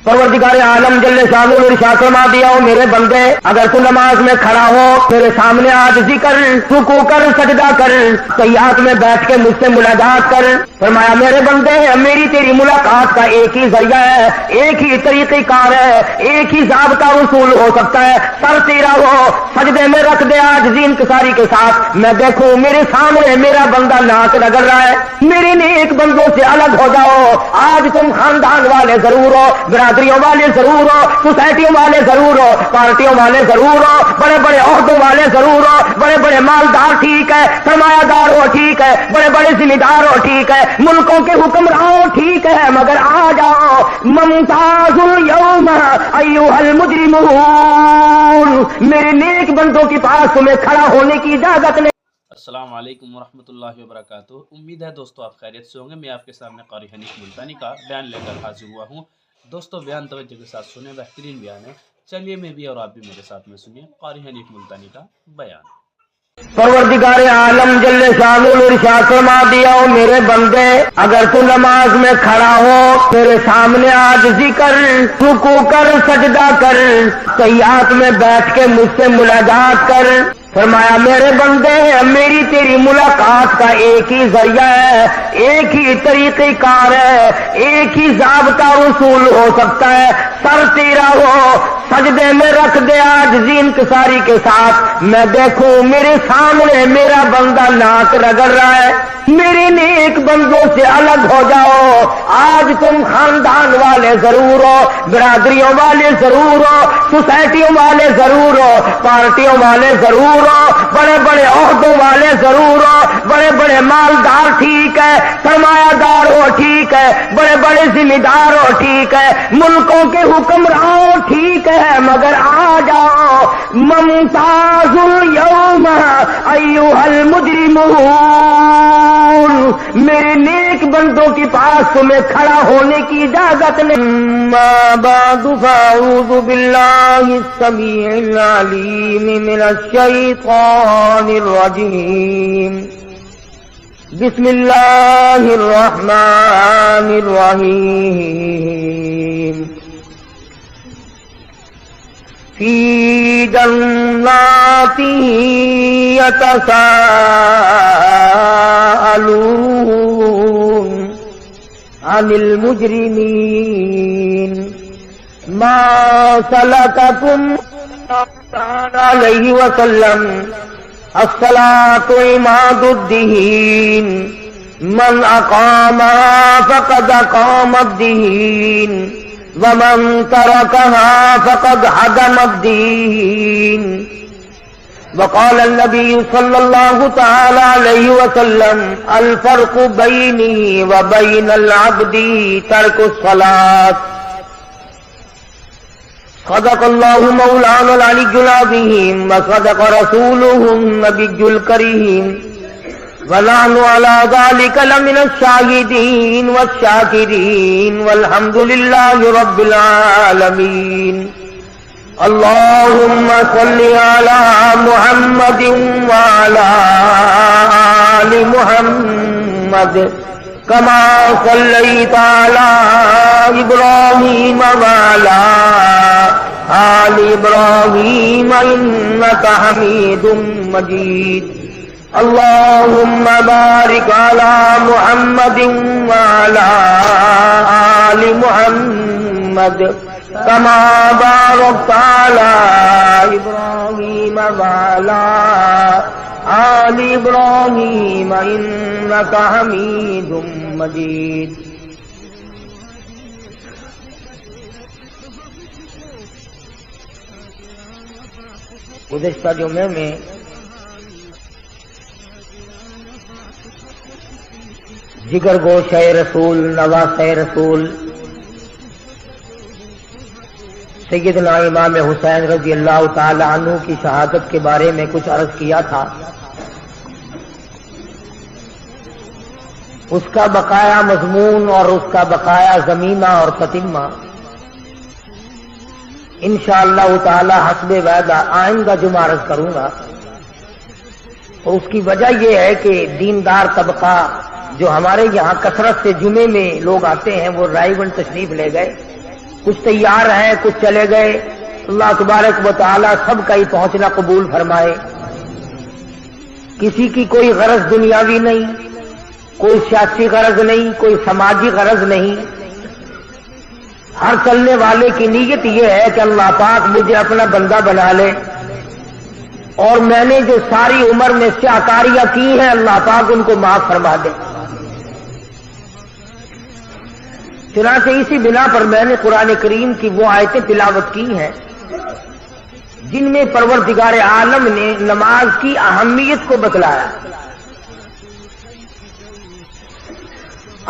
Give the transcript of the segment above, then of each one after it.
परवरदिगार आलम जल्ले शानु ने इरशाद फरमा दिया, हो मेरे बंदे, अगर तू नमाज में खड़ा हो मेरे सामने आजिज़ी कर, रुकू कर, सजदा कर, तहियात में बैठ के मुझसे मुलाकात कर। फरमाया मेरे बंदे, मेरी तेरी मुलाकात का एक ही जरिया है, एक ही तरीक़ेकार है, एक ही ज़ाब्ता उसूल हो सकता है। सर तेरा हो सजदे में रख दे आजिज़ी इंकिसारी के साथ, मैं देखूं मेरे सामने मेरा बंदा नाच रगड़ रहा है। मेरे नेक बंदों से अलग हो जाओ। आज तुम खानदान वाले जरूर हो, बिरादरियों वाले जरूर हो, सोसाइटियों वाले जरूर हो, पार्टियों वाले जरूर हो, बड़े बड़े ओहदों वाले जरूर हो, बड़े बड़े मालदार ठीक है, सरमायादार हो ठीक है, बड़े बड़े जिम्मेदार हो ठीक है, मुल्कों के हुक्मरान ठीक है, मगर आ जाओ मुमताजुल यौम अय्युहल मुजरिमून, मेरे नेक बंदों के पास तुम्हें खड़ा होने की इजाजत नहीं। अस्सलाम वालेकुम वरहमतुल्लाहि वबरकातुहू। उम्मीद है दोस्तों आप खैरियत से होंगे। मैं आपके सामने कारी हनीफ मुल्तानी का बयान लेकर हाजिर हुआ हूँ। दोस्तों बयान तवज्जो के साथ सुने, बेहतरीन बयान है। चलिए मैं भी और आप भी मेरे साथ में सुनिए कारी हनीफ मुल्तानी का बयान। परवरदिगार आलम जल्ले शानु ने इरशाद फरमा दिया, हो मेरे बंदे, अगर तू नमाज में खड़ा हो मेरे सामने आजिज़ी कर, रुकू कर, सजदा कर, तहियात में बैठ के मुझसे मुलाकात कर। फरमाया मेरे बंदे, मेरी तेरी मुलाकात का एक ही जरिया है, एक ही तरीक़ेकार है, एक ही ज़ाब्ता उसूल हो सकता है। सर तेरा हो सजदे में रख दे आजिज़ी इंकिसारी के साथ, मैं देखूं मेरे सामने मेरा बंदा नाच रगड़ रहा है। मेरे नेक बंदों से अलग हो जाओ। आज तुम खानदान वाले जरूर हो, बिरादरियों वाले जरूर हो, सोसाइटियों वाले जरूर हो, पार्टियों वाले जरूर हो, बड़े बड़े ओहदों वाले जरूर हो, बड़े बड़े मालदार ठीक है, सरमायादार हो ठीक है, बड़े बड़े जिम्मेदार हो ठीक है, मुल्कों के हुक्मरान ठीक है, मगर आ जाओ मुमताजुल यौम अय्युहल मुजरिमून, मेरे नेक बंदों के पास तुम्हें खड़ा होने की इजाजत नहीं। अम्मा बादु फ़अऊज़ु बिल्लाहिस समीइल अलीम मिनश शैतानिर रजीम। बिस्मिल्लाहिर रहमानिर रहीम। फी जन्नाति यतसाअलून अनिल मुजरिमीन मा सलककुम अलैहि वसल्लम अस्सलातु इमादुद्दीन मन अकामा फक़द अकामद्दीन वमन तरकहा फक़द हदमद्दीन। वक़ाल नबी सल्लल्लाहु तआला अलैहि वसल्लम अल फ़र्क़ु बैनी व बैनल अब्दी तर्कुस सलात। सदक़ल्लाहु मौलानल अलिय्युल अज़ीम व सदक़ रसूलुहुन नबियुल करीम व नहनु अला ज़ालिका लमिनश शाहिदीन वश्शाकिरीन वल्हम्दुलिल्लाहि रब्बिल आलमीन। अल्लाहुम्मा सल्लि अला मुहम्मदिन व अला आलि मुहम्मद कमा सल्लैता अला इब्राहीम व अला आलि इब्राहीम इन्नका हमीदुम मजीद। अल्लाहुम्मा बारिक अला मुहम्मदिन व अला आलि मुहम्मद कमा बारकता अला इब्राहीम व अला आलि इब्राहीम इन्नका हमीदुम मजीद। गुज़िश्ता जुमे में जिगर गोशे रसूल, नवासे रसूल सैयदना इमाम हुसैन रज़ी अल्लाह ताला अन्हु की शहादत के बारे में कुछ अर्ज किया था। उसका बकाया मज़मून और उसका बकाया ज़मीना और ततिम्मा इंशाअल्लाह ताला हस्बे वादा आइंदा जुमा अर्ज करूंगा। तो उसकी वजह यह है कि दीनदार तबका जो हमारे यहाँ कसरत से जुमे में लोग आते हैं वो रायगंज तशरीफ ले गए कुछ तैयार हैं, कुछ चले गए। अल्लाह तबारक व तआला सबका ही पहुंचना कबूल फरमाए। किसी की कोई गरज दुनियावी नहीं, कोई सियासी गरज नहीं, कोई समाजी गरज नहीं। हर चलने वाले की नीयत यह है कि अल्लाह पाक मुझे अपना बंदा बना ले और मैंने जो सारी उम्र में स्याकारियां की हैं अल्लाह पाक उनको माफ फरमा दे। चुनांचे इसी बिना पर मैंने कुरान करीम की वो आयतें तिलावत की हैं जिनमें परवरदिगार आलम ने नमाज की अहमियत को बतलाया।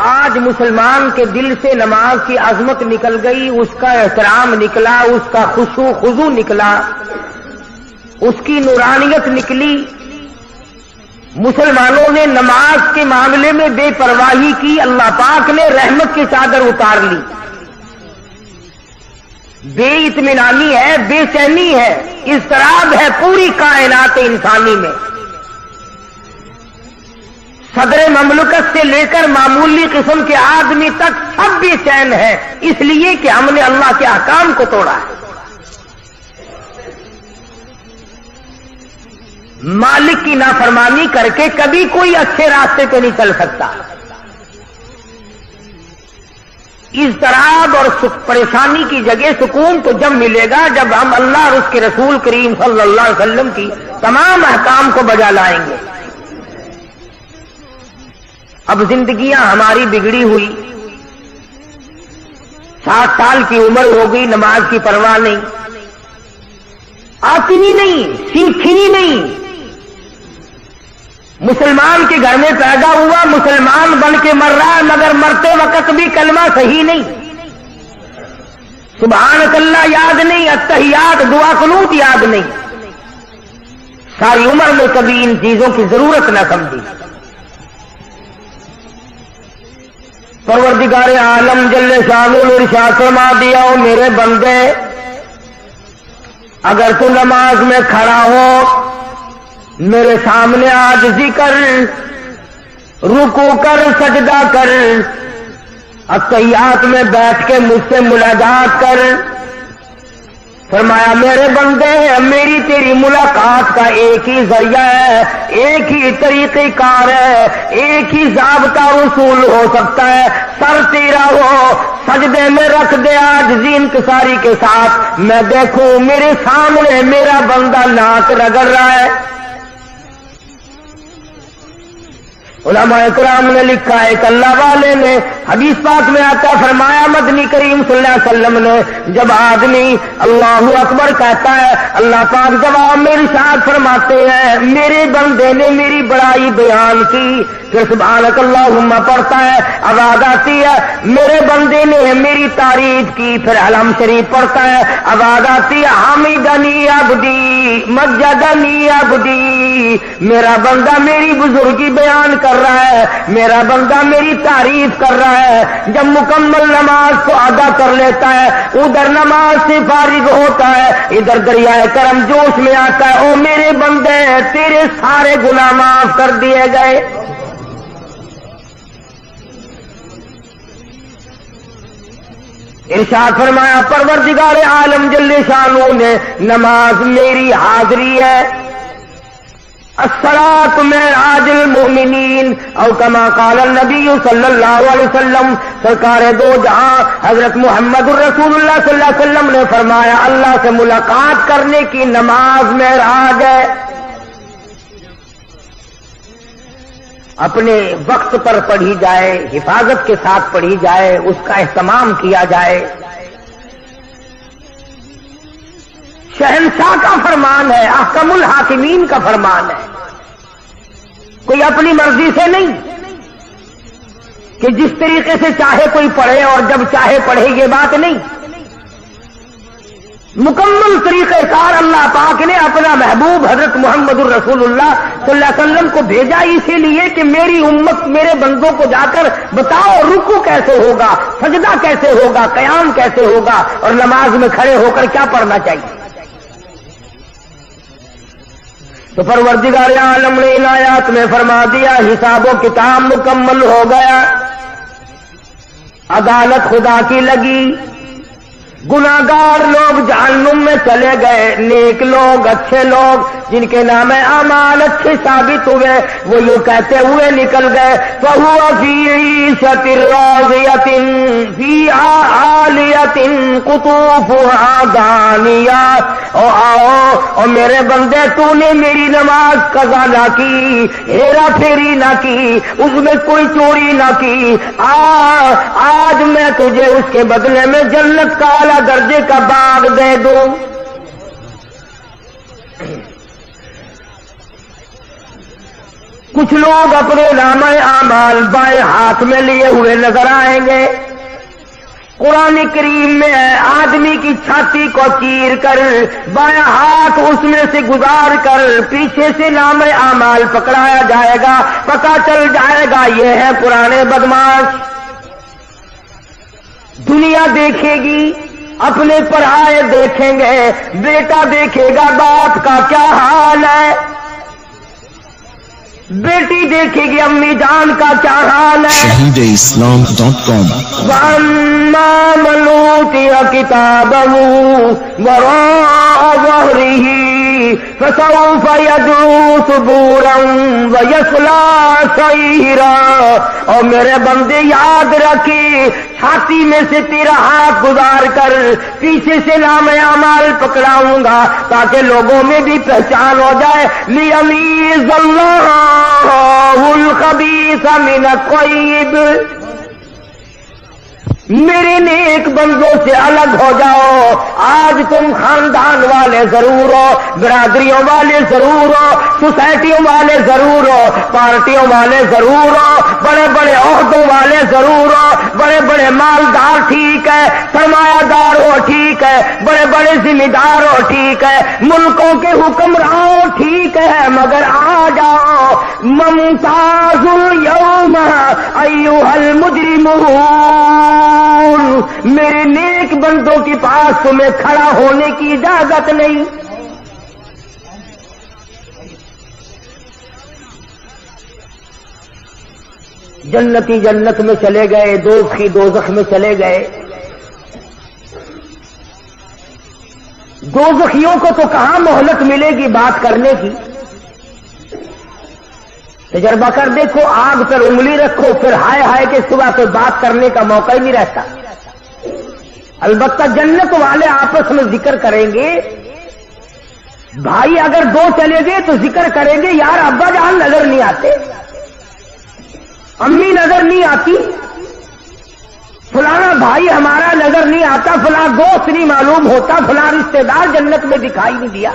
आज मुसलमान के दिल से नमाज की अजमत निकल गई, उसका एहतराम निकला, उसका खुशू खुजू निकला, उसकी नूरानियत निकली। मुसलमानों ने नमाज के मामले में बेपरवाही की, अल्लाह पाक ने रहमत की चादर उतार ली। बेइत्मीनानी है, बेचैनी है, इज़्तिराब है पूरी कायनात इंसानी में। सदर ममलकत से लेकर मामूली किस्म के आदमी तक सब बेचैन है, इसलिए कि हमने अल्लाह के अहकाम को तोड़ा है। मालिक की नाफरमानी करके कभी कोई अच्छे रास्ते पे नहीं चल सकता। इज़्तिराब और परेशानी की जगह सुकून तो जब मिलेगा जब हम अल्लाह और उसके रसूल करीम सल्लल्लाहु अलैहि वसल्लम की तमाम अहकाम को बजा लाएंगे। अब जिंदगियां हमारी बिगड़ी हुई, 60 साल की उम्र हो गई, नमाज की परवाह नहीं, आती नहीं, सीखी नहीं। मुसलमान के घर में पैदा हुआ, मुसलमान बन के मर रहा है, मगर मरते वक्त भी कलमा सही नहीं, सुभान अल्लाह याद नहीं, अत्तहियात दुआ कुनूत याद नहीं। सारी उम्र में कभी इन चीजों की जरूरत न समझी। परवरदिगार आलम जल्ले शानुल ने इरशाद फरमा दिया, ओ मेरे बंदे अगर तू नमाज में खड़ा हो मेरे सामने आजिज़ी कर, रुकू कर, सजदा कर, अत्तहियात में बैठ के मुझसे मुलाकात कर। फरमाया मेरे बंदे मेरी तेरी मुलाकात का एक ही जरिया है, एक ही तरीक़ेकार है, एक ही ज़ाब्ता उसूल हो सकता है। सर तेरा हो सजदे में रख दे आजिज़ी इंकिसारी के साथ, मैं देखूं मेरे सामने मेरा बंदा नाक रगड़ रहा है। उलमाए किराम ने लिखा है कि अल्लाह वाले ने हदीस पाक में आता फरमाया, मदनी करीम सल्लल्लाहु अलैहि वसल्लम ने जब आदमी अल्लाहु अकबर कहता है अल्लाह पाक जवाब में इरशाद फरमाते हैं मेरे बंदे ने मेरी बड़ाई बयान की, फिर सुभानक अल्लाहुम्मा पढ़ता है, आवाज आती है मेरे बंदे ने मेरी तारीफ की, फिर अलम शरीफ पढ़ता है, आवाज आती है हामिदनी अब्दी मज्जदनी अब्दी, मेरा बंदा मेरी बुजुर्गी बयान कर रहा है, मेरा बंदा मेरी तारीफ कर रहा है। जब मुकम्मल नमाज को अदा कर लेता है उधर नमाज से फारिग होता है, इधर दरियाए करम जोश में आता है, ओ मेरे बंदे तेरे सारे गुनाह माफ कर दिए गए। इरशाद फरमाया परवरदिगार आलम जल्ले शानू ने नमाज मेरी हाजिरी है, अस्सलातु मिअराजुल मुमिनीन और कमा क़ाल नबी सल्लल्लाहु अलैहि वसल्लम, सरकार दो जहां हजरत मुहम्मदुर रसूलुल्लाह सल्लल्लाहु अलैहि वसल्लम ने फरमाया अल्लाह से मुलाकात करने की नमाज मेराज है। अपने वक्त पर पढ़ी जाए, हिफाजत के साथ पढ़ी जाए, उसका एहतमाम किया जाए। शहंशाह का फरमान है, अहकमुल हाकिमीन का फरमान है, कोई अपनी मर्जी से नहीं कि जिस तरीके से चाहे कोई पढ़े और जब चाहे पढ़े, ये बात नहीं। मुकम्मल तरीक़ेकार अल्लाह पाक ने अपना महबूब हजरत मुहम्मदुर रसूलुल्लाह सल्लल्लाहु अलैहि वसल्लम को भेजा इसीलिए कि मेरी उम्मत मेरे बंदों को जाकर बताओ रुकू कैसे होगा, सजदा कैसे होगा, क़याम कैसे होगा और नमाज में खड़े होकर क्या पढ़ना चाहिए। तो परवरदिगार आलम ने इन आयात में फरमा दिया हिसाबो किताब मुकम्मल हो गया, अदालत खुदा की लगी, गुनाहगार लोग जहन्नुम में चले गए, नेक लोग, अच्छे लोग जिनके नाम अमाल अच्छे साबित हुए वो यूं कहते हुए निकल गए, फहुवा फी ईशतिर राज़ियतिन फी आलियतिन कुतूफुहा दानिया। ओ आओ और मेरे बंदे, तूने मेरी नमाज कज़ा ना की, हेरा फेरी ना की, उसमें कोई चोरी ना की, आज मैं तुझे उसके बदले में जन्नत का आला दर्जे का बाग दे दूं। कुछ लोग अपने नामे आमाल बाएं हाथ में लिए हुए नजर आएंगे। कुरान करीम में है, आदमी की छाती को चीर कर बायां हाथ उसमें से गुजार कर पीछे से नामे आमाल पकड़ाया जाएगा, पता चल जाएगा ये है पुराने बदमाश। दुनिया देखेगी, अपने पराये देखेंगे, बेटा देखेगा बाप का क्या हाल है, बेटी देखेगी अम्मी जान का क्या हाल है। shahideislam.com वअम्मा मन ऊतिया किताबहू वराअ ज़हरिही फसौफ यदऊ सुबूरन वयस्ला सईरा। और मेरे बंदे याद रखी, छाती में से तेरा हाथ गुजार कर पीछे से नामे अमाल पकड़ाऊंगा ताकि लोगों में भी पहचान हो जाए। लियमीज़ल्लाहुल खबीस मिनत तय्यिब। मेरे नेक बंदों से अलग हो जाओ। आज तुम खानदान वाले जरूर हो, बिरादरियों वाले जरूर हो, सोसाइटियों वाले जरूर हो, पार्टियों वाले जरूर हो, बड़े बड़े ओहदों वाले जरूर हो, बड़े बड़े मालदार ठीक है, सरमायादार हो ठीक है, बड़े बड़े जिम्मेदार हो ठीक है, मुल्कों के हुक्मरान हो ठीक है, मगर आ जाओ मुमताजुल यौम अय्युहल मुजरिमून। मेरे नेक बंदों के पास तुम्हें खड़ा होने की इजाजत नहीं। जन्नती जन्नत में चले गए, दोज़खी दोज़ख में चले गए। दोज़खियों को तो कहां मोहलत मिलेगी बात करने की। तजर्बा कर देखो, आग पर उंगली रखो, फिर हाय हाय के सिवा कोई बात करने का मौका ही नहीं रहता। अलबत्ता जन्नत वाले आपस में जिक्र करेंगे। भाई अगर दो चले गए तो जिक्र करेंगे, यार अब्बा जान नजर नहीं आते, अम्मी नजर नहीं आती, फलाना भाई हमारा नजर नहीं आता, फलाना दोस्त नहीं मालूम होता, फलाना रिश्तेदार जन्नत में दिखाई नहीं दिया।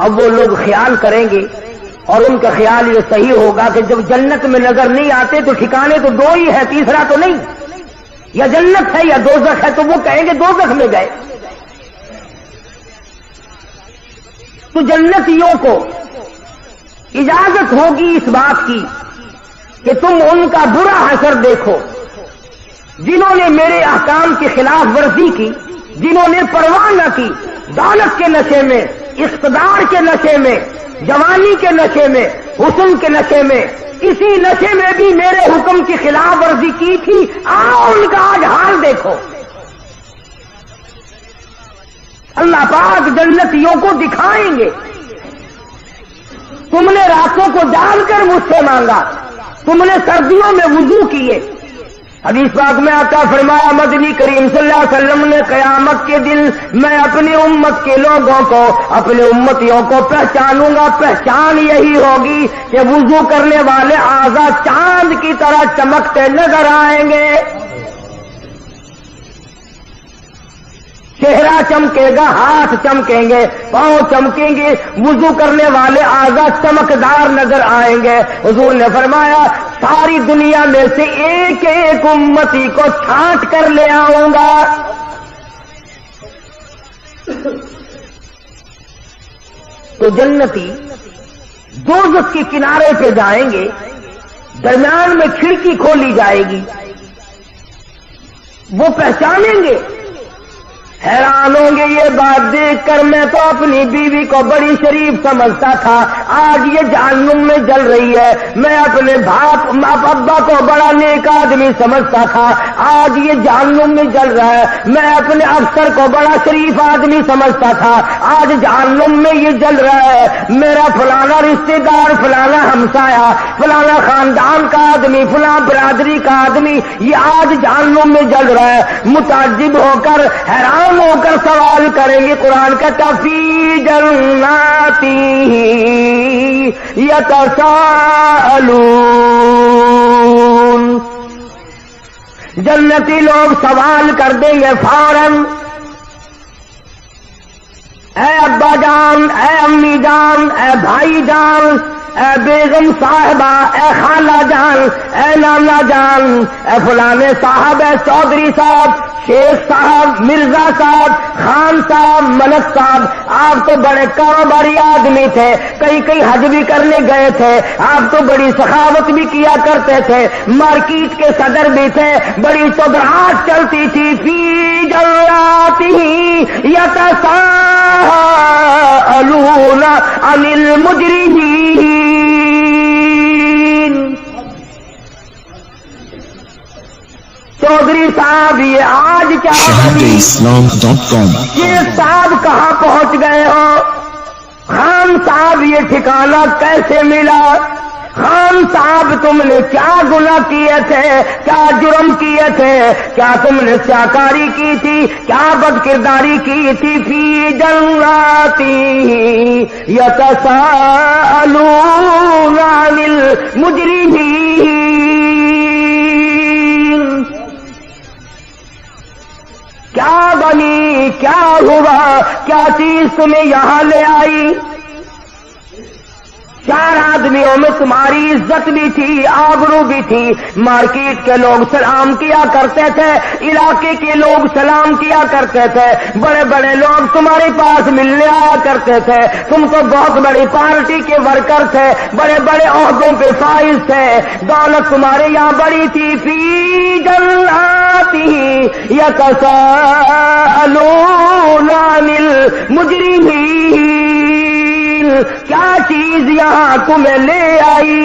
अब वो लोग ख्याल करेंगे और उनका ख्याल ये सही होगा कि जब जन्नत में नजर नहीं आते तो ठिकाने तो दो ही है, तीसरा तो नहीं, या जन्नत है या दोज़ख है, तो वो कहेंगे दोज़ख में गए। तो जन्नतियों को इजाजत होगी इस बात की कि तुम उनका बुरा असर देखो जिन्होंने मेरे अहकाम की खिलाफ वर्जी की, जिन्होंने परवाह न की, दौलत के नशे में, इख्तिदार के नशे में, जवानी के नशे में, हुस्न के नशे में, इसी नशे में भी मेरे हुक्म की खिलाफ वर्जी की थी। आओ उनका आज हाल देखो। अल्लाह पाक जन्नतियों को दिखाएंगे। तुमने रातों को जानकर मुझसे मांगा, तुमने सर्दियों में वुजू किए। हदीस पाक में आता फरमाया मदनी करीम सल्लल्लाहु अलैहि वसल्लम ने, कयामत के दिन मैं अपनी उम्मत के लोगों को, अपने उम्मतियों को पहचानूंगा। पहचान यही होगी कि वुजू करने वाले आज़ा चांद की तरह चमकते नजर आएंगे। चेहरा चमकेगा, हाथ चमकेंगे, पांव चमकेंगे, वुजू करने वाले आज़ा चमकदार नजर आएंगे। हुजूर ने फरमाया सारी दुनिया में से एक एक उम्मती को छांट कर ले आऊंगा। तो जन्नती दोज़ख के किनारे पे जाएंगे, दरमियान में खिड़की खोली जाएगी, वो पहचानेंगे हैरान होंगे ये बात देख कर। मैं तो अपनी बीवी को बड़ी शरीफ समझता था, आज ये जहन्नुम में जल रही है। मैं अपने अब्बा को बड़ा नेक आदमी समझता था, आज ये जहन्नुम में जल रहा है। मैं अपने अफसर को बड़ा शरीफ आदमी समझता था, आज जहन्नुम में ये जल रहा है। मेरा फलाना रिश्तेदार, फलाना हमसाया, फलाना खानदान का आदमी, फलां बिरादरी का आदमी, ये आज जहन्नुम में जल रहा है। मुताज्जिब होकर, हैरान होकर सवाल करेंगे। कुरान का तफी जन्नाती यतसाअलून, जन्नती लोग सवाल कर देंगे फौरन, ऐ अब्बा जान, ऐ अम्मी जान, ऐ भाई जान, ऐ बेगम साहिबा, ऐ खाला जान, ऐ नाना जान, ऐ फलाने साहब, ऐ चौधरी साहब, शेख साहब, मिर्जा साहब, खान साहब, मलक साहब, आप तो बड़े कारोबारी आदमी थे, कई कई हज भी करने गए थे, आप तो बड़ी सखावत भी किया करते थे, मार्केट के सदर भी थे, बड़ी चौधराहट चलती थी। फी जन्नातिही यतसाअलूना अनिल मुजरिमीन, चौधरी साहब ये आज क्या shahadeislam.com। ये साहब कहाँ पहुंच गए हो? खान साहब ये ठिकाना कैसे मिला? खान साहब तुमने क्या गुनाह किए थे, क्या जुर्म किए थे, क्या तुमने स्याकारी की थी, क्या बदकिरदारी की थी? फी जन्नाती यतसाअलूना अनिल मुजरिमीन, क्या बनी, क्या हुआ, क्या चीज तुम्हें यहां ले आई? चार आदमियों में तुम्हारी इज्जत भी थी, आबरू भी थी, मार्केट के लोग सलाम किया करते थे, इलाके के लोग सलाम किया करते थे, बड़े बड़े लोग तुम्हारे पास मिलने आया करते थे, तुम तो बहुत बड़ी पार्टी के वर्कर थे, बड़े बड़े ओहदों पे फाइज थे, दौलत तुम्हारे यहाँ बड़ी थी। फी जन्नातिही यतसाअलूना अनिल मुजरिमीन, क्या चीज यहां तुम्हें ले आई?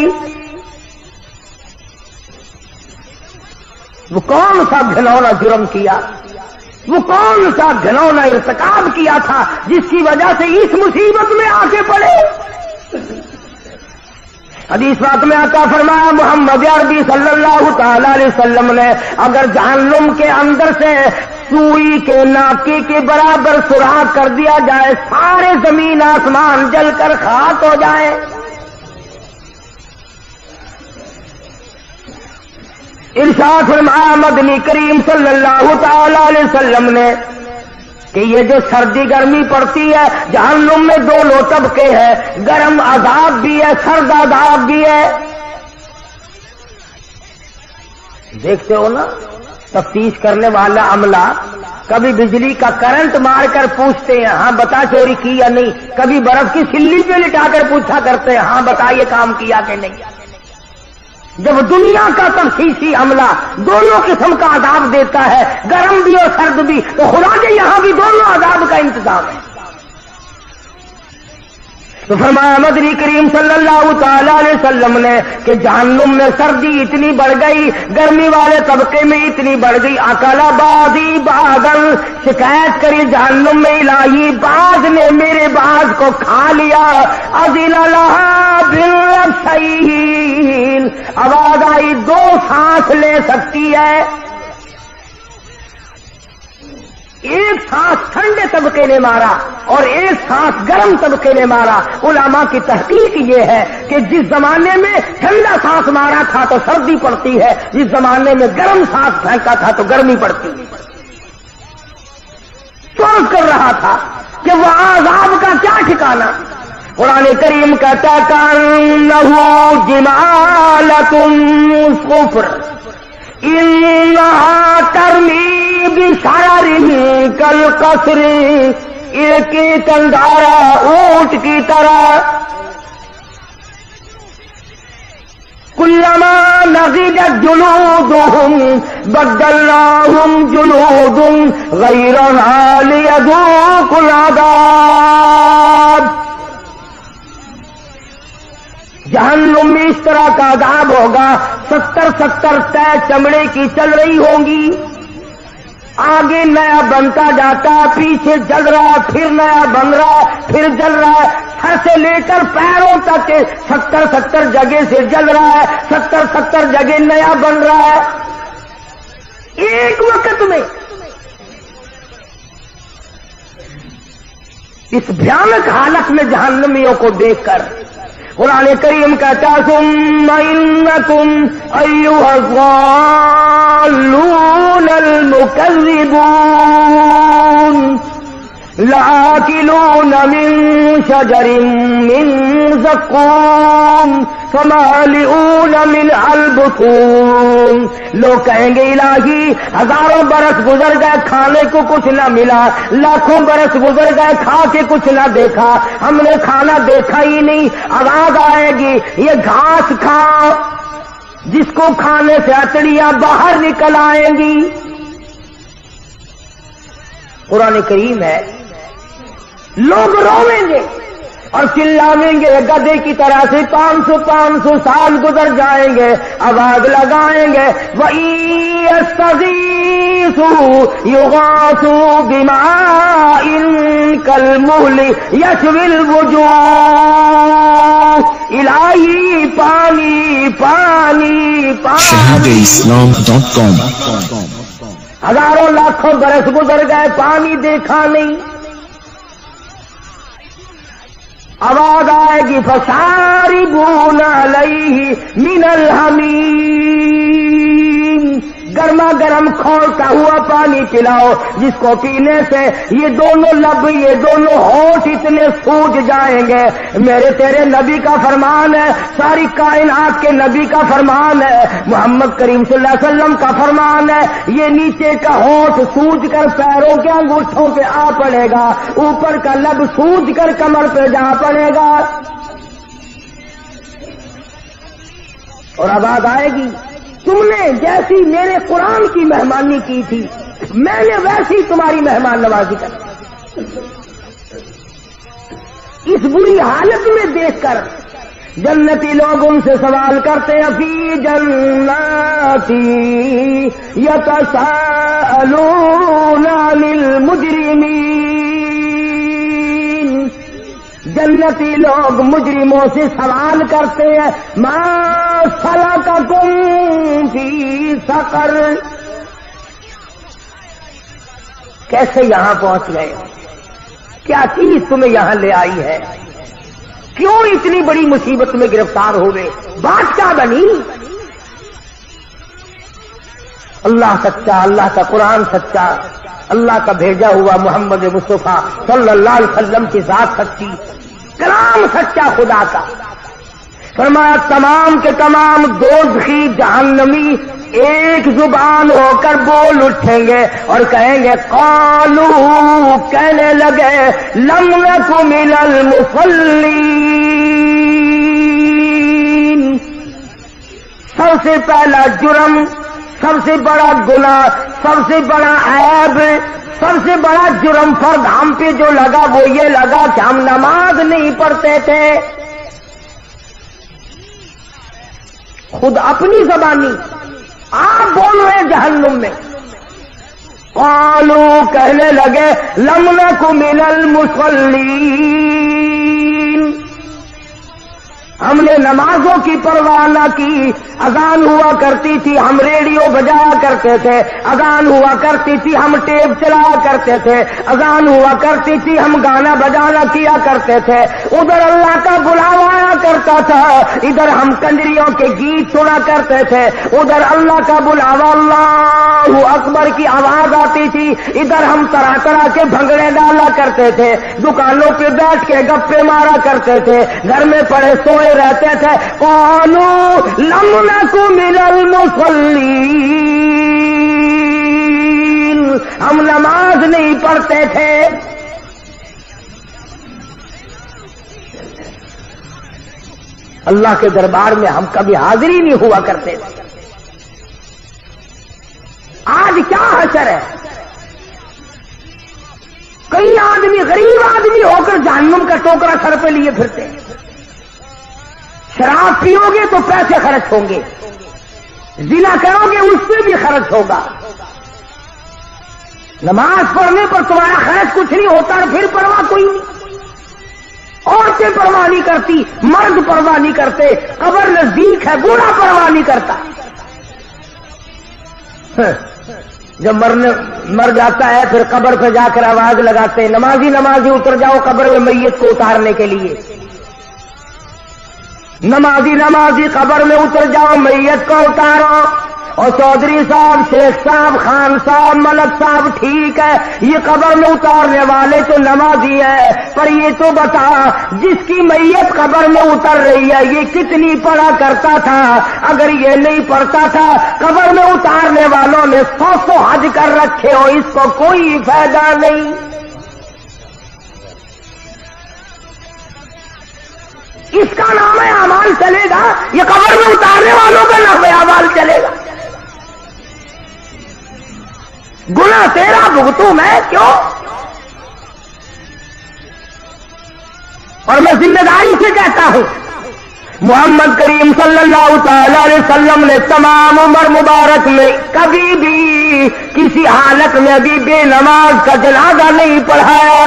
वो कौन सा घिनौना जुर्म किया, वो कौन सा घिनौना इर्तिकाब किया था जिसकी वजह से इस मुसीबत में आके पड़े? हदीस बात में आता फरमाया मोहम्मद अरबी सल्लल्लाहु ताला अलैहि वसल्लम ने, अगर जहन्नुम के अंदर से सुई के नाके के बराबर सुराख कर दिया जाए, सारे जमीन आसमान जलकर खाक हो जाए। इरशाद फरमाया मदनी करीम सल्लल्लाहु ताला अलैहि वसल्लम ने कि ये जो सर्दी गर्मी पड़ती है, जहन्नुम में दोनों तबके हैं, गर्म अजाब भी है, सर्द अजाब भी है। देखते हो ना, तफ्तीश करने वाला अमला कभी बिजली का करंट मारकर पूछते हैं हाँ बता चोरी की या नहीं, कभी बर्फ की सिल्ली पे लिटाकर पूछा करते हैं हाँ बता ये काम किया कि नहीं। जब दुनिया का तफ्तीशी अमला दोनों किस्म का अजाब देता है, गर्म भी और सर्द भी, तो खुदा के यहां भी दोनों अजाब का इंतजाम है। तो फरमाया मदनी करीम सल्लल्लाहु ताला अलैहि वसल्लम ने कि जहन्नुम में सर्दी इतनी बढ़ गई, गर्मी वाले तबके में इतनी बढ़ गई, अकला बाजी बादल, शिकायत करी जहन्नुम में इलाही बाज ने मेरे बाज को खा लिया। अज़िला लहा बिल, आवाज आई दो सांस ले सकती है, एक सांस ठंडे तबके ने मारा और एक सांस गर्म तबके ने मारा। उलामा की तहकीक ये है कि जिस जमाने में ठंडा सांस मारा था तो सर्दी पड़ती है, जिस जमाने में गर्म सांस फेंका था तो गर्मी पड़ती है। सोच कर रहा था कि वह आजाब का क्या ठिकाना। कुरान करीम कहता कान्नहु जिमालतुन कुफ्र इन्नहा तरमी बिशररिही कल कसरी, एक कंधारा ऊंट की तरह। कुल्लमा नज़िजत जुलूदुहुम बद्दलनाहुम जुलूदुम गैरहा लियज़ूक़ुल अज़ाब। जहन्नुम में इस तरह का अज़ाब होगा, 70 तय चमड़े की चल रही होंगी, आगे नया बनता जाता, पीछे जल रहा, फिर नया बन रहा, फिर जल रहा है, सर से लेकर पैरों तक 70 जगह से जल रहा है, 70 जगह नया बन रहा है एक वक्त में। इस भयानक हालत में जहन्नमियों को देखकर कुरान करीम कहता सुम्मा इन्नकुम अय्युहज़्ज़ाल्लूनल मुकज़्ज़िबून लाकिलून मिन शजरिन मिन ज़क़्क़ूम फमालिऊन मिनहल बुतून। लोग कहेंगे इलाही हजारों बरस गुजर गए, खाने को कुछ न मिला, लाखों बरस गुजर गए, खा के कुछ न देखा, हमने खाना देखा ही नहीं। आवाज आएगी ये घास खाओ, जिसको खाने से अतड़ियां बाहर निकल आएंगी। कुरान करीम है, लोग रोवेंगे और चिल्लावेंगे गधे की तरह से, 500 साल गुजर जाएंगे, आवाज लगाएंगे वही यस्तगीसु युगासु बिमाइन कलमुहली यशविल वुजूह। इलाही पानी पानी पानी। shahadeislam.com। हजारों लाखों बरस गुजर गए, पानी देखा नहीं। आवाज आएगी फशारिबून अलैहि मिनल हमीम। गर्मा गर्म खौलता हुआ पानी पिलाओ, जिसको पीने से ये दोनों लब, ये दोनों होठ इतने सूज जाएंगे। मेरे तेरे नबी का फरमान है, सारी कायनात के नबी का फरमान है, मोहम्मद करीम सल्लल्लाहु अलैहि वसल्लम का फरमान है, ये नीचे का होठ सूज कर पैरों के अंगूठों पे आ पड़ेगा, ऊपर का लब सूज कर कमर पे जा पड़ेगा। और आवाज आएगी तुमने जैसी मेरे कुरान की मेहमानी की थी, मैंने वैसी तुम्हारी मेहमान नवाजी कर। इस बुरी हालत में देखकर जन्नती लोग उनसे सवाल करते हैं फी जन्नती यतसाअलूना अनिल मुजरिमीन। जन्नती लोग मुजरिमों से सवाल करते हैं मा सलककुम फी सकर, कैसे यहां पहुंच गए, क्या चीज तुम्हें यहां ले आई है, क्यों इतनी बड़ी मुसीबत में गिरफ्तार हो गए, बात क्या बनी। अल्लाह सच्चा, अल्लाह का कुरान सच्चा, अल्लाह का भेजा हुआ मोहम्मद मुस्तफा सल्लल्लाहु अलैहि वसल्लम की जात सच्ची, कलाम सच्चा खुदा का। फरमाया तमाम के तमाम दोज़खी जहन्नमी एक जुबान होकर बोल उठेंगे और कहेंगे क़ालू, कहने लगे लम नकु मिनल मुसल्लीन। सबसे पहला जुर्म, सबसे बड़ा गुनाह, सबसे बड़ा ऐब, सबसे बड़ा जुर्म फर्द हम पे जो लगा वो ये लगा कि हम नमाज नहीं पढ़ते थे। खुद अपनी जबानी आप बोल रहे जहन्नुम में। क़ालू, कहने लगे लम नकु मिनल मुसल्लीन, हमने नमाजों की परवाह न की। अजान हुआ करती थी, हम रेडियो बजाया करते थे, अजान हुआ करती थी, हम टेप चलाया करते थे, अजान हुआ करती थी, हम गाना बजाना किया करते थे। उधर अल्लाह का बुलावा आया करता था, इधर हम कंजरियों के गीत सुना करते थे। उधर अल्लाह का बुलावा अल्लाहु अकबर की आवाज आती थी, इधर हम तरह तरह के भंगड़े डाला करते थे, दुकानों पे बैठ के गप्पे मारा करते थे, घर में पड़े सोए रहते थे। क़ालू लम नकु मिनल मुसल्लीन, हम नमाज नहीं पढ़ते थे। अल्लाह के दरबार में हम कभी हाजिर ही नहीं हुआ करते थे। आज क्या हशर है, कई आदमी गरीब आदमी होकर जहन्नुम का टोकरा सर पे लिए फिरते हैं। शराब पियोगे तो पैसे खर्च होंगे, जिना करोगे उससे भी खर्च होगा, नमाज पढ़ने पर तुम्हारा खर्च कुछ नहीं होता और फिर परवाह कोई नहीं। औरतें परवाह नहीं करती, मर्द परवाह नहीं करते, कब्र नजदीक है, बूढ़ा परवाह नहीं करता। जब मर जाता है फिर कब्र पे जाकर आवाज लगाते हैं, नमाजी नमाजी उतर जाओ कब्र में मैयत को उतारने के लिए, नमाजी नमाजी कब्र में उतर जाओ मैयत को उतारो। और चौधरी साहब, शेख साहब, खान साहब, मलक साहब, ठीक है ये कब्र में उतारने वाले तो नमाजी है, पर ये तो बता जिसकी मैयत कब्र में उतर रही है ये कितनी पढ़ा करता था? अगर ये नहीं पढ़ता था, कब्र में उतारने वालों ने 100 हज कर रखे हो, इसको कोई फायदा नहीं। इसका नाम है अमाल चलेगा, ये कब्र में उतारने वालों का नाम है अमाल चलेगा। गुनाह तेरा भुगतू मैं क्यों? और मैं जिम्मेदारी से कहता हूं, मोहम्मद करीम सल्लल्लाहु तआला अलैहि वसल्लम ने तमाम उम्र मुबारक में कभी भी किसी हालत में भी बेनमाज का जनाजा नहीं पढ़ाया।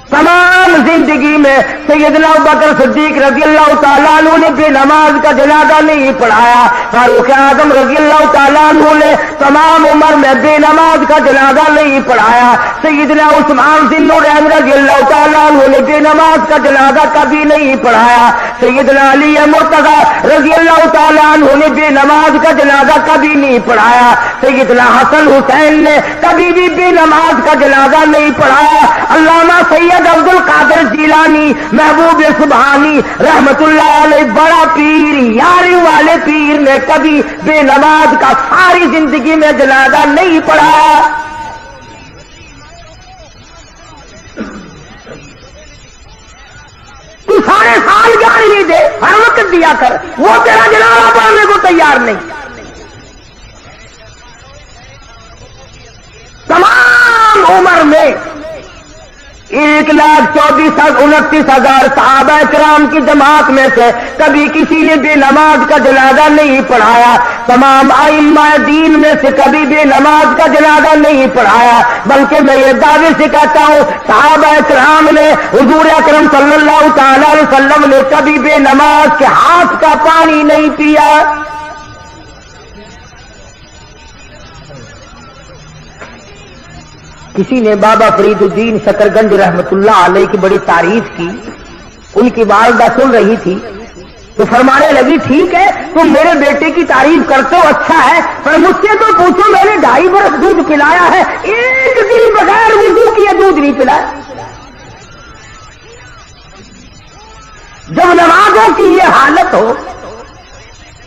तमाम जिंदगी में सैयदना अबू बकर सिद्दीक रज़ी अल्लाह तआला अन्हु ने बेनमाज का जनाजा नहीं पढ़ाया। फारूक आजम रज़ी अल्लाह तआला अन्हु ने तमाम उम्र में बेनमाज का जनाजा नहीं पढ़ाया। सैयदना उस्मान ज़िन्नुरैन रज़ी अल्लाह तआला अन्हु ने बेनमाज का जनाजा कभी नहीं पढ़ाया। सैयदना अली मुर्तज़ा रज़ी अल्लाह तआला अन्हु ने बेनमाज का जनाजा कभी नहीं पढ़ाया। सैयदना हसन हुसैन ने कभी भी बेनमाज का जनाजा नहीं पढ़ाया। अल्लामा सैयद अब्दुल कादिर जीलानी, महबूब सुबहानी रहमतुल्लाह अलैह, बड़ा पीर, यारी वाले पीर ने कभी बेनमाज का सारी जिंदगी में जनाजा नहीं पढ़ा। तू सारे साल ज्ञान नहीं दे, हर वक्त दिया कर, वो तेरा जनाजा पढ़ने को तैयार नहीं। तमाम उम्र में 1,24,29,000 सहाबा किराम की जमात में से कभी किसी ने बेनमाज का जनाजा नहीं पढ़ाया। तमाम आइम्मा दीन में से कभी बेनमाज का जनाजा नहीं पढ़ाया। बल्कि मैं ये दावे से कहता हूं, सहाबा किराम ने हुजूर अकरम सल्लल्लाहु तआला अलैहि वसल्लम ने कभी बेनमाज के हाथ का पानी नहीं पिया। किसी ने बाबा फरीदुद्दीन शकरगंज रहमतुल्लाह अलैह की बड़ी तारीफ की, उनकी वालिदा सुन रही थी तो फरमाने लगी, ठीक है तुम मेरे बेटे की तारीफ करते हो, अच्छा है, पर मुझसे तो पूछो, मैंने 2.5 बरस दूध पिलाया है, एक दिन बगैर वुज़ू किए दूध नहीं पिलाया। जब नमाजों की ये हालत हो,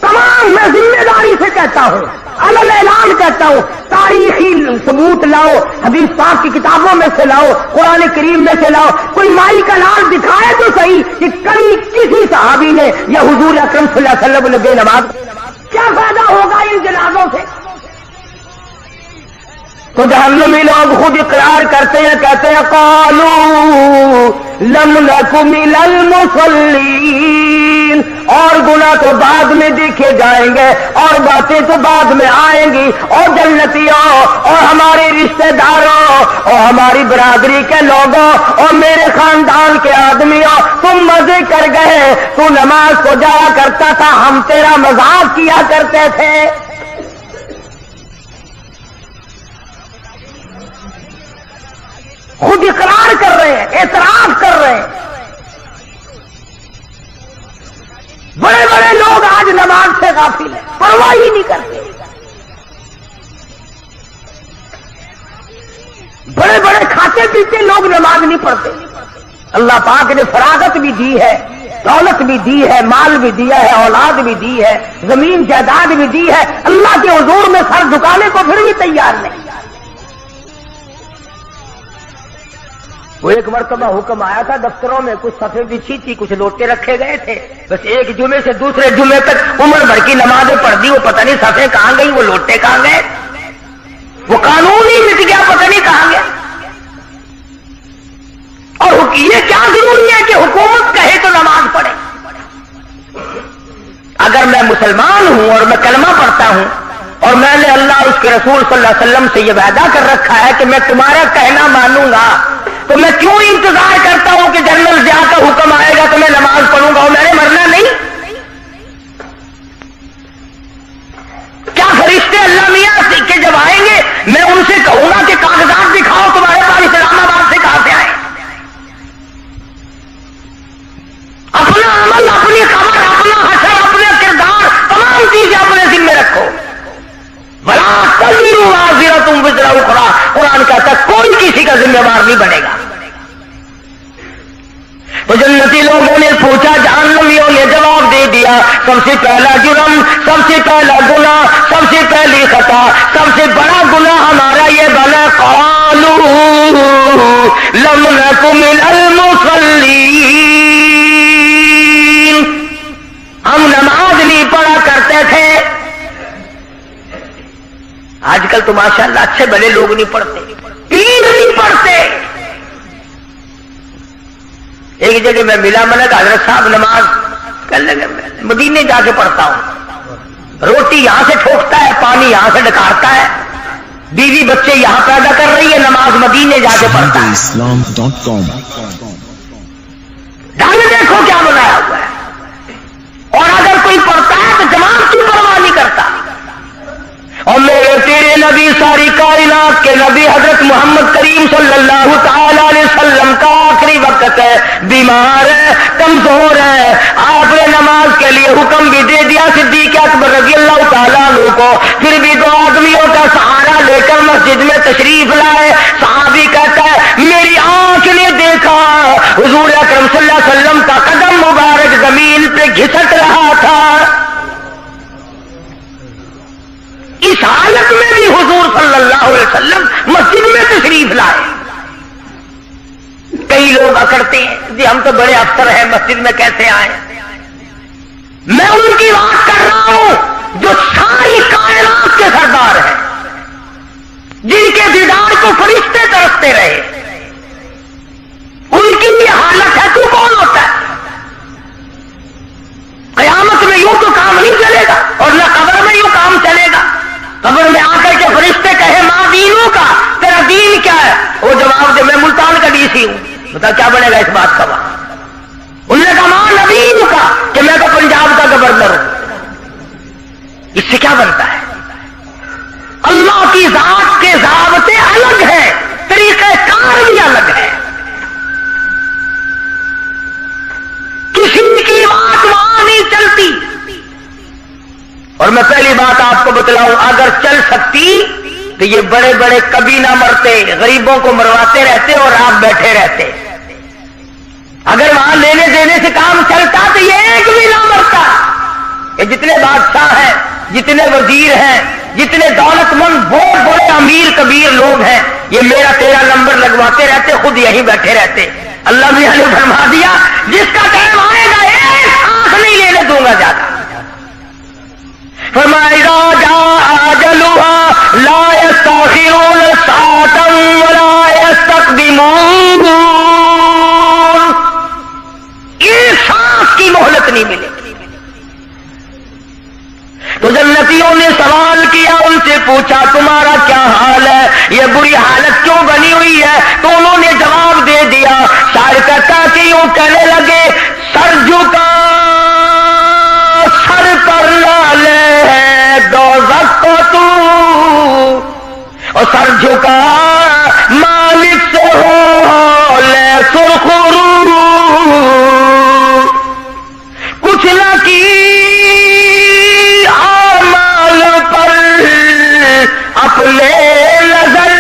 तमाम मैं जिम्मेदारी से कहता हूं, अलग ऐलान कहता हूं, तारीखी सबूत लाओ, हदीस पाक की किताबों में से लाओ, कुरान करीम में से लाओ, कोई माई का लाल दिखाए तो सही कि कभी किसी सहाबी ने या हुजूर अकरम सल्लल्लाहु अलैहि वसल्लम ने बेनमाज। क्या फायदा होगा इन जनाजों से? तो जहन्नमी लोग खुद इकरार करते हैं, कहते हैं क़ालू लम नकु मिनल मुसल्लीन, और गुनाह तो बाद में देखे जाएंगे और बातें तो बाद में आएंगी। और जन्नतियों और हमारे रिश्तेदारों और हमारी बरादरी के लोगों और मेरे खानदान के आदमियों, तुम मजे कर गए, तू नमाज को जाया करता था, हम तेरा मजाक किया करते थे। खुद इकरार कर रहे हैं, एतराफ कर रहे हैं। बड़े बड़े लोग आज नमाज से गाफिल हैं, परवाह ही नहीं करते। बड़े बड़े खाते पीते लोग नमाज नहीं पढ़ते। अल्लाह पाक ने फरागत भी दी है, दौलत भी दी है, माल भी दिया है, औलाद भी दी है, जमीन जायदाद भी दी है, अल्लाह के हुजूर में सर झुकाने को फिर भी तैयार नहीं। وہ ایک مرتبہ حکم آیا تھا دفتروں میں، کچھ صفیں بچھی تھی، کچھ لوٹے رکھے گئے تھے، بس ایک جمعے سے دوسرے جمعے تک عمر بھر کی نمازیں پڑھ دی، وہ پتہ نہیں صفیں کہاں گئی، وہ لوٹے کہاں گئے، وہ قانون ہی مٹ گیا، پتہ نہیں کہاں گیا۔ اور یہ کیا ضروری ہے کہ حکومت کہے تو نماز پڑھے؟ اگر میں مسلمان ہوں اور میں کلمہ پڑھتا ہوں اور میں نے اللہ اس کے رسول صلی اللہ علیہ وسلم سے یہ وعدہ کر رکھا ہے کہ میں تمہارا کہنا مانوں گا، تو میں کیوں انتظار کرتا ہوں کہ جنرل ضیاء کا حکم آئے گا تو میں نماز پڑھوں گا اور میں نے مرنا نہیں؟ کیا فرشتے اللہ میاں کے جب آئیں گے میں ان سے کہوں گا کہ کاغذات دکھاؤ تمہارے پاس اسلام آباد سے کہاں سے آئے؟ اپنا عمل، اپنی خبر، اپنا حشر، اپنا کردار، تمام چیزیں اپنے ذمہ رکھو۔ بلا تزر وازرۃ وزر اخری، قرآن کہتا ہے کوئی کسی کا ذمہ دار نہیں بنے گا۔ تو جنتی لوگوں نے پوچھا، جہنمیوں نے جواب دے دیا، سب سے پہلا جرم، سب سے پہلا گناہ، سب سے پہلی خطا، سب سے بڑا گناہ ہمارا یہ بنا، قالوا لم نک من المصلین، ہم نماز نہیں پڑھا کرتے تھے۔ آج کل تو ماشاءاللہ اچھے بھلے لوگ نہیں پڑھتے، پیر نہیں پڑھتے۔ ایک جگہ میں ملا، میں نے کہا حضرت صاحب نماز کر لیں گے، مدینے جا کے پڑھتا ہوں، روٹی یہاں سے ٹھوکتا ہے، پانی یہاں سے ڈکارتا ہے، بیوی بچے یہاں پیدا کر رہی ہے، نماز مدینے جا کے پڑھتا ہے۔ islam.com ڈھنگ دیکھو کیا بنایا ہوا ہے۔ اور اگر کوئی پڑھتا ہے تو جماعت کی پرواہ نہیں کرتا۔ اور میرے تیرے نبی، ساری کائنات کے نبی حضرت محمد کریم صلی اللہ تعالی علیہ وسلم کا آخری وقت ہے، بیمار ہے، کمزور ہے، آپ نے نماز کے لیے حکم بھی دے دیا صدیق اکبر رضی اللہ تعالیٰ عنہ کو، پھر بھی دو آدمیوں کا سہارا لے کر مسجد میں تشریف لائے۔ صحابی کہتا ہے میری آنکھ نے دیکھا حضور اکرم صلی اللہ علیہ وسلم کا قدم مبارک زمین پہ گھسٹ رہا تھا۔ اس حالت میں بھی حضور صلی اللہ علیہ وسلم مسجد میں تشریف لائے۔ کئی لوگ اکڑتے ہیں جی ہم تو بڑے افسر ہیں، مسجد میں کیسے آئے؟ میں ان کی بات کر رہا ہوں جو ساری کائنات کے سردار ہیں، جن کے دیدار کو فرشتے ترستے رہے، ان کی یہ حالت ہے تو کون ہوتا ہے؟ قیامت میں یوں تو کام نہیں چلے گا، اور نہ قبر میں یوں کام چلے گا۔ قبر میں آ کر کے فرشتے کہے ماں دینوں کا، تیرا دین کیا ہے؟ وہ جواب دے میں ملتان کا ڈی سی ہوں، بتا کیا بنے گا اس بات کا وہاں؟ انہوں نے کہا ماں نبی کا، کہ میں تو پنجاب کا گورنر ہوں۔ اس سے کیا بنتا ہے؟ اللہ کی ذات کے ضابطے الگ ہیں، طریقہ کار بھی الگ ہے، کسی کی بات وہاں نہیں چلتی۔ اور میں پہلی بات آپ کو بتلاؤں، اگر چل سکتی تو یہ بڑے بڑے کبھی نہ مرتے، غریبوں کو مرواتے رہتے اور آپ بیٹھے رہتے۔ اگر وہاں لینے دینے سے کام چلتا تو یہ ایک بھی نہ مرتا۔ یہ جتنے بادشاہ ہیں، جتنے وزیر ہیں، جتنے دولت مند بہت بڑے امیر کبیر لوگ ہیں، یہ میرا تیرا نمبر لگواتے رہتے، خود یہیں بیٹھے رہتے۔ اللہ میاں نے فرما دیا جس کا ٹائم آئے گا ایک سانس نہیں لینے دوں گا زیادہ۔ فرمایا جاء اجلها لا يستأخرون ساعة ولا يستقدمون، ایک سانس کی مہلت نہیں ملے۔ تو جنتیوں نے سوال کیا، ان سے پوچھا تمہارا کیا حال ہے، یہ بری حالت کیوں بنی ہوئی ہے؟ تو انہوں نے جواب دے دیا، شاعر کہتا کہ یوں کہنے لگے سر جھکا سر پر لالے دوزخ کو تو، اور سر جھکا مالک سے ہو لے سرخرو، کچھ نہ کی اعمال پر اپنے نظر،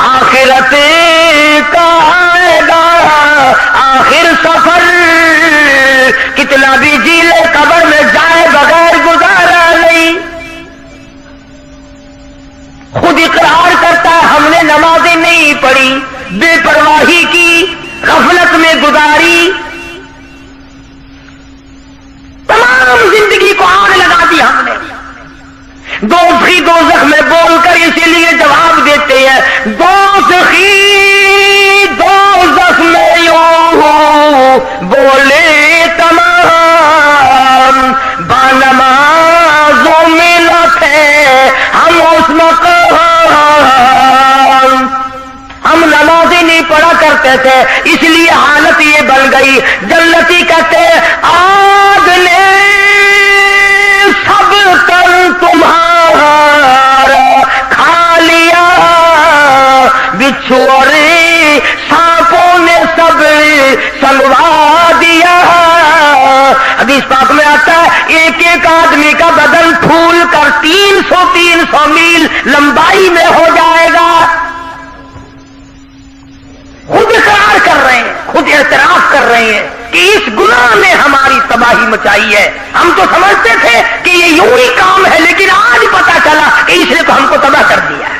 آخرت کا آئے گا آخر سفر، کتنا بھی جی لے قبر میں جائے بغیر گزارا نہیں۔ خود اقرار کرتا ہے ہم نے نمازیں نہیں پڑھی، बेपरवाही की, गफलत में गुजारी, तमाम जिंदगी को आग लगा दी हमने। दोज़खी दोज़ख में बोलकर इसीलिए जवाब देते हैं, दोज़खी दोज़ख में यूं बोले तमाम, बानमाज़ों में न थे हम उस मकाम। हम नमाज़ें नहीं पढ़ा करते थे, इसलिए हालत ये बन गई। जन्नती कहते आग ने सब कर तुम्हारा खा लिया, बिच्छू और सांपों ने सब संगवा दिया। हदीस पाक में आता है एक एक आदमी का बदन फूल कर 300 मील लंबाई में हो जाएगा। खुद इकरार कर रहे हैं, खुद एतराफ कर रहे हैं कि इस गुनाह ने हमारी तबाही मचाई है। हम तो समझते थे कि ये यूं ही काम है, लेकिन आज पता चला कि इसने तो हमको तबाह कर दिया है।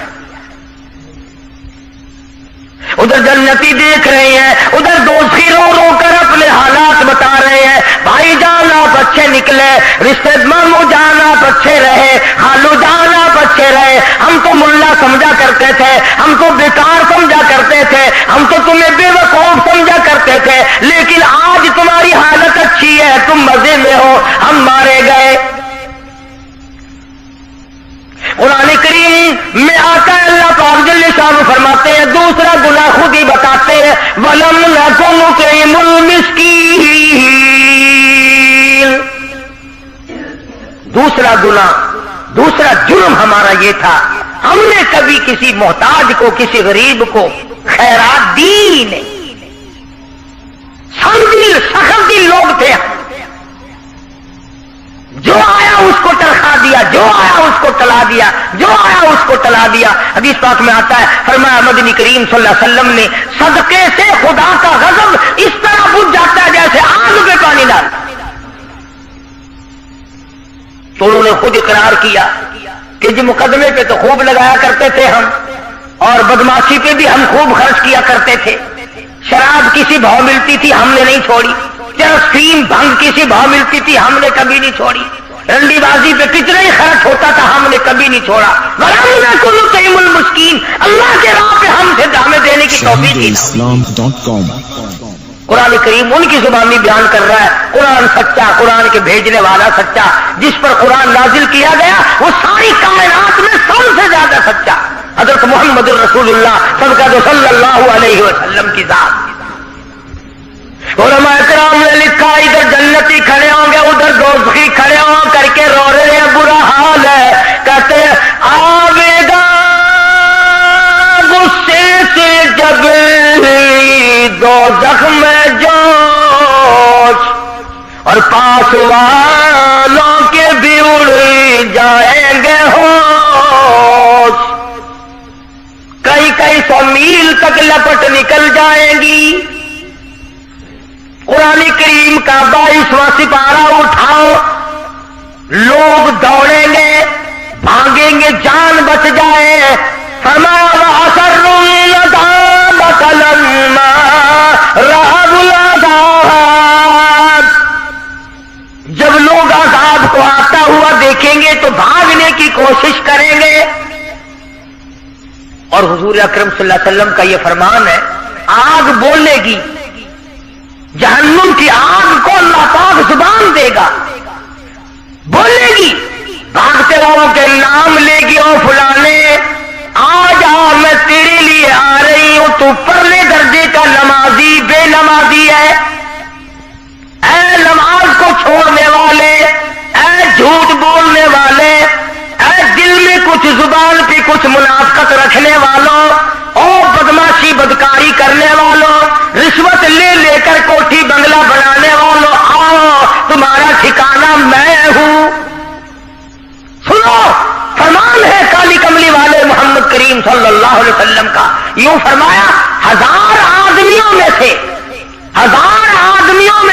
उधर जन्नती देख रहे हैं, उधर दोषी रो रो कर अपने हालात बता रहे हैं। भाई जान आप अच्छे निकले, रिश्ते मामू जान आप अच्छे रहे, खालू जान आप अच्छे रहे। हम तो मुल्ला समझा करते थे, हम तो बेकार समझा करते थे, हम तो तुम्हें बेवकूफ समझा करते थे, लेकिन आज तुम्हारी हालत अच्छी है, तुम मजे में हो, हम मारे गए। कुरान करीम में आता है, अल्लाह पाक जल्ले शान फरमाते हैं, दूसरा गुनाह खुद ही बताते हैं, वलम नकुम नुतइमुल मिस्कीन। दूसरा गुनाह, दूसरा जुर्म हमारा ये था, हमने कभी किसी मोहताज को, किसी गरीब को खैरात दी नहीं। समझिल सख्त दिल लोग थे, जो आया उसको तलखा दिया, जो आया उसको टला दिया, जो आया उसको टला दिया। हदीस पाक में आता है, फरमाया मदनी करीम सल्लल्लाहु अलैहि वसल्लम ने, सदके से खुदा का गज़ब इस तरह बुझ जाता है जैसे आग पे पानी डाल। तो उन्होंने खुद इकरार किया कि जी मुकदमे पे तो खूब लगाया करते थे हम, और बदमाशी पे भी हम खूब खर्च किया करते थे। शराब किसी भाव मिलती थी हमने नहीं छोड़ी, स्टीम भंग किसी भाव मिलती थी हमने कभी नहीं छोड़ी, रंडीबाजी पे कितना ही खर्च होता था हमने कभी नहीं छोड़ा। मुस्किन, अल्लाह के राह पे हमसे हमें देने की तौफीक दी। कुरान करीम उनकी जुबानी बयान कर रहा है, कुरान सच्चा, कुरान के भेजने वाला सच्चा, जिस पर कुरान नाजिल किया गया वो सारी कायनात में सबसे ज्यादा सच्चा हजरत मोहम्मद रसूलुल्लाह सबका जो सल्लल्लाहु अलैहि वसल्लम की जात। उलमा इकराम ने लिखा, इधर जन्नती खड़े होंगे, उधर दोज़खी खड़े हो करके रो रहे हैं, बुरा हाल है। कहते आवेगा गुस्से से जब दोज़ख में जोश, और पास वालों के भी उड़ जाएंगे होश, कई सौ मील तक लपट निकल जाएंगी। कुरान करीम का 22वां सिपारा उठाओ, लोग दौड़ेंगे, भागेंगे, जान बच जाए। फरमाया वअसर्रुल नदामत लम्मा रअउल अज़ाब, जब लोग अज़ाब को आता हुआ देखेंगे तो भागने की कोशिश करेंगे। और हुजूर अकरम सल्लल्लाहु अलैहि वसल्लम का यह फरमान है, आग बोलेगी, जहन्नुम की आग को अल्लाह पाक जुबान देगा, बोलेगी, भागते लोगों के नाम लेगी, ओ फलाने आज आ, मैं तेरे लिए आ रही हूं, तू परले दर्जे का नमाजी बेनमाजी है। ऐ नमाज को छोड़ने वाले, ऐ झूठ बोलने वाले, ऐ दिल में कुछ जुबान पे कुछ मुनाफकत रखने वालों, ओ बदमाशी बदकारी करने वालों, रिश्वत ले लेकर कोठी बंगला बनाने वालों, आओ तुम्हारा ठिकाना मैं हूं। सुनो, फरमान है काली कमली वाले मोहम्मद करीम सल्लल्लाहु अलैहि वसल्लम का। यूं फरमाया, 1000 आदमियों में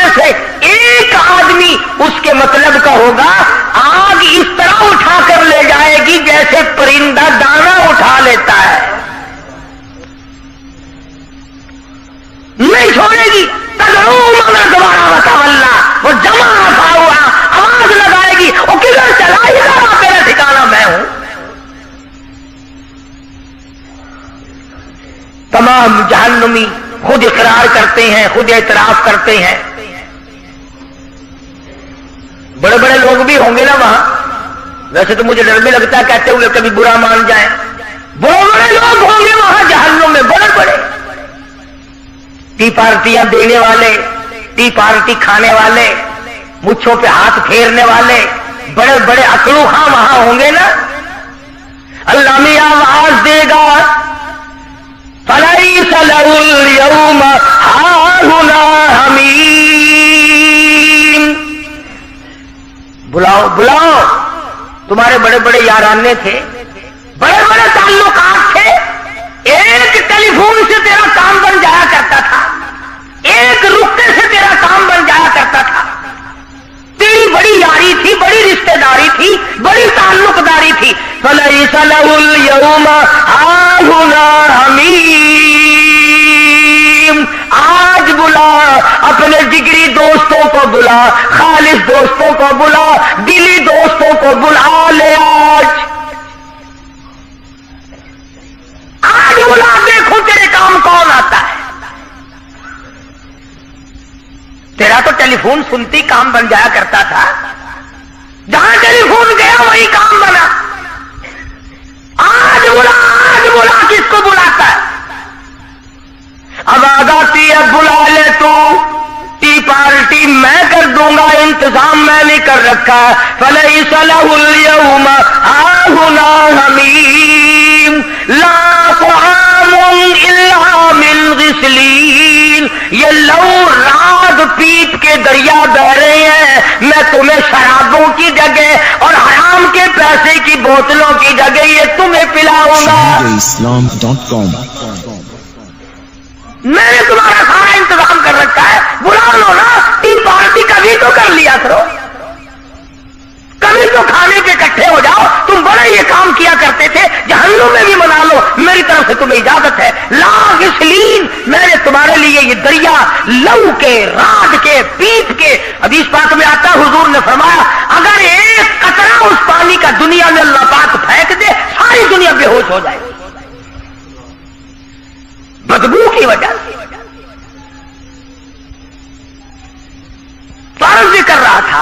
से एक आदमी उसके मतलब का होगा, आग इस तरह उठा कर ले जाएगी जैसे परिंदा दाना उठा लेता है। तमाम जहन्नुमी खुद इकरार करते हैं, खुद एतराफ करते हैं। बड़े बड़े लोग भी होंगे ना वहां, वैसे तो मुझे डर भी लगता है कहते हुए कभी बुरा मान जाए। बड़े बड़े लोग होंगे वहां जहन्नुम में, बड़े बड़े टी पार्टियां देने वाले, टी पार्टी खाने वाले, मुच्छों पे हाथ फेरने वाले, बड़े बड़े अकलू खां वहां होंगे ना। अल्लाह में आवाज देगा, फलैसा लहुल यौमा हाहुना हमीम, बुलाओ बुलाओ। तुम्हारे बड़े बड़े याराने थे, बड़े बड़े ताल्लुकात थे, एक टेलीफोन से तेरा काम बन जाया करता था, एक रुपये से तेरा काम बन जाया करता था। तेरी बड़ी यारी थी, बड़ी रिश्तेदारी थी, बड़ी ताल्लुकदारी थी। फलैसा लहुल यौमा हाहुना हमीम, आज बुला अपने जिगरी दोस्तों को, बुला खालिस दोस्तों को, बुला दिली दोस्तों को, बुला ले आज बुला, देखो तेरे काम कौन आता है। तेरा तो टेलीफोन सुनती काम बन जाया करता था, जहां टेलीफोन गया वही काम बना। आज बुला किसको बुलाता है? अब आगाती है, बुला ले तू, टी पार्टी मैं कर दूंगा, इंतजाम मैंने कर रखा है। फलैसा लहुल यौमा हाहुना हमीम, ला तुआमुन इल्ला मिन गिस्लीन, ये लहू राग पीप के दरिया बह रहे हैं। मैं तुम्हें शराबों की जगह और हराम के पैसे की बोतलों की जगह ये तुम्हें पिलाऊंगा। ShahideIslam.com। मैंने तुम्हारा सारा इंतजाम कर रखा है, बुला लो ना। टीम पार्टी कभी तो कर लिया करो, कभी तो खाने के इकट्ठे हो जाओ। तुम बड़े ये काम किया करते थे, जहन्नुम में भी मना लो, मेरी तरफ से तुम्हें इजाजत है। लाग इसलीन, मैंने तुम्हारे लिए ये दरिया लहू के, राग के, पीप के, हदीस पाक में आता है, हुजूर ने फरमाया अगर एक कतरा उस पानी का दुनिया में अल्लाह पाक फेंक दे, सारी दुनिया बेहोश हो जाए बदबू की वजह से। फर्ज कर रहा था,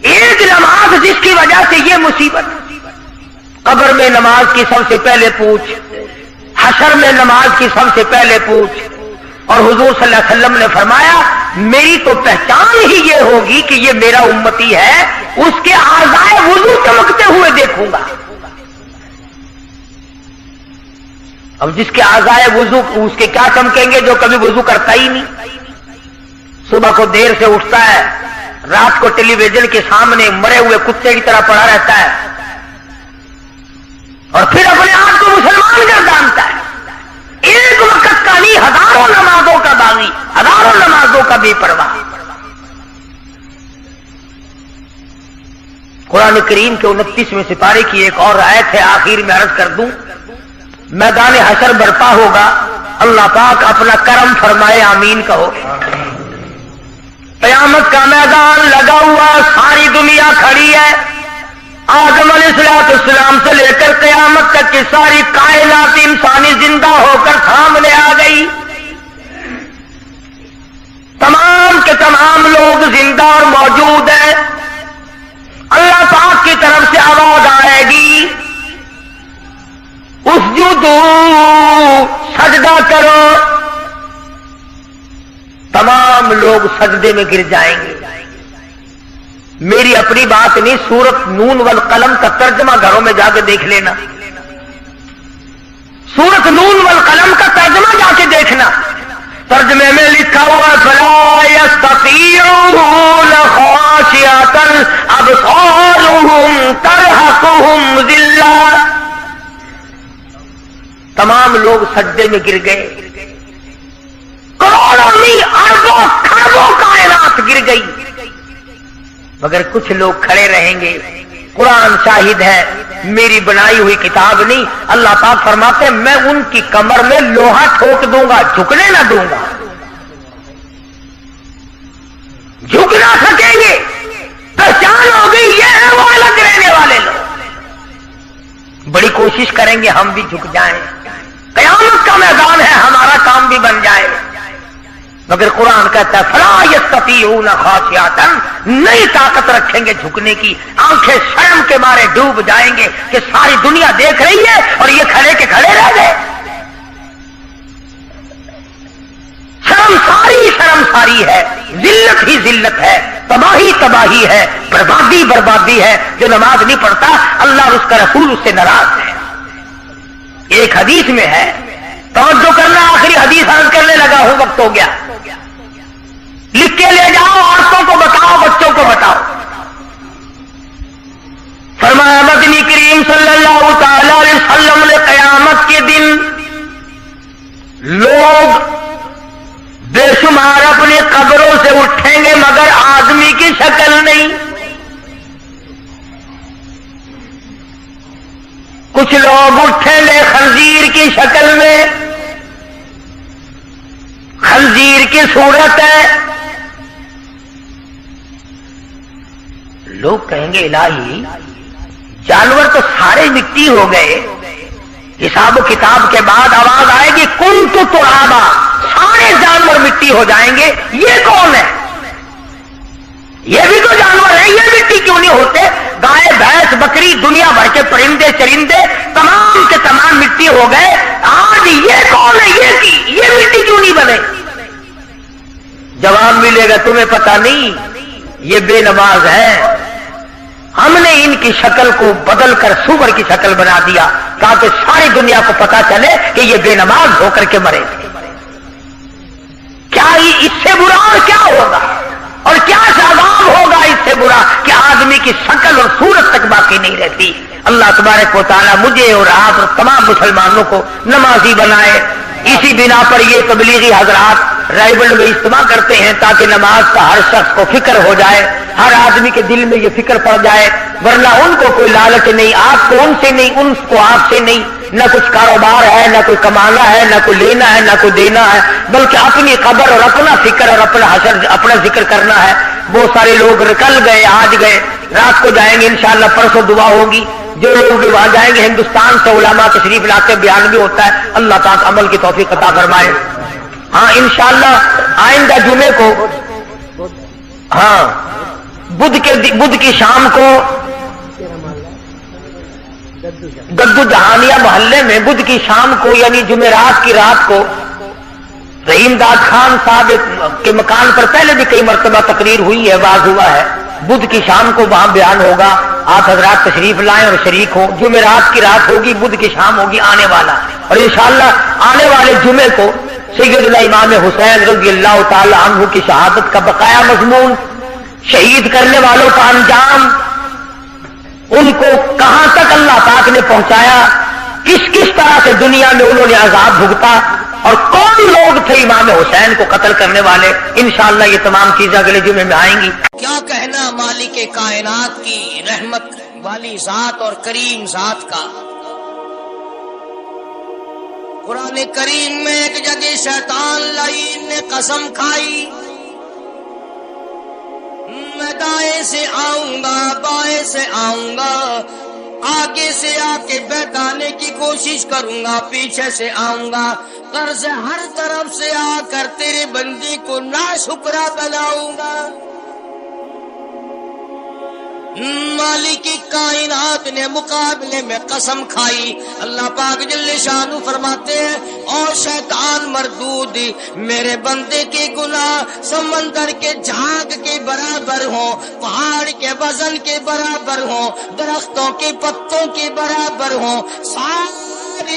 एक नमाज जिसकी वजह से ये मुसीबत, कब्र में नमाज की सबसे पहले पूछ, हशर में नमाज की सबसे पहले पूछ। और हुजूर सल्लल्लाहु अलैहि वसल्लम ने फरमाया मेरी तो पहचान ही ये होगी कि ये मेरा उम्मती है, उसके आज़ाए वुज़ू चमकते हुए देखूंगा। अब जिसके आज़ाए वुज़ू उसके क्या चमकेंगे, जो कभी वुज़ू करता ही नहीं, सुबह को देर से उठता है, रात को टेलीविजन के सामने मरे हुए कुत्ते की तरह पड़ा रहता है, और फिर अपने आप को मुसलमान गर्दानता है। एक वक्त का नहीं, हजारों नमाजों का बागी, हजारों नमाजों का बेपरवाह। कुरान करीम के 29वें सिपारे की एक और आयत है, आखिर में अर्ज कर दूं। मैदान हशर बरपा होगा, अल्लाह पाक अपना करम फरमाए, आमीन कहो। क़यामत का मैदान लगा हुआ, सारी दुनिया खड़ी है। आदम अलैहिस्सलाम से लेकर क़यामत तक की सारी कायनात इंसानी जिंदा होकर सामने आ गई। तमाम के तमाम लोग जिंदा और मौजूद हैं। अल्लाह पाक की तरफ से आवाज आएगी, उसजुदू, सजदा करो। तमाम लोग सजदे में गिर जाएंगे। मेरी अपनी बात नहीं, सूरत नून वल कलम का तर्जमा घरों में जाके देख लेना। सूरत नून वल कलम का तर्जमा जाके देखना। तर्जमे में लिखा हुआ फला यस्ततीऊन खाशियतन अबसारुहुम तरहकुहुम जिल्ला। तमाम लोग सजदे में गिर गए। करोड़ों नहीं, अरबों खरबों कायनात गिर गई, मगर कुछ लोग खड़े रहेंगे। कुरान शाहिद है, मेरी बनाई हुई किताब नहीं। अल्लाह पाक फरमाते हैं मैं उनकी कमर में लोहा ठोक दूंगा, झुकने ना दूंगा। झुक ना सकेंगे, पहचान हो गई ये है वो अलग रहने वाले लोग। बड़ी कोशिश करेंगे हम भी झुक जाएं, قیامت کا میدان ہے، ہمارا کام بھی بن جائے. مگر قرآن کہتا ہے فلا یستطیعون خاشعۃ، نہیں طاقت رکھیں گے جھکنے کی، آنکھیں شرم کے مارے ڈوب جائیں گے کہ ساری دنیا دیکھ رہی ہے اور یہ کھڑے کے کھڑے رہ گئے. شرم ساری ہے، ذلت ہی ذلت ہے، تباہی تباہی ہے، بربادی بربادی ہے. جو نماز نہیں پڑھتا اللہ اور اس کا رسول اس سے ناراض ہے. ایک حدیث میں ہے، توجہ کرنا، آخری حدیث عرض کرنے لگا ہوں، وقت ہو گیا. لکھ کے لے جاؤ، عورتوں کو بتاؤ، بچوں کو بتاؤ. فرمایا مدنی کریم صلی اللہ تعالی علیہ وسلم نے قیامت کے دن لوگ بے شمار اپنی قبروں سے اٹھیں گے مگر آدمی کی شکل نہیں. کچھ لوگ اٹھیں گے خنزیر کی شکل میں، خنزیر کی صورت ہے. لوگ کہیں گے الہی جانور تو سارے مٹی ہو گئے، حساب و کتاب کے بعد آواز آئے گی کنت ترابا، سارے جانور مٹی ہو جائیں گے، یہ کون ہے؟ یہ بھی تو جانور ہے، یہ مٹی کیوں نہیں ہوتے؟ گائے بھینس بکری دنیا بھر کے پرندے چرندے تمام کے تمام مٹی ہو گئے، آج یہ کون ہے؟ یہ مٹی کیوں نہیں بنے؟ جواب ملے گا تمہیں پتہ نہیں، یہ بے نماز ہے، ہم نے ان کی شکل کو بدل کر سور کی شکل بنا دیا تاکہ ساری دنیا کو پتا چلے کہ یہ بے نماز ہو کر کے مرے تھے. کیا اس سے برا اور کیا ہوگا، اور کیا عذاب ہوگا اس سے برا کہ آدمی کی شکل اور صورت تک باقی نہیں رہتی. اللہ تبارک و تعالیٰ مجھے اور آپ اور تمام مسلمانوں کو نمازی بنائے. اسی بنا پر یہ تبلیغی حضرات رائبل میں اجتماع کرتے ہیں تاکہ نماز کا ہر شخص کو فکر ہو جائے، ہر آدمی کے دل میں یہ فکر پڑ جائے. ورنہ ان کو کوئی لالچ نہیں، آپ کو ان سے نہیں، ان کو آپ سے نہیں، نہ کچھ کاروبار ہے، نہ کوئی کمانا ہے، نہ کوئی لینا ہے، نہ کوئی دینا ہے، بلکہ اپنی قبر اور اپنا فکر اور اپنا حشر اپنا ذکر کرنا ہے. بہت سارے لوگ کل گئے، آج گئے، رات کو جائیں گے انشاءاللہ، پرسوں دعا ہوگی. جو لوگ بھی وہاں جائیں گے ہندوستان سے علماء تشریف لاتے، بیان بھی ہوتا ہے. اللہ پاک عمل کی توفیق عطا فرمائے. ہاں انشاءاللہ آئندہ جمعے کو، ہاں بدھ کی شام کو گدو جہانیہ محلے میں بدھ کی شام کو یعنی جمعرات کی رات کو رحیم داد خان صاحب کے مکان پر پہلے بھی کئی مرتبہ تقریر ہوئی ہے، واز ہوا ہے. بدھ کی شام کو وہاں بیان ہوگا، آپ حضرات تشریف لائیں اور شریک ہوں. جمعرات کی رات ہوگی، بدھ کی شام ہوگی آنے والا، اور انشاءاللہ آنے والے جمعے کو سیدنا امام حسین رضی اللہ تعالی عنہ کی شہادت کا بقایا مضمون، شہید کرنے والوں کا انجام، ان کو کہاں تک اللہ پاک نے پہنچایا، کس کس طرح سے دنیا میں انہوں نے عذاب بھگتا، اور کون لوگ تھے امام حسین کو قتل کرنے والے. انشاءاللہ یہ تمام چیزیں اگلے جمعے میں آئیں گی. کیا کہنا مالک کائنات کی رحمت والی ذات اور کریم ذات کا. قرآن کریم میں ایک جگہ شیطان لعین نے قسم کھائی، میں دائیں سے آؤں گا، بائیں سے آؤں گا، آگے سے آ کے بیٹھانے کی کوشش کروں گا، پیچھے سے آؤں گا، قرض ہر طرف سے آ کر تیرے بندی کو ناشکرا بناؤں گا. مالک کائنات نے مقابلے میں قسم کھائی. اللہ پاک جل شانہ فرماتے ہیں اور شیطان مردود، میرے بندے کے گناہ سمندر کے جھاگ کے برابر ہوں، پہاڑ کے وزن کے برابر ہوں، درختوں کے پتوں کے برابر ہوں، ساری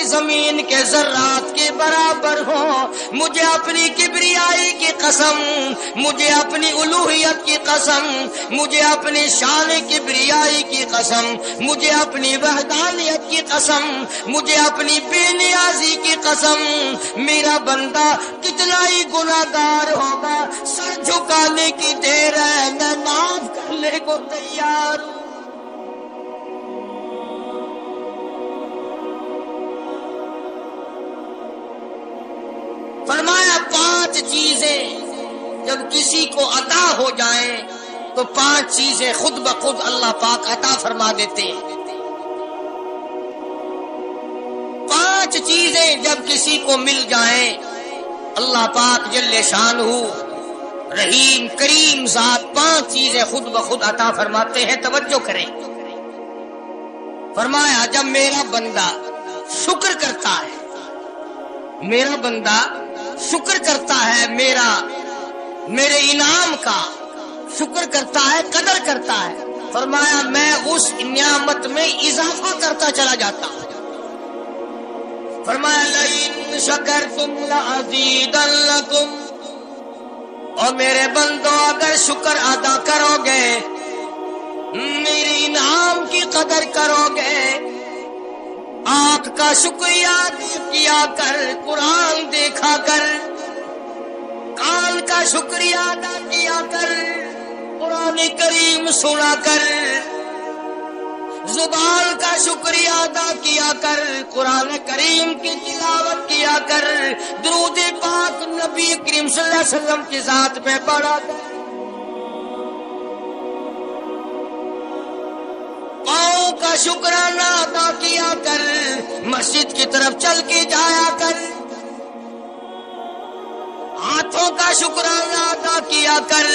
زمین کے ذرات کے برابر ہوں. مجھے اپنی کبریائی کی قسم، مجھے اپنی الوہیت کی قسم، مجھے اپنی شان کبریائی کی قسم، مجھے اپنی وحدانیت کی قسم، مجھے اپنی بے نیازی کی قسم، میرا بندہ کتنا ہی گناہگار ہوگا، سر جھکانے کی دیر ہے، میں معاف کرنے کو تیار ہوں. فرمایا 5 چیزیں جب کسی کو عطا ہو جائیں تو 5 چیزیں خود بخود اللہ پاک عطا فرما دیتے ہیں. 5 چیزیں चीजें जब किसी को मिल जाएं, अल्लाह पाक जल्ले शानहू रहीम करीम ज़ात 5 चीजें खुद ब खुद अता फरमाते हैं। तवज्जो करें। फरमाया जब मेरा बंदा शुक्र करता है, मेरा बंदा शुक्र करता है, मेरे इनाम का शुक्र करता है, कदर करता है, फरमाया मैं उस नियामत में इजाफा करता चला जाता हूं। फरमाया लइन शकरतुम लअज़ीदन्नकुम, और मेरे बंदो अगर शुक्र अदा करोगे, मेरे इनाम की कदर करोगे, आंख का शुक्रिया किया कर, कुरान देखा कर, कान का शुक्रिया अदा किया कर, कुरान करीम सुना कर, जुबान का शुक्रिया अदा किया कर, कुरान करीम की तिलावत किया कर, दुरूद पाक नबी करीम सल्लल्लाहु अलैहि वसल्लम की जात पे पढ़ा कर, पाँव का शुक्राना अदा किया कर, मस्जिद की तरफ चल के जाया कर, हाथों का शुक्राना अदा किया कर,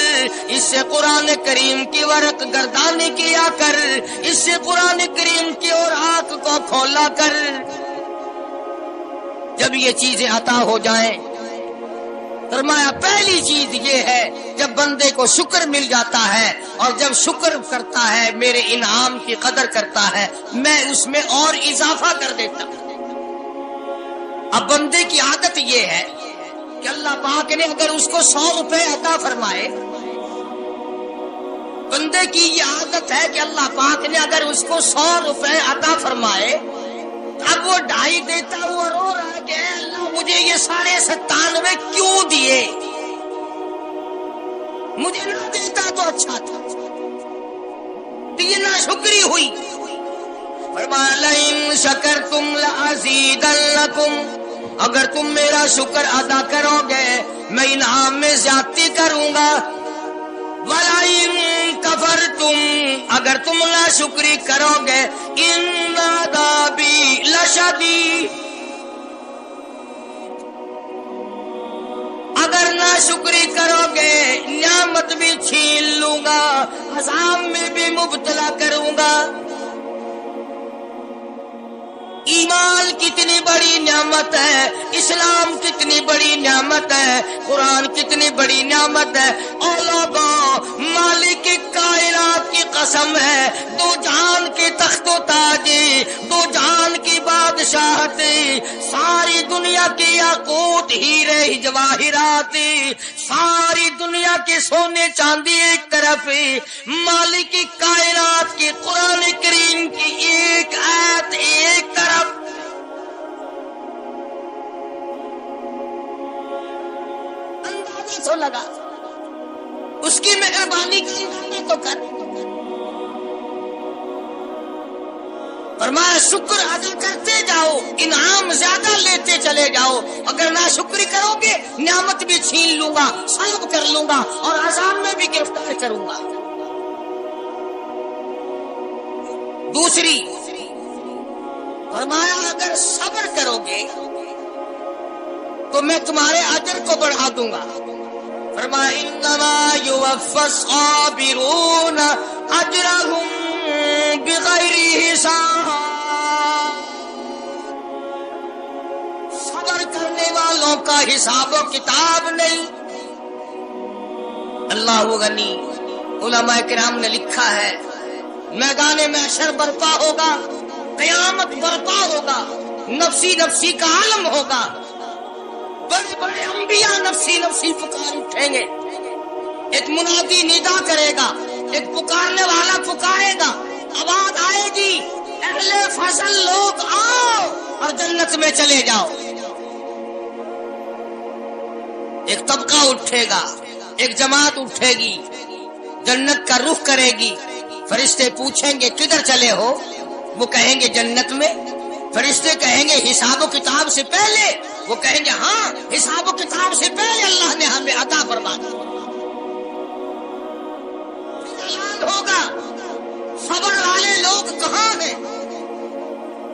इससे कुरान करीम की वरक गर्दानी किया कर, इससे कुरान करीम की ओर आंख को खोला कर। जब ये चीजें अता हो जाएं, फरमाया पहली चीज ये है जब बंदे को शुक्र मिल जाता है, और जब शुक्र करता है मेरे इनाम की कदर करता है, मैं उसमें और इजाफा कर देता हूं। अब बंदे की आदत ये है कि अल्लाह पाक ने अगर उसको 100 रुपए अता फरमाए, बंदे की ये आदत है कि अल्लाह पाक ने अगर उसको 100 रुपए अता फरमाए, अब वो 2.5 देता हुआ रो रहा है कि अल्लाह मुझे ये 97.5 क्यों दिए, मुझे ना देता तो अच्छा था, ये ना शुक्री हुई। फरमाया लइन शकरतुम लअज़ीदन्नकुम, अगर तुम मेरा शुक्र अदा करोगे मैं इनाम में ज्यादती करूंगा। वलाइन कफरतुम, अगर तुम ना शुक्री करोगे इन अज़ाबी लशदीद, अगर ना शुक्री करोगे नियामत भी छीन लूंगा, अज़ाब में भी मुब्तला करूंगा। ईमान कितनी बड़ी नियामत है, इस्लाम कितनी बड़ी नियामत है, कुरान कितनी बड़ी नियामत है। और लोगों मालिक कायनात की कसम है, दो जहान के तख्तो ताजी, दो जहान की बादशाहती, सारी दुनिया की याकूत हीरे जवाहिरात, सारी दुनिया के सोने चांदी एक तरफ, मालिक कायनात की कुरान करीम की एक आयत एक तरफ। अंदाजा तो लगा, उसकी मेहरबानी का अंदाजा तो कर। फरमाया शुक्र अदा करते जाओ, इनाम ज्यादा लेते चले जाओ। अगर ना शुक्री करोगे नियामत भी छीन लूंगा, सब कर लूंगा और अज़ाब में भी गिरफ्तार करूंगा। दूसरी फरमाया अगर सब्र करोगे तो मैं तुम्हारे अजर को बढ़ा दूंगा। फरमाया इन्नमा युवफ़्फ़स साबिरून अजरहुम बिग़ैरि हिसाब, सब्र करने वालों का हिसाब किताब नहीं। अल्लाह गनी, उलमा किराम ने लिखा है मैदान महशर बर्पा होगा, क़यामत बर्पा होगा, नफ्सी नफ्सी का आलम होगा, बड़े बड़े अंबिया नफ्सी नफ्सी पुकार उठेंगे। एक मुनादी निदा करेगा, एक पुकारने वाला पुकारेगा, आवाज आएगी अहले फजल लोग आओ और जन्नत में चले जाओ। एक तबका उठेगा, एक जमात उठेगी, जन्नत का रुख करेगी। फरिश्ते पूछेंगे किधर चले हो, वो कहेंगे जन्नत में। फरिश्ते कहेंगे हिसाब किताब से पहले, वो कहेंगे हाँ हिसाब किताब से पहले अल्लाह ने हमें अता फरमा दिया। होगा सब्र वाले लोग कहाँ हैं?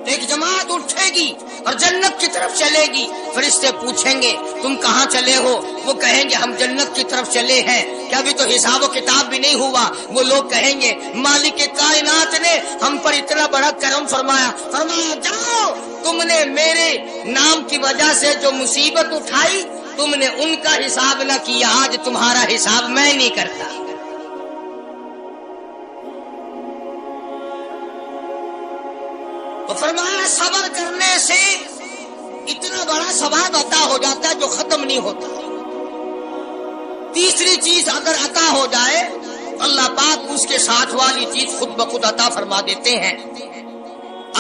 एक जमात उठेगी, اور جنت کی طرف چلے گی۔ فرشتے پوچھیں گے تم کہاں چلے ہو؟ وہ کہیں گے ہم جنت کی طرف چلے ہیں، کہ ابھی تو حساب و کتاب بھی نہیں ہوا۔ وہ لوگ کہیں گے مالک کائنات نے ہم پر اتنا بڑا کرم فرمایا، فرمایا جاؤ، تم نے میرے نام کی وجہ سے جو مصیبت اٹھائی تم نے ان کا حساب نہ کیا، آج تمہارا حساب میں نہیں کرتا۔ تو فرمایا صبر کرنے سے اتنا بڑا ثواب عطا ہو جاتا ہے جو ختم نہیں ہوتا۔ تیسری چیز اگر عطا ہو جائے تو اللہ پاک اس کے ساتھ والی چیز خود بخود عطا فرما دیتے ہیں۔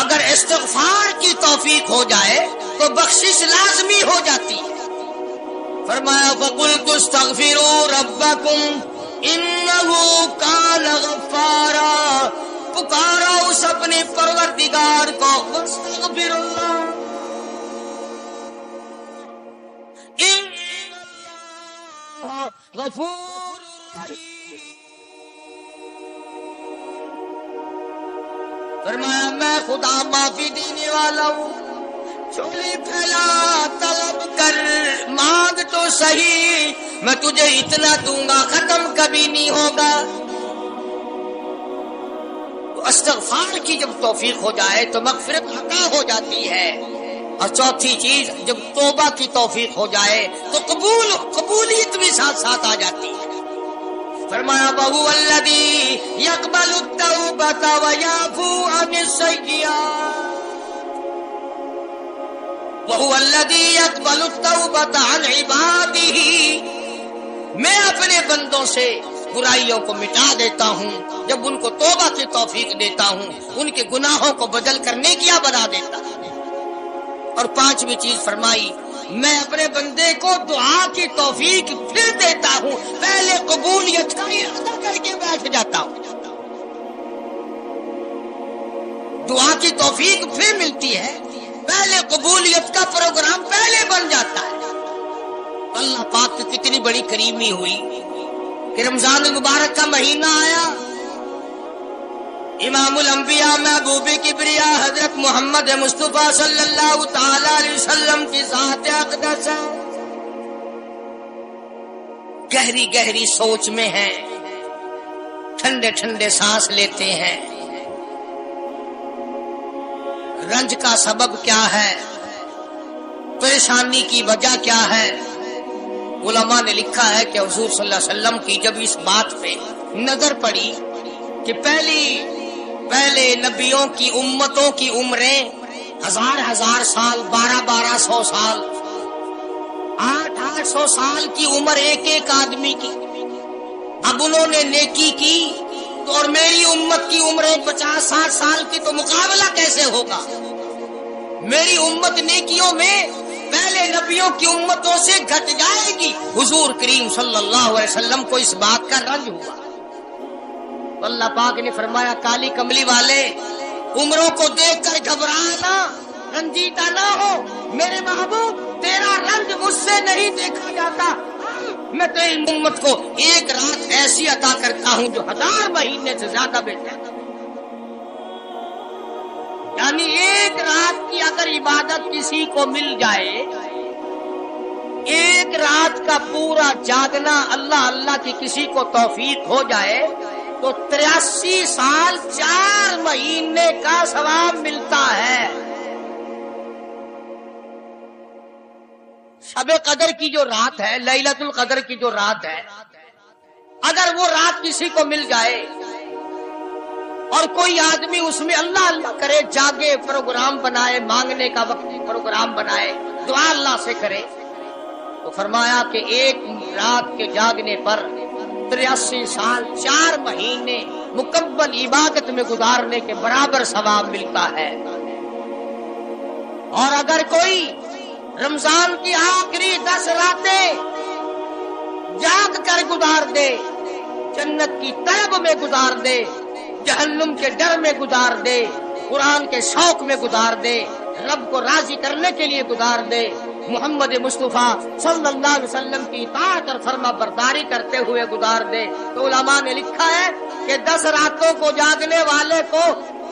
اگر استغفار کی توفیق ہو جائے تو بخشش لازمی ہو جاتی ہے۔ فرمایا فَقُلْتُ اسْتَغْفِرُوا رَبَّكُمْ إِنَّهُ كَانَ غَفَّارًا، پکارا اس اپنے پروردگار کو، واستغفر اللہ ان اللہ غفور رحیم۔ فرمایا میں خدا معافی دینے والا ہوں، چولی پھیلا طلب کر، مانگ تو صحیح، میں تجھے اتنا دوں گا ختم کبھی نہیں ہوگا۔ استغفار کی جب توفیق ہو جائے تو مغفرت عطا ہو جاتی ہے۔ اور چوتھی چیز جب توبہ کی توفیق ہو جائے تو قبولیت بھی ساتھ ساتھ آ جاتی ہے۔ فرمایا وَهُوَ الَّذِي يَقْبَلُ التَّوْبَةَ وَيَعْفُو عَنِ السَّيِّئَاتِ، وَهُوَ الَّذِي يَقْبَلُ التَّوْبَةَ عَنْ عِبَادِهِ، میں اپنے بندوں سے برائیوں کو مٹا دیتا ہوں جب ان کو توبہ کی توفیق دیتا ہوں، ان کے گناہوں کو بدل کر نیکیاں بنا دیتا ہوں۔ اور پانچویں چیز فرمائی میں اپنے بندے کو دعا کی توفیق پھر دیتا ہوں، پہلے قبولیت کا ارادہ کر کے بیٹھ جاتا ہوں، دعا کی توفیق پھر ملتی ہے، پہلے قبولیت کا پروگرام پہلے بن جاتا ہے۔ اللہ پاک کی کتنی بڑی کریمی ہوئی کہ رمضان المبارک کا مہینہ آیا، امام الانبیاء محبوب کبریا حضرت محمد مصطفیٰ صلی اللہ تعالی علیہ وسلم کی ذات اقدس گہری گہری سوچ میں ہیں، ٹھنڈے ٹھنڈے سانس لیتے ہیں۔ رنج کا سبب کیا ہے، پریشانی کی وجہ کیا ہے؟ علماء نے لکھا ہے کہ حضور صلی اللہ علیہ وسلم کی جب اس بات پہ نظر پڑی کہ پہلے نبیوں کی امتوں کی عمریں 1000 سال، 1200 سال، 800 سال کی عمر ایک آدمی کی، اب انہوں نے نیکی کی تو اور میری امت کی عمریں 50-60 سال کی، تو مقابلہ کیسے ہوگا؟ میری امت نیکیوں میں پہلے نبیوں کی امتوں سے گھٹ جائے گی۔ حضور کریم صلی اللہ علیہ وسلم کو اس بات کا رنج ہوا، اللہ پاک نے فرمایا کالی کملی والے عمروں کو دیکھ کر گھبرانا، رنجیدہ نہ ہو، میرے محبوب تیرا رنج مجھ سے نہیں دیکھا جاتا، میں تیری امت کو ایک رات ایسی عطا کرتا ہوں جو 1000 مہینے سے زیادہ بہتر۔ یعنی ایک رات کی اگر عبادت کسی کو مل جائے، ایک رات کا پورا جاگنا اللہ اللہ کی کسی کو توفیق ہو جائے تو 83 سال 4 مہینے کا ثواب ملتا ہے۔ شب قدر کی جو رات ہے، لیلۃ القدر کی جو رات ہے، اگر وہ رات کسی کو مل جائے اور کوئی آدمی اس میں اللہ اللہ کرے، جاگے، پروگرام بنائے، مانگنے کا وقت پروگرام بنائے، دعا اللہ سے کرے، تو فرمایا کہ ایک رات کے جاگنے پر 83 سال 4 مہینے مکمل عبادت میں گزارنے کے برابر ثواب ملتا ہے۔ اور اگر کوئی رمضان کی آخری 10 راتیں جاگ کر گزار دے، جنت کی طلب میں گزار دے، جہنم کے ڈر میں گزار دے، قرآن کے شوق میں گزار دے، رب کو راضی کرنے کے لیے گزار دے، محمد مصطفیٰ صلی اللہ علیہ وسلم کی اطاعت اور فرما برداری کرتے ہوئے گزار دے، تو علماء نے لکھا ہے کہ 10 راتوں کو جاگنے والے کو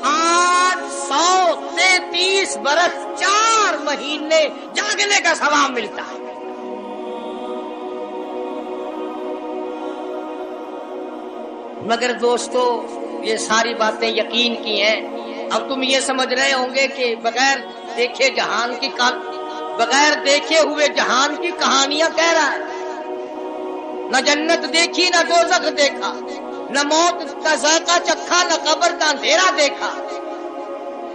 833 برس 4 महीने जागने का सवाब मिलता है। मगर दोस्तों, ये सारी बातें यकीन की हैं। अब तुम ये समझ रहे होंगे कि बगैर देखे जहान की बगैर देखे हुए जहान की कहानियां कह रहा है। न जन्नत देखी, न दोज़ख देखा, न मौत का ज़ायक़ा चखा, न कब्र का अंधेरा देखा।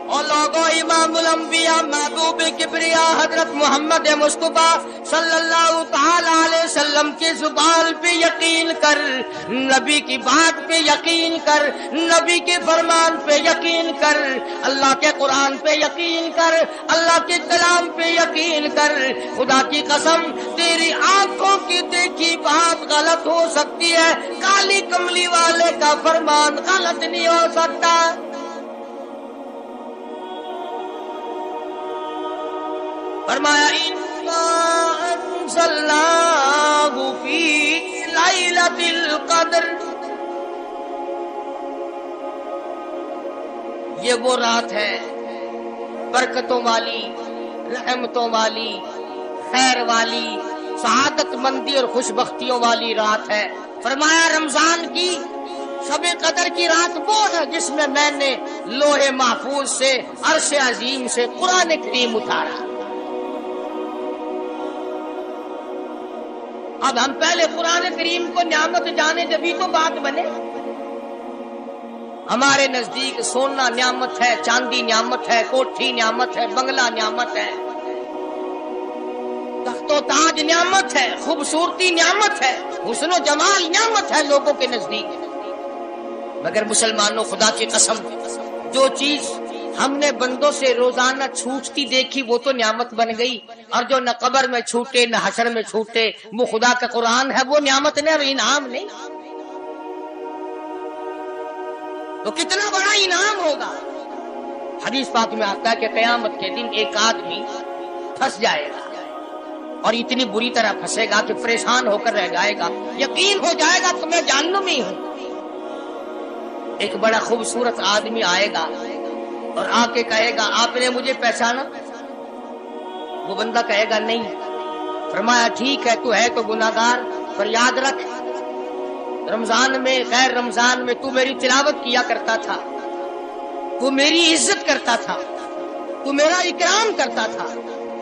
और लोगों, इमामुल अंबिया महबूब किबरिया हजरत मोहम्मद मुस्तफा सल्लल्लाहु ताला अलैहि वसल्लम की जुबान पे यकीन कर, नबी की बात पे यकीन कर, नबी के फरमान पे यकीन कर, अल्लाह के कुरान पे यकीन कर, अल्लाह के कलाम पे यकीन कर। खुदा की कसम, तेरी आंखों की देखी बात गलत हो सकती है, काली कमली वाले का फरमान गलत नहीं हो सकता। फरमाया इन्ना अंज़लनाहु फी लैलतिल क़द्र, ये वो रात है बरकतों वाली, रहमतों वाली, खैर वाली, सआदत मंदी और खुशबख्तियों वाली रात है। फरमाया रमजान की शब-ए कदर की रात वो है जिसमें मैंने लोहे महफूज से अर्श अजीम से कुरान करीम उतारा। अब हम पहले कुरान करीम को नियामत जाने, जभी तो बात बने। हमारे नजदीक सोना नियामत है, चांदी नियामत है, कोठी नियामत है, बंगला नियामत है, तख्तो ताज नियामत है, खूबसूरती नियामत है, हुस्नो जमाल नियामत है लोगों के नजदीक। मगर मुसलमानों, खुदा की कसम, जो चीज हमने बंदों से रोजाना छूटती देखी वो तो नियामत बन गई, और जो न कब्र में छूटे न हशर में छूटे वो खुदा का कुरान है, वो नियामत नहीं और इनाम नहीं। तो कितना बड़ा इनाम होगा। हदीस पाक में आता है कि क़यामत के दिन एक आदमी फंस जाएगा और इतनी बुरी तरह फंसेगा कि परेशान होकर रह जाएगा, यकीन हो जाएगा कि मैं जहन्नमी हूं। एक बड़ा खूबसूरत आदमी आएगा और आके कहेगा, आपने मुझे पहचाना? वो बंदा कहेगा नहीं। फरमाया ठीक है, तू है तो गुनाहगार, पर याद रख रमजान में, गैर रमजान में तू मेरी तिलावत किया करता था, तू मेरी इज्जत करता था, तू मेरा इकराम करता था,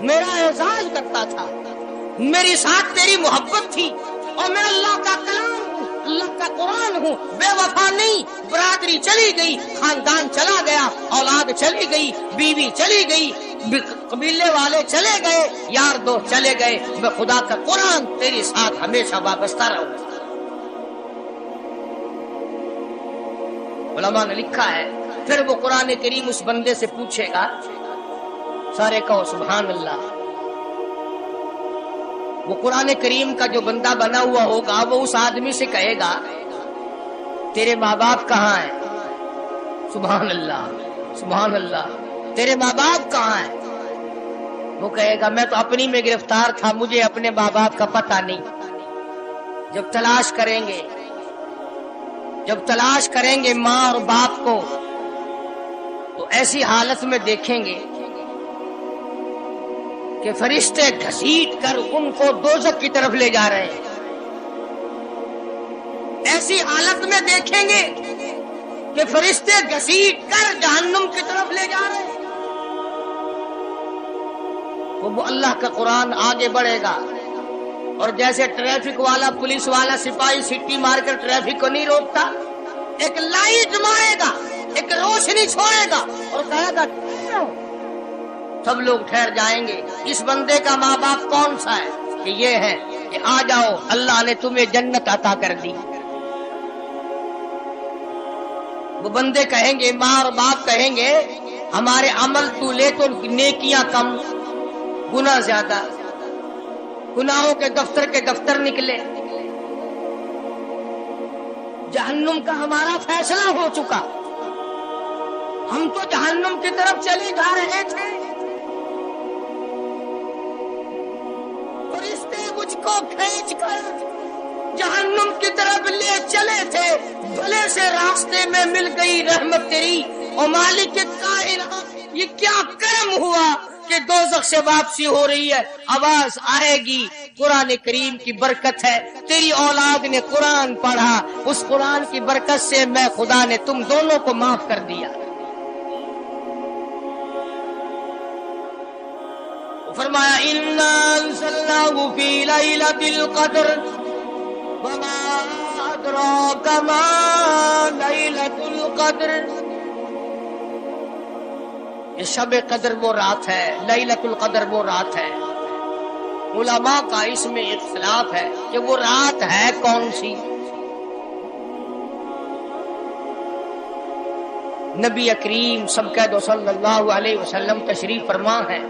मेरा एहसास करता था, मेरे साथ तेरी मोहब्बत थी, और मैं अल्लाह का कलाम हूँ, अल्लाह का कुरान हूँ, बेवफा नहीं। बरादरी चली गई, खानदान चला गया, औलाद चली गई, बीवी चली गई, कबीले वाले चले गए, यार दोस्त चले गए, मैं खुदा का कुरान तेरे साथ हमेशा वाबस्ता रहूंगा। उलमा ने लिखा है, फिर वो कुरान करीम उस बंदे से पूछेगा, सारे कहो सुभान अल्लाह। वो कुरान करीम का जो बंदा बना हुआ होगा वो उस आदमी से कहेगा, तेरे माँ बाप कहाँ हैं? सुभान अल्लाह, सुभान अल्लाह। तेरे माँ बाप कहाँ हैं? वो कहेगा, मैं तो अपनी में गिरफ्तार था, मुझे अपने माँ बाप का पता नहीं। जब तलाश करेंगे माँ और बाप को, तो ऐसी हालत में देखेंगे कि फरिश्ते घसीट कर उनको दोज़ख की तरफ ले जा रहे हैं। ऐसी हालत में देखेंगे कि फरिश्ते घसीट कर जहन्नुम की तरफ ले जा रहे हैं। वो अल्लाह का कुरान आगे बढ़ेगा, और जैसे ट्रैफिक वाला, पुलिस वाला, सिपाही सिटी मारकर ट्रैफिक को नहीं रोकता, एक लाइट मारेगा, एक रोशनी छोड़ेगा और कहेगा सब लोग ठहर जाएंगे। इस बंदे का माँ बाप कौन सा है? कि ये है कि आ जाओ, अल्लाह ने तुम्हें जन्नत अता कर दी। वो बंदे कहेंगे, माँ और बाप कहेंगे, हमारे अमल तू ले तो नेकियां कम, गुनाह ज्यादा, गुनाहों के दफ्तर निकले। जहन्नुम का हमारा फैसला हो चुका, हम तो जहन्नुम की तरफ चले जा रहे थे, फरिश्ते मुझको खींच कर जहन्नुम की तरफ ले चले थे। भले से रास्ते में मिल गई रहमत तेरी, और मालिक कायनात, ये क्या कर्म हुआ کہ دوزخ سے واپسی ہو رہی ہے، آواز آئے گی، قرآن کریم کی برکت ہے، تیری اولاد نے قرآن پڑھا، اس قرآن کی برکت سے میں خدا نے تم دونوں کو معاف کر دیا۔ فرمایا اِنَّا أَنزَلْنَاهُ فِي لَيْلَةِ الْقَدْرِ وَمَا أَدْرَاكَ مَا لَيْلَةُ الْقَدْرِ۔ یہ شب قدر وہ رات ہے، لیلۃ القدر وہ رات ہے۔ علماء کا اس میں اختلاف ہے کہ وہ رات ہے کون سی۔ نبی کریم سب کہہ دو صلی اللہ علیہ وسلم تشریف فرما ہے۔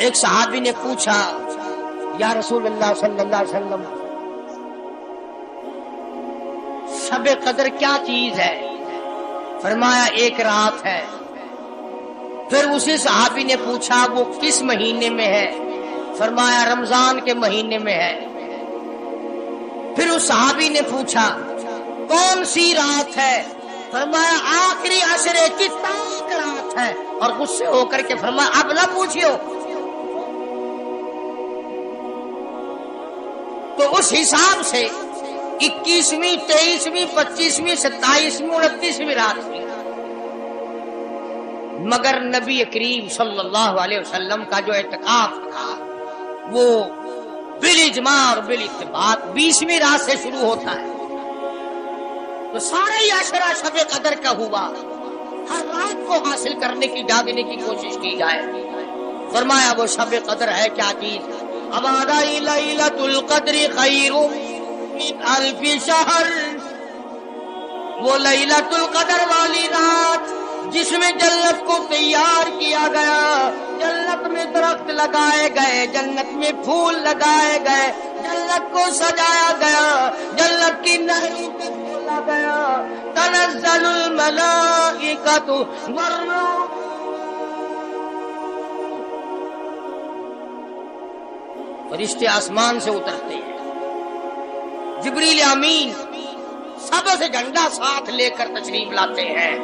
ایک صحابی نے پوچھا یا رسول اللہ صلی اللہ علیہ وسلم شب قدر کیا چیز ہے؟ فرمایا ایک رات ہے۔ پھر اسی صحابی نے پوچھا وہ کس مہینے میں ہے؟ فرمایا رمضان کے مہینے میں ہے۔ پھر اس صحابی نے پوچھا کون سی رات ہے؟ فرمایا آخری عشرے کی تاک رات ہے، اور غصے ہو کر کے فرمایا اب نہ پوچھیو۔ تو اس حساب سے 21ویں 23ویں 25ویں 27ویں 29ویں رات تھی، مگر نبی کریم صلی اللہ علیہ وسلم کا جو اعتکاف تھا وہ بالاجماع اور بالاتفاق 20ویں رات سے شروع ہوتا ہے۔ تو سارے ہی عشرہ شب قدر کا ہوا، ہر رات کو حاصل کرنے کی جاگنے کی کوشش کی جائے۔ فرمایا وہ شب قدر ہے کیا چیز؟ ابادائی لیلۃ القدر خیر من الف شہر، وہ لیلۃ القدر والی رات جس میں جنت کو تیار کیا گیا، جنت میں درخت لگائے گئے، جنت میں پھول لگائے گئے، جنت کو سجایا گیا، جنت کی نہروں پہ کھولا گیا، تنزل الملائکۃ والروح، فرشتے آسمان سے اترتے ہیں، جبریل امین سب سے جھنڈا ساتھ لے کر تشریف لاتے ہیں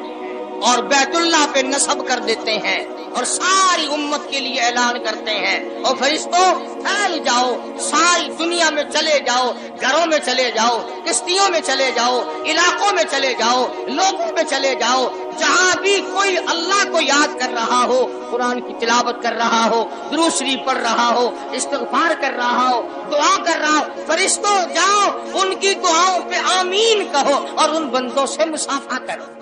اور بیت اللہ پہ نصب کر دیتے ہیں اور ساری امت کے لیے اعلان کرتے ہیں، اور فرشتوں پھیل جاؤ، ساری دنیا میں چلے جاؤ، گھروں میں چلے جاؤ، کشتیوں میں چلے جاؤ، علاقوں میں چلے جاؤ، لوگوں میں چلے جاؤ، جہاں بھی کوئی اللہ کو یاد کر رہا ہو، قرآن کی تلاوت کر رہا ہو، درود شریف پڑھ رہا ہو، استغفار کر رہا ہو، دعا کر رہا ہو، فرشتوں جاؤ ان کی دعاؤں پہ آمین کہو اور ان بندوں سے مصافحہ کرو۔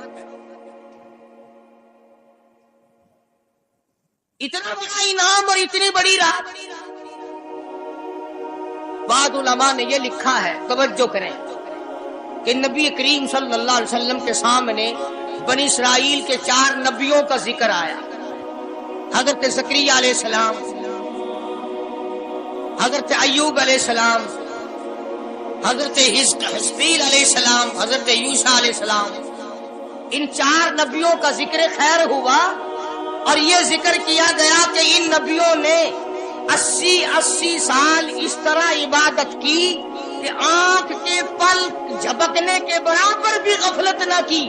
اتنا بڑا انعام اور اتنی بڑی رات۔ بعض علماء نے یہ لکھا ہے، توجہ کریں، کہ نبی کریم صلی اللہ علیہ وسلم کے سامنے بنی اسرائیل کے 4 نبیوں کا ذکر آیا، حضرت زکریا علیہ السلام، حضرت ایوب علیہ السلام، حضرت حزقیل علیہ السلام، حضرت یوشع علیہ السلام۔ ان 4 نبیوں کا ذکر خیر ہوا، اور یہ ذکر کیا گیا کہ ان نبیوں نے 80 سال اس طرح عبادت کی کہ آنکھ کے پل جھپکنے کے برابر بھی غفلت نہ کی۔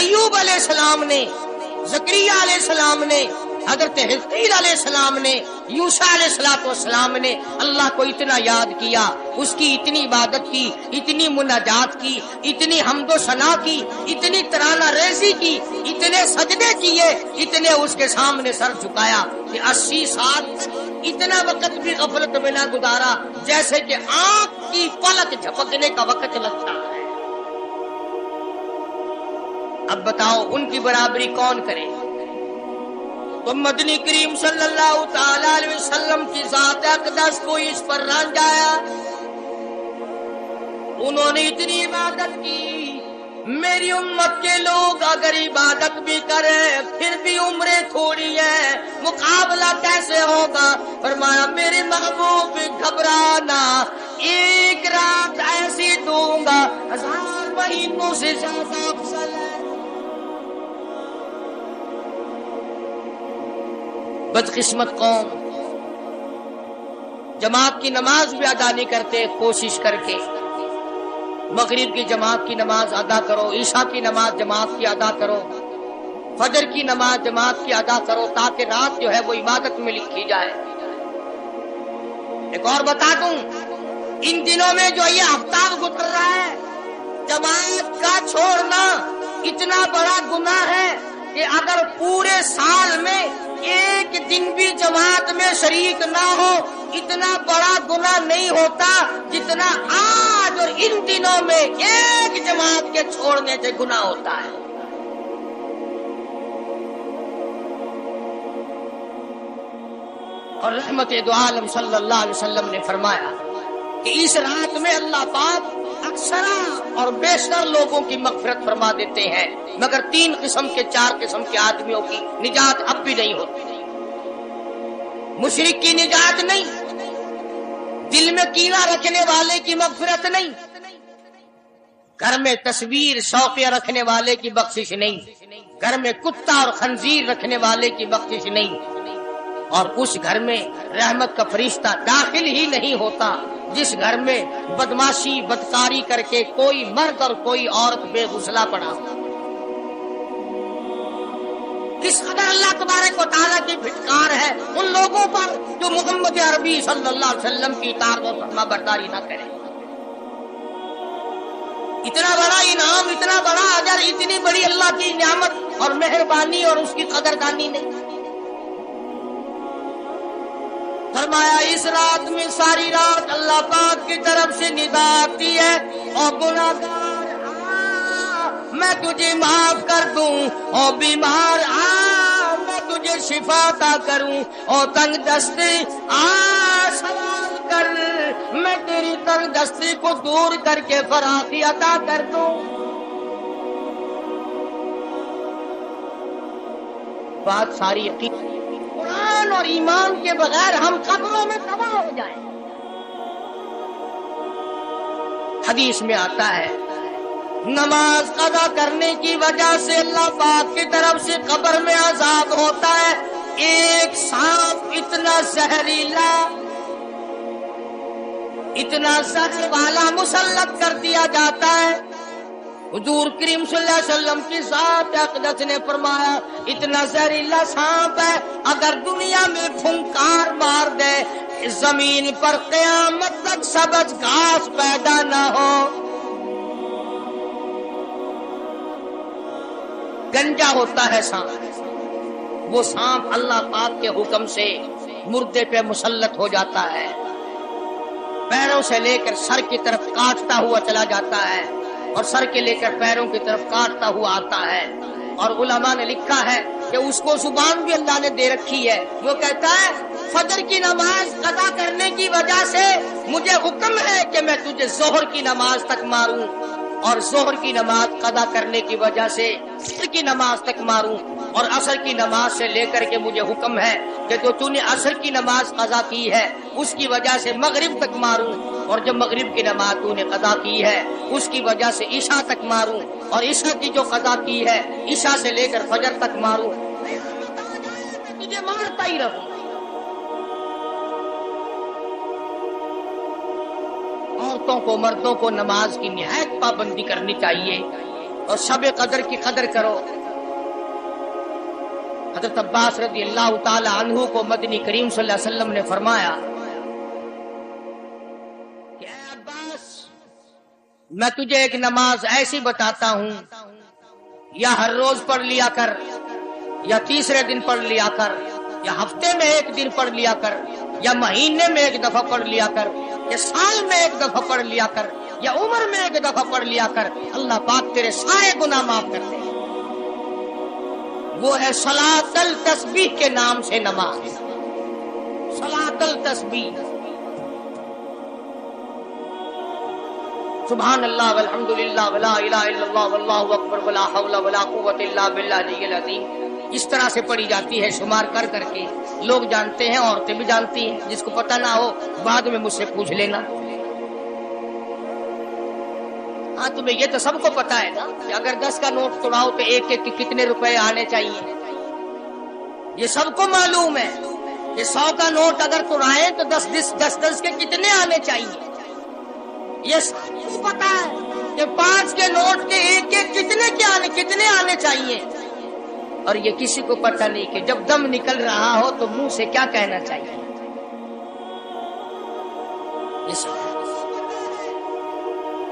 ایوب علیہ السلام نے، زکریا علیہ السلام نے، حضرت حزقیل علیہ السلام نے، یوشع علیہ السلام نے اللہ کو اتنا یاد کیا، اس کی اتنی عبادت کی، اتنی مناجات کی، اتنی حمد و ثنا کی، اتنی ترانہ ریزی کی، اتنے سجدے کیے، اتنے اس کے سامنے سر جھکایا کہ 80 سال اتنا وقت بھی غفلت میں نہ گزارا جیسے کہ آنکھ کی پلک جھپکنے کا وقت لگتا ہے۔ اب بتاؤ ان کی برابری کون کرے؟ تو مدنی کریم صلی اللہ تعالی علیہ وسلم کی ذات اقدس کو اس پر رنجایا، انہوں نے اتنی عبادت کی۔ میری امت کے لوگ اگر عبادت بھی کریں پھر بھی عمریں تھوڑی ہیں، مقابلہ کیسے ہوگا؟ فرمایا میرے محبوب گھبرانا، ایک رات ایسی دوں گا 1000 مہینوں سے زیادہ افضل ہے۔ بدقسمت قوم جماعت کی نماز بھی ادا نہیں کرتے کوشش کر کے، मगरिब की जमात की नमाज अदा करो, ईशा की नमाज जमात की अदा करो, फजर की नमाज जमात की अदा करो, ताकि रात जो है वो इबादत में लिखी जाए। एक और बता दूं, इन दिनों में जो ये हफ्ता गुजर रहा है, जमात का छोड़ना इतना बड़ा गुनाह है कि अगर पूरे साल में एक दिन भी जमात में शरीक ना हो, इतना बड़ा गुनाह नहीं होता जितना आज और इन दिनों में एक जमात के छोड़ने से गुनाह होता है। और रहमत दो आलम सल्लल्लाहु अलैहि वसल्लम ने फरमाया कि इस रात में अल्लाह पाक अक्सरा और बेशतर लोगों की मगफिरत फरमा देते हैं, मगर 3 किस्म के 4 किस्म के आदमियों की निजात अब भी नहीं होती। मुशरिक की निजात नहीं, दिल में कीना रखने वाले की मगफिरत नहीं, घर में तस्वीर शौकिया रखने वाले की बख्शिश नहीं, घर में कुत्ता और खंजीर रखने वाले की बख्शिश नहीं, और उस घर में रहमत का फरिश्ता दाखिल ही नहीं होता जिस घर में बदमाशी बदकारी करके कोई मर्द और कोई औरत बेगुसला पड़ा। किस कदर अल्लाह तबारक व तआला की फिटकार है उन लोगों पर जो मोहम्मद अरबी सल्लल्लाहु अलैहि वसल्लम की इताअत और फरमाबरदारी न करें। इतना बड़ा इनाम, इतना बड़ा अजर, इतनी बड़ी अल्लाह की नियामत और मेहरबानी और उसकी कदरदानी नहीं। फरमाया इस रात में सारी रात अल्लाह पाक की तरफ से निदा आती है, और गुनाहगार मैं तुझे माफ कर दूं, और बीमार मैं तुझे शिफा अता करूं, और तंग दस्ती सवाल कर मैं तेरी तंग दस्ती को दूर करके फराखी अता कर दूं। बात सारी यकीन, कुरान और ईमान के बगैर हम कब्रों में तबाह हो जाएं। हदीस में आता है नमाज अदा करने की वजह से अल्लाह पाक की तरफ से कब्र में अजाब होता है। एक सांप इतना जहरीला, इतना जहर वाला मुसल्लत कर दिया जाता है। हुजूर करीम सल्लल्लाहु अलैहि वसल्लम की ज़ात अक़दस ने फरमाया इतना जहरीला सांप है, अगर दुनिया में फुंकार मार दे जमीन पर क़यामत तक सबज घास पैदा न हो। गंजा होता है सांप, वो सांप अल्लाह पाक के हुक्म से मुर्दे पे मुसल्लत हो जाता है, पैरों से लेकर सर की तरफ काटता हुआ चला जाता है, और सर के लेकर पैरों की तरफ काटता हुआ आता है। और उलमा ने लिखा है कि उसको जुबान भी अल्लाह ने दे रखी है। वो कहता है फजर की नमाज अदा करने की वजह से मुझे हुक्म है कि मैं तुझे जोहर की नमाज तक मारूं, और जोहर की नमाज अदा करने की वजह से असर की नमाज तक मारूं, और असर की नमाज से लेकर के मुझे हुक्म है कि जो तूने असर की नमाज कज़ा की है उसकी वजह से मगरिब तक मारूं, और जब मगरिब की नमाज तूने कज़ा की है उसकी वजह से ईशा तक मारूं, और ईशा की जो कज़ा की है ईशा से लेकर फजर तक मारूं, तुझे मारता ही रहूं। औरतों को मर्दों को नमाज की निहायत पाबंदी करनी चाहिए, और शब कदर की कदर करो। हज़रत अब्बास रज़ी अल्लाह ताला अन्हु को मदनी करीम सल्लल्लाहु अलैहि वसल्लम ने फरमाया कि अब्बास मैं तुझे एक नमाज ऐसी बताता हूँ, या हर रोज पढ़ लिया कर, या तीसरे दिन पढ़ लिया कर, या हफ्ते में एक दिन पढ़ लिया कर, या महीने में एक दफा पढ़ लिया कर, या साल में एक दफा पढ़ लिया कर, या उम्र में एक दफा पढ़ लिया कर, अल्लाह पाक तेरे सारे गुनाह माफ कर दे। वो है सलातल तस्बीह के नाम से नमाज, सलातल तस्बीह। सुभान अल्लाह वल्हम्दुलिल्लाह वला इलाहा इल्लल्लाह वल्लाहु अकबर वला हौला वला कुव्वता इल्ला बिल्लाहिल अज़ीम। इस तरह से पढ़ी जाती है शुमार कर करके। लोग जानते हैं, औरतें भी जानती हैं, जिसको पता ना हो बाद में मुझसे पूछ लेना। हाँ, तुम्हें ये तो सबको पता है ना कि अगर 10 का नोट तोड़ाओ तो एक एक के कितने रुपए आने चाहिए। ये सबको मालूम है कि 100 का नोट अगर तोड़ाए तो 10 के कितने आने चाहिए, ये सबको पता है। کہ 5 के नोट के एक एक कितने आने चाहिए, और ये किसी को पता नहीं कि जब दम निकल रहा हो तो मुंह से क्या कहना चाहिए।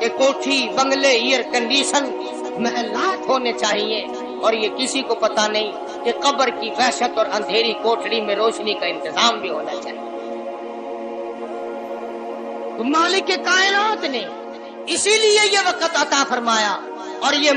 ये कोठी, बंगले, एयर कंडीशन, महलात होने चाहिए, और ये किसी को पता नहीं कि कब्र की वहशत और अंधेरी कोठरी में रोशनी का इंतजाम भी होना चाहिए। तो मालिक के कायनात ने इसीलिए ये वक्त अता फरमाया और ये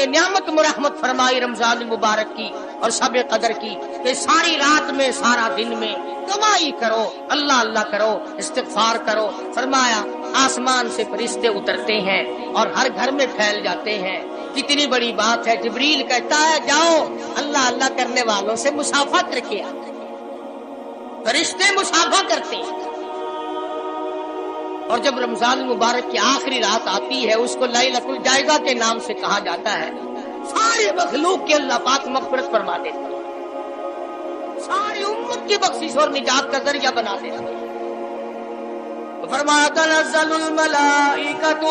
नियामत मुरहमत फरमाई रमजान मुबारक की और शब कदर की, कि सारी रात में सारा दिन में कमाई करो, अल्लाह अल्लाह करो, इस्तिगफार करो। फरमाया आसमान से फरिश्ते उतरते हैं और हर घर में फैल जाते हैं। कितनी बड़ी बात है। जिब्रील कहता है जाओ अल्लाह अल्लाह करने वालों से मुसाफा करके आओ। फरिश्ते मुसाफा करते हैं। और जब रमजान मुबारक की आखिरी रात आती है उसको लैलतुल जायजा के नाम से कहा जाता है। सारे मखलूक के अल्लाह पाक मग़फ़िरत फरमा देते हैं, सारी उम्मत की बख्शिश और निजात का जरिया बना देते हैं। तो फरमाया तनज़्ज़लुल मलाइकतु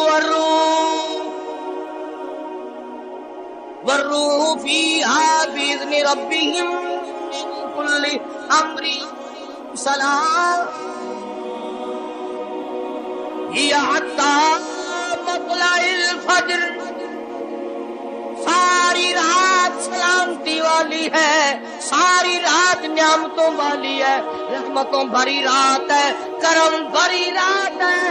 वर्रूह फीहा बिइज़्नि रब्बिहिम मिन कुल्लि अम्रिन सलाम हिया हत्ता मत्लइल फज्र। सारी रात सलामती वाली है, सारी रात नियामतों वाली है, रहमतों भरी रात है, करम भरी रात है,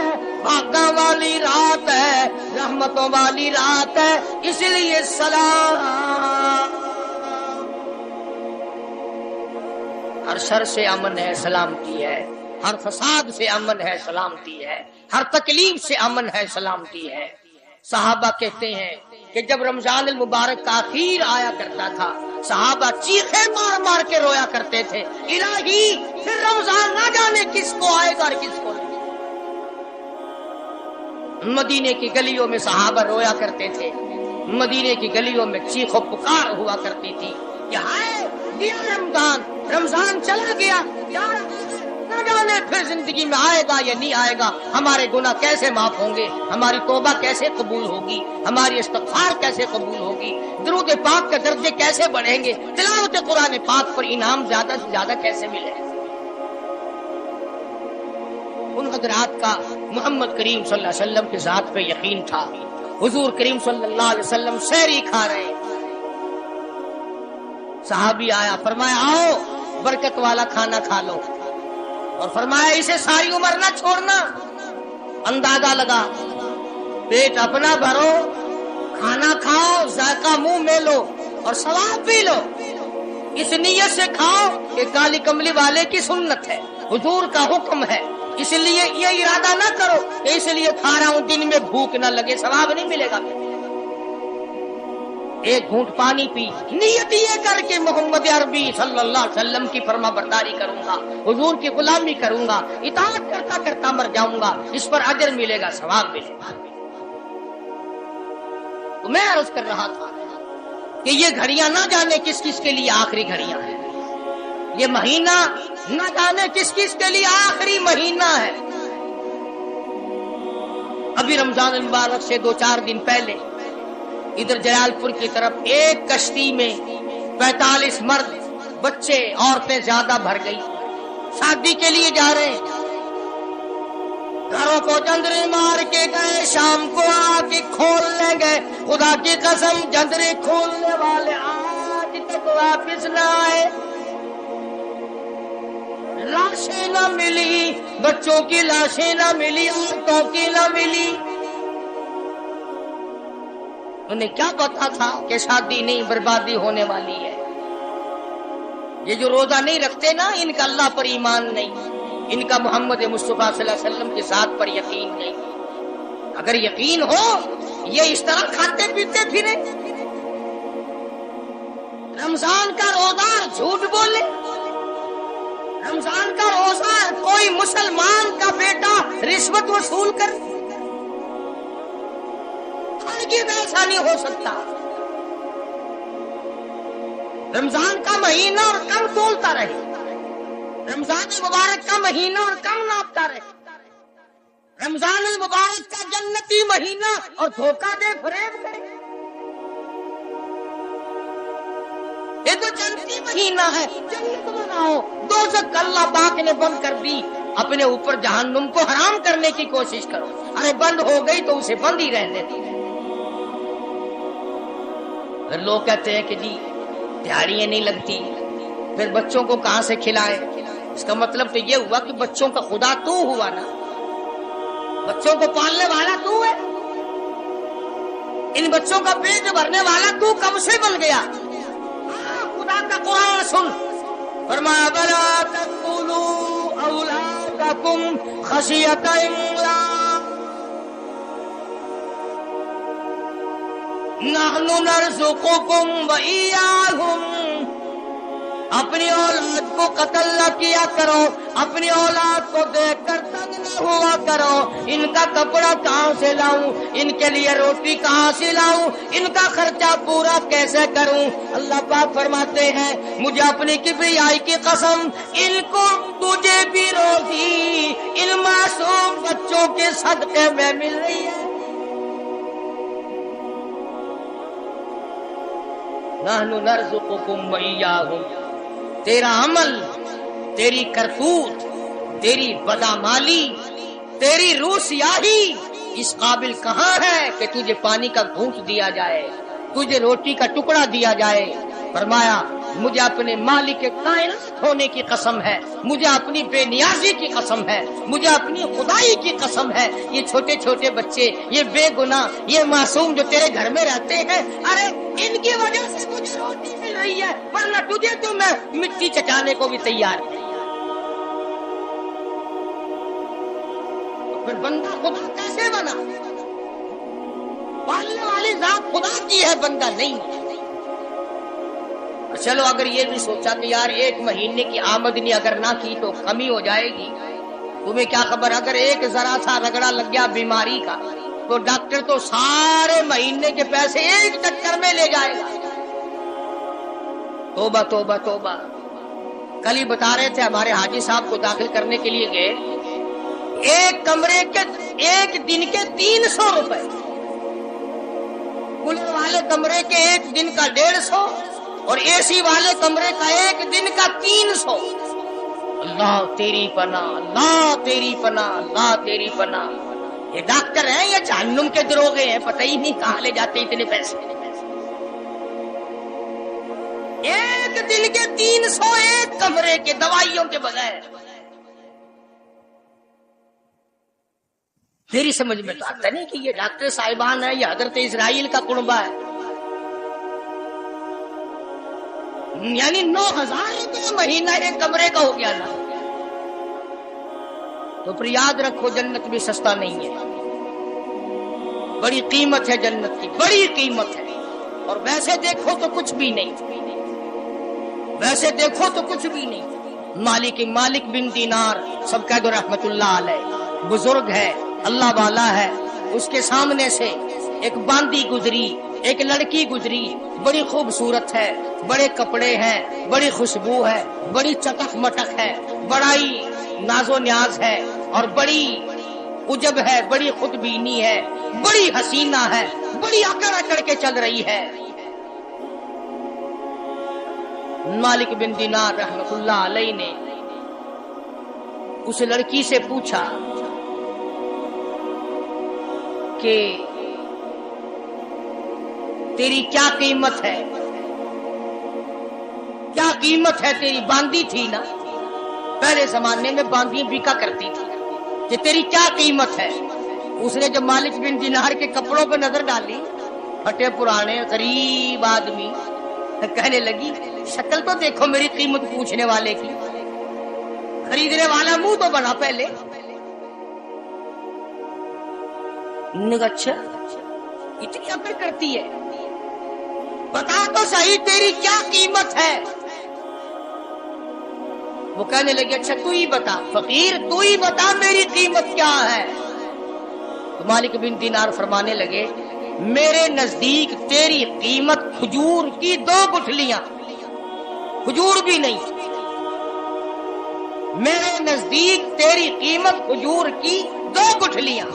भागा वाली रात है, रहमतों वाली रात है। इसलिए सलाम। हर शर से अमन है, सलामती है। हर फसाद से अमन है, सलामती है। हर तकलीफ से अमन है, सलामती है। सहाबा कहते हैं कि जब रमजान मुबारक का आखिर आया करता था, सहाबा चीखे मार मार के रोया करते थे, इलाही फिर रमजान ना जाने किसको आएगा और किसको नहीं। मदीने की गलियों में सहाबा रोया करते थे, मदीने की गलियों में चीखो पुकार हुआ करती थी कि हाय दिया रमजान, रमजान चला गया, न जाने फिर जिंदगी में आएगा या नहीं आएगा, हमारे गुनाह कैसे माफ होंगे, हमारी तौबा कैसे कबूल होगी, हमारी इस्तिग़फ़ार कैसे कबूल होगी, दुरूद पाक के दर्जे कैसे बढ़ेंगे, तिलावत कुरान पाक पर इनाम ज्यादा से ज्यादा कैसे मिलेगा। उन हज़रात का मोहम्मद करीम सल्लल्लाहु अलैहि वसल्लम की ज़ात पे यकीन था। हुजूर करीम सल्लल्लाहु अलैहि वसल्लम सहरी खा रहे, सहाबी आया, फरमाया आओ बरकत वाला खाना खा लो, और फरमाया इसे सारी उम्र ना छोड़ना। अंदाजा लगा, पेट अपना भरो, खाना खाओ, जायका मुंह में लो और सवाब भी लो। इस नियत से खाओ कि काली कमली वाले की सुन्नत है, हुजूर का हुक्म है, इसलिए ये इरादा ना करो कि इसलिए खा रहा हूं, दिन में भूख ना लगे, सवाब नहीं मिलेगा। एक घूंट पानी पी, नियत ये करके मोहम्मद अरबी सल्लल्लाहु अलैहि वसल्लम की फरमाबरदारी करूंगा, हुजूर की गुलामी करूंगा, इताअत करता करता मर जाऊंगा, इस पर अजर मिलेगा, सवाब मिलेगा। तो मैं अर्ज कर रहा था कि ये घड़ियां ना जाने किस किस के लिए आखिरी घड़ियां हैं, ये महीना ना जाने किस किस के लिए आखिरी महीना है। अभी रमजान मुबारक से 2-4 दिन पहले इधर जलालपुर की तरफ एक कश्ती में 45 मर्द, बच्चे, औरतें ज्यादा भर गई, शादी के लिए जा रहे हैं। घरों को जंदरे मार के गए, शाम को आके खोल ले गए। खुदा की कसम जंदरे खोलने वाले आज तक वापिस न आए। लाशें न मिली, बच्चों की लाशें न मिली, औरतों की न मिली। उन्हें क्या पता था कि शादी नहीं, बर्बादी होने वाली है। ये जो रोजा नहीं रखते ना, इनका अल्लाह पर ईमान नहीं, इनका मोहम्मद मुस्तफा सल्लल्लाहु अलैहि वसल्लम के साथ पर यकीन नहीं। अगर यकीन हो ये इस तरह खाते पीते फिरे। रमजान का रोजा झूठ बोले, रमजान का रोजा कोई मुसलमान का बेटा रिश्वत वसूल कर, ऐसा नहीं हो सकता। रमजान का महीना और कम तोलता रहे, रमजान मुबारक का महीना और कम नापता रहे। رمضان المبارک کا جنتی مہینہ اور دھوکہ دے فریب کرے. یہ تو جنتی مہینہ ہے، جنت بناؤ. دوزخ اللہ پاک نے بند کر دی، اپنے اوپر جہنم کو حرام کرنے کی کوشش کرو. ارے بند ہو گئی تو اسے بند ہی رہنے دی. پھر لوگ کہتے ہیں کہ جی دیہڑیاں نہیں لگتی، پھر بچوں کو کہاں سے کھلائے؟ اس کا مطلب تو یہ ہوا کہ بچوں کا خدا تو ہوا نا، بچوں کو پالنے والا تو ہے، ان بچوں کا پیٹ بھرنے والا تو کب سے بن گیا؟ خدا کا قرآن سن، فرمایا بلا تقتلوا اولادکم خشیۃ املاق نحن نرزقکم وإیاہم. اپنی اولاد کو قتل نہ کیا کرو، اپنی اولاد کو دیکھ کر تنگ نہ ہوا کرو. ان کا کپڑا کہاں سے لاؤں، ان کے لیے روٹی کہاں سے لاؤں، ان کا خرچہ پورا کیسے کروں؟ اللہ پاک فرماتے ہیں مجھے اپنی کبریائی کی قسم، ان کو تجھے بھی روزی ان معصوم بچوں کے صدقے میں مل رہی ہے. نحن نرزقکم وإیاہم. تیرا عمل، تیری کرتوت، تیری بدعمالی، تیری روح سیاہی اس قابل کہاں ہے کہ تجھے پانی کا گھونٹ دیا جائے، تجھے روٹی کا ٹکڑا دیا جائے. فرمایا مجھے اپنے مالک کائنات ہونے کی قسم ہے، مجھے اپنی بے نیازی کی قسم ہے، مجھے اپنی خدائی کی قسم ہے. یہ چھوٹے چھوٹے بچے، یہ بے گناہ، یہ معصوم جو تیرے گھر میں رہتے ہیں، ارے ان کی وجہ سے مجھے روٹی مل رہی ہے، ورنہ تجھے تو میں مٹی چٹانے کو بھی تیار ہوں. پھر بندہ خدا کیسے بنا؟ پالنے والی ذات خدا کی ہے، بندہ نہیں. چلو اگر یہ بھی سوچا کہ یار ایک مہینے کی آمدنی اگر نہ کی تو کمی ہو جائے گی، تمہیں کیا خبر اگر ایک ذرا سا رگڑا لگ گیا بیماری کا تو ڈاکٹر تو سارے مہینے کے پیسے ایک چکر میں لے جائے گا. توبہ توبہ توبہ. کل ہی بتا رہے تھے ہمارے حاجی صاحب کو داخل کرنے کے لیے گئے، ایک کمرے کے ایک دن کے 300 روپے، کولر والے کمرے کے ایک دن کا 150 اور اے سی والے کمرے کا ایک دن کا 300. اللہ تیری پناہ، اللہ تیری پناہ، اللہ تیری پناہ. یہ ڈاکٹر ہیں یا جہنم کے دروغے ہیں، پتہ ہی نہیں کہاں لے جاتے اتنے پیسے. ایک دن کے 300 ایک کمرے کے، دوائیوں کے بغیر. میری سمجھ میں تو آتا نہیں کہ یہ ڈاکٹر صاحبان ہے یا حضرت اسرائیل کا کنبہ ہے. یعنی 9,000 روپے مہینہ ایک کمرے کا ہو گیا نا. تو پھر یاد رکھو جنت بھی سستا نہیں ہے، بڑی قیمت ہے جنت کی، بڑی قیمت ہے. اور ویسے دیکھو تو کچھ بھی نہیں، ویسے دیکھو تو کچھ بھی نہیں. مالک بن دینار سب کہہ دو رحمت اللہ علیہ، بزرگ ہے، اللہ والا ہے. اس کے سامنے سے ایک باندی گزری، ایک لڑکی گزری، بڑی خوبصورت ہے، بڑے کپڑے ہیں، بڑی خوشبو ہے، بڑی چٹک مٹک ہے، بڑا ہی ناز و نیاز ہے، اور بڑی عجب ہے، بڑی خود بینی ہے، بڑی حسینہ ہے، بڑی اکڑ اکڑ کے چل رہی ہے. مالک بن دینار رحمت اللہ علیہ نے اس لڑکی سے پوچھا کہ تیری کیا قیمت ہے، کیا قیمت ہے تیری؟ باندی تھی نا، پہلے زمانے میں باندیاں بکا کرتی تھی، کہ تیری کیا قیمت ہے؟ اس نے جب مالک بن دینار کے کپڑوں پہ نظر ڈالی، پھٹے پرانے غریب آدمی، کہنے لگی شکل تو دیکھو میری قیمت پوچھنے والے کی، خریدنے والا منہ تو بنا پہلے. اچھا اتنی عقل کرتی ہے، بتا تو صحیح تیری کیا قیمت ہے؟ وہ کہنے لگے اچھا تو ہی بتا فقیر، تو ہی بتا میری قیمت کیا ہے. تو مالک بن دینار فرمانے لگے میرے نزدیک تیری قیمت کھجور کی 2 گٹھلیاں، کھجور بھی نہیں، میرے نزدیک تیری قیمت کھجور کی 2 گٹھلیاں.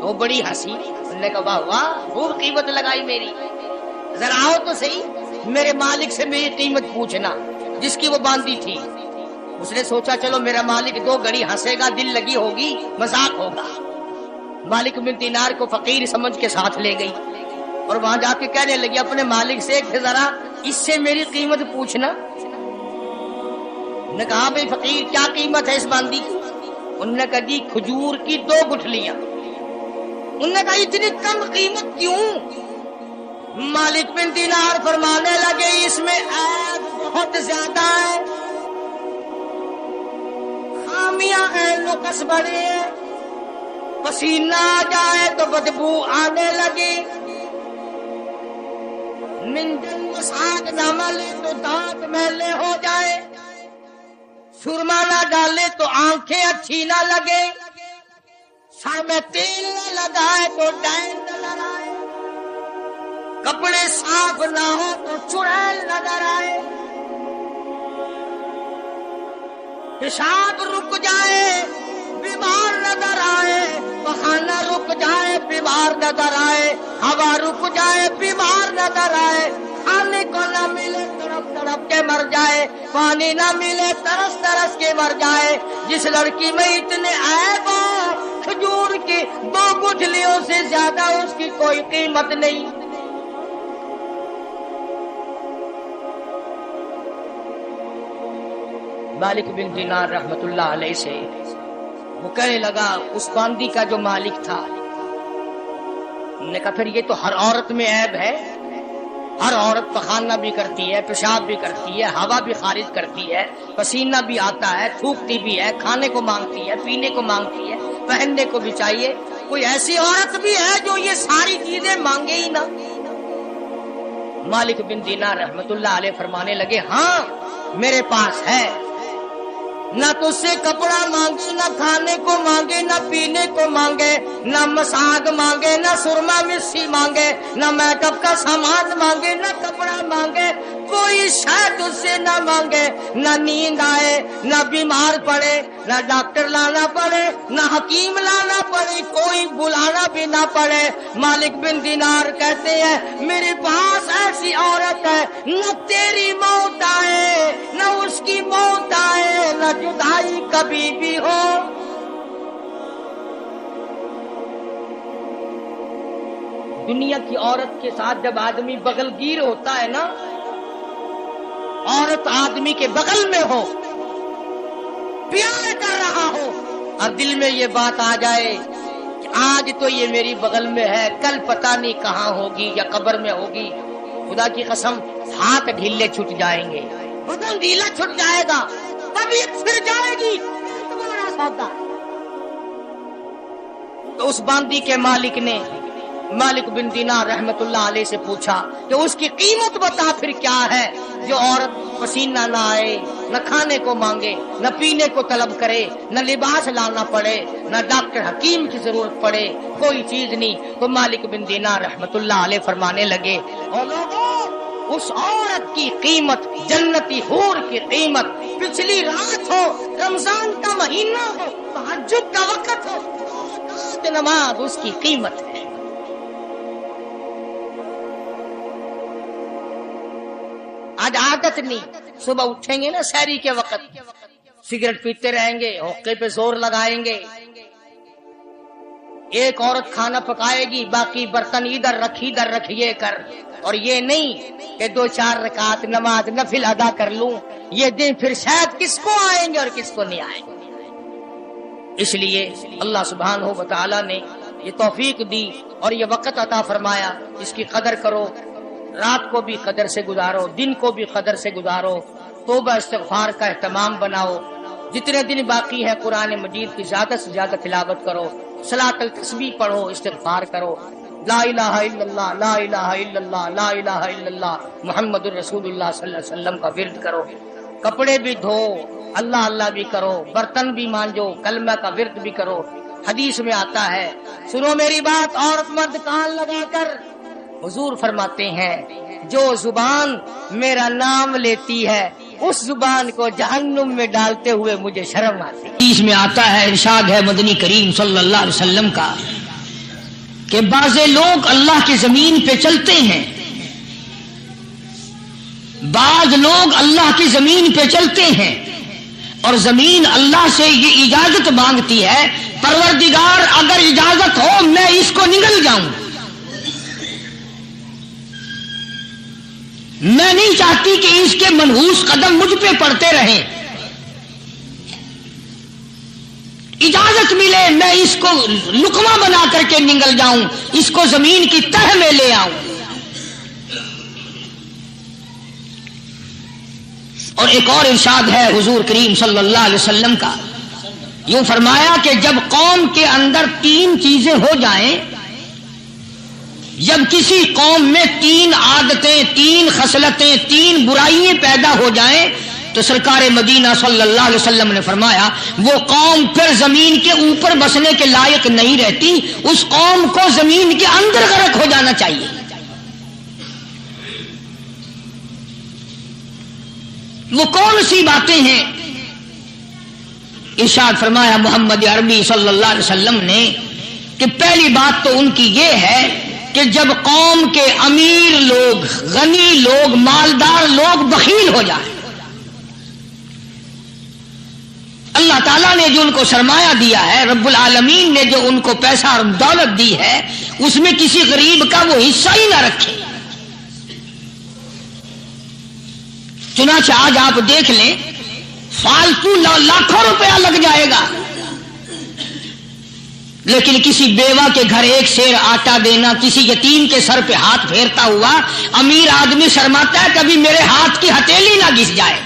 تو بڑی ہنسی. انہوں نے کہا واہ واہ خوب قیمت لگائی میری. ذرا آؤ تو صحیح میرے مالک سے میری قیمت پوچھنا جس کی وہ باندھی تھی. اس نے سوچا چلو میرا مالک 2 گھڑی ہنسے گا, دل لگی ہوگی, مذاق ہوگا. مالک بن دینار کو فقیر سمجھ کے ساتھ لے گئی اور وہاں جا کے کہنے لگی اپنے مالک سے کہ ذرا اس سے میری قیمت پوچھنا. نے کہا بھئی فقیر کیا قیمت ہے اس باندھی کی؟ انہوں نے کہا جی کھجور کی 2 گٹھلیاں. انہوں نے کہا اتنی کم قیمت کیوں؟ مالک بن دینار فرمانے لگے اس میں عیب بہت زیادہ ہے, خامیاں ہیں, نقص بڑے ہیں. پسینہ آ جائے تو بدبو آنے لگے, منجن مساج نہ ملے تو دانت میلے ہو جائے, سرما نہ ڈالے تو آنکھیں اچھی نہ لگے, سر میں تیل نہ لگائے تو ڈین نظر آئے, کپڑے صاف نہ ہو تو چڑیل نظر آئے, پیشاب رک جائے بیمار نظر آئے, پخانہ رک جائے بیمار نظر آئے, ہوا رک جائے بیمار نظر آئے, کھانے کو نہ ملے تڑپ تڑپ کے مر جائے, پانی نہ ملے ترس ترس کے مر جائے. جس لڑکی میں اتنے عیب ہو کھجور کی 2 گٹھلیوں سے زیادہ اس کی کوئی قیمت نہیں. مالک بن دینار رحمت اللہ علیہ سے وہ کہنے لگا اس باندھی کا جو مالک تھا, نے کہا پھر یہ تو ہر عورت میں عیب ہے, ہر عورت پخانہ بھی کرتی ہے, پیشاب بھی کرتی ہے, ہوا بھی خارج کرتی ہے, پسینہ بھی آتا ہے, تھوکتی بھی ہے, کھانے کو مانگتی ہے, پینے کو مانگتی ہے, پہننے کو بھی چاہیے. کوئی ایسی عورت بھی ہے جو یہ ساری چیزیں مانگے ہی نہ؟ مالک بن دینار رحمت اللہ علیہ فرمانے لگے ہاں میرے پاس ہے, نہ تو اس سے کپڑا مانگے, نہ کھانے کو مانگے, نہ پینے کو مانگے, نہ مساگ مانگے, نہ سرما مسی مانگے, نہ میک اپ کا سامان مانگے, نہ کپڑا مانگے, کوئی شاید اس سے نہ مانگے. نہ نیند آئے, نہ بیمار پڑے, نہ ڈاکٹر لانا پڑے, نہ حکیم لانا پڑے, کوئی بلانا بھی نہ پڑے. مالک بن دینار کہتے ہیں میرے پاس ایسی عورت ہے, نہ تیری موت آئے نہ اس کی موت آئے, نہ جدائی کبھی بھی ہو. دنیا کی عورت کے ساتھ جب آدمی بغل گیر ہوتا ہے نا, عورت آدمی کے بغل میں ہو, پیار کر رہا ہو, اور دل میں یہ بات آ جائے کہ آج تو یہ میری بغل میں ہے, کل پتہ نہیں کہاں ہوگی یا قبر میں ہوگی, خدا کی قسم ہاتھ ڈھیلے چھٹ جائیں گے, بدن ڈھیلا چھٹ جائے گا, طبیعت پھر جائے گی. تمہارا سودا. تو اس باندھی کے مالک نے مالک بن دینار رحمت اللہ علیہ سے پوچھا کہ اس کی قیمت بتا پھر کیا ہے, جو عورت پسینہ نہ آئے, نہ کھانے کو مانگے, نہ پینے کو طلب کرے, نہ لباس لانا پڑے, نہ ڈاکٹر حکیم کی ضرورت پڑے, کوئی چیز نہیں. تو مالک بن دینار رحمت اللہ علیہ فرمانے لگے اور لوگوں اس عورت کی قیمت جنتی حور کی قیمت, پچھلی رات ہو, رمضان کا مہینہ ہو, تہجد کا وقت ہو, نماز اس کی قیمت ہے. آج عادت نہیں, صبح اٹھیں گے نا سحری کے وقت, سگریٹ پیتے رہیں گے, حقے پہ زور لگائیں گے, ایک عورت کھانا پکائے گی, باقی برتن ادھر رکھ ادھر رکھ یہ کر, اور یہ نہیں کہ 2-4 رکعت نماز نفل ادا کر لوں. یہ دن پھر شاید کس کو آئیں گے اور کس کو نہیں آئیں گے. اس لیے اللہ سبحانہ و تعالی نے یہ توفیق دی اور یہ وقت عطا فرمایا, اس کی قدر کرو, رات کو بھی قدر سے گزارو, دن کو بھی قدر سے گزارو, توبہ استغفار کا اہتمام بناؤ. جتنے دن باقی ہے قرآن مجید کی زیادہ سے زیادہ تلاوت کرو, صلاۃ التسبیح پڑھو, استغفار کرو, لا الہ الا اللہ, لا الہ الا اللہ, لا الہ الا اللہ محمد الرسول اللہ صلی اللہ علیہ وسلم کا ورد کرو. کپڑے بھی دھو, اللہ اللہ بھی کرو, برتن بھی مانجو, کلمہ کا ورد بھی کرو. حدیث میں آتا ہے, سنو میری بات عورت مرد کان لگا کر, حضور فرماتے ہیں جو زبان میرا نام لیتی ہے اس زبان کو جہنم میں ڈالتے ہوئے مجھے شرم آتی ہے۔ اس میں آتا ہے، ارشاد ہے مدنی کریم صلی اللہ علیہ وسلم کا کہ بعض لوگ اللہ کی زمین پہ چلتے ہیں، بعض لوگ اللہ کی زمین پہ چلتے ہیں اور زمین اللہ سے یہ اجازت مانگتی ہے، پروردگار اگر اجازت ہو میں اس کو نگل جاؤں، میں نہیں چاہتی کہ اس کے منحوس قدم مجھ پہ پڑتے رہیں، اجازت ملے میں اس کو لقمہ بنا کر کے نگل جاؤں، اس کو زمین کی تہ میں لے آؤں۔ اور ایک اور ارشاد ہے حضور کریم صلی اللہ علیہ وسلم کا، یوں فرمایا کہ جب قوم کے اندر 3 چیزیں ہو جائیں، جب کسی قوم میں 3 عادتیں، 3 خصلتیں، 3 برائیاں پیدا ہو جائیں تو سرکار مدینہ صلی اللہ علیہ وسلم نے فرمایا وہ قوم پھر زمین کے اوپر بسنے کے لائق نہیں رہتی، اس قوم کو زمین کے اندر غرق ہو جانا چاہیے۔ وہ کون سی باتیں ہیں؟ ارشاد فرمایا محمد عربی صلی اللہ علیہ وسلم نے کہ پہلی بات تو ان کی یہ ہے کہ جب قوم کے امیر لوگ، غنی لوگ، مالدار لوگ بخیل ہو جائیں، اللہ تعالیٰ نے جو ان کو سرمایہ دیا ہے، رب العالمین نے جو ان کو پیسہ اور دولت دی ہے، اس میں کسی غریب کا وہ حصہ ہی نہ رکھے۔ چنانچہ آج آپ دیکھ لیں فالتو لاکھوں روپیہ لگ جائے گا، لیکن کسی بیوہ کے گھر 1 سیر آٹا دینا، کسی یتیم کے سر پہ ہاتھ پھیرتا ہوا امیر آدمی شرماتا ہے کبھی میرے ہاتھ کی ہتھیلی نہ گھس جائے۔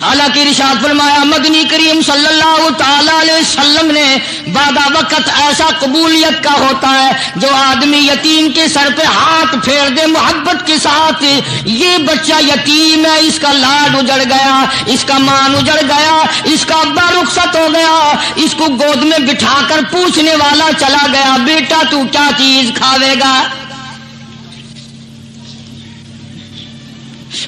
حالانکہ ارشاد فرمایا مدنی کریم صلی اللہ تعالی علیہ وسلم نے بعد وقت ایسا قبولیت کا ہوتا ہے جو آدمی یتیم کے سر پہ ہاتھ پھیر دے محبت کے ساتھ، یہ بچہ یتیم ہے، اس کا لاڈ اجڑ گیا، اس کا مان اجڑ گیا، اس کا ابا رخصت ہو گیا، اس کو گود میں بٹھا کر پوچھنے والا چلا گیا بیٹا تو کیا چیز کھاوے گا؟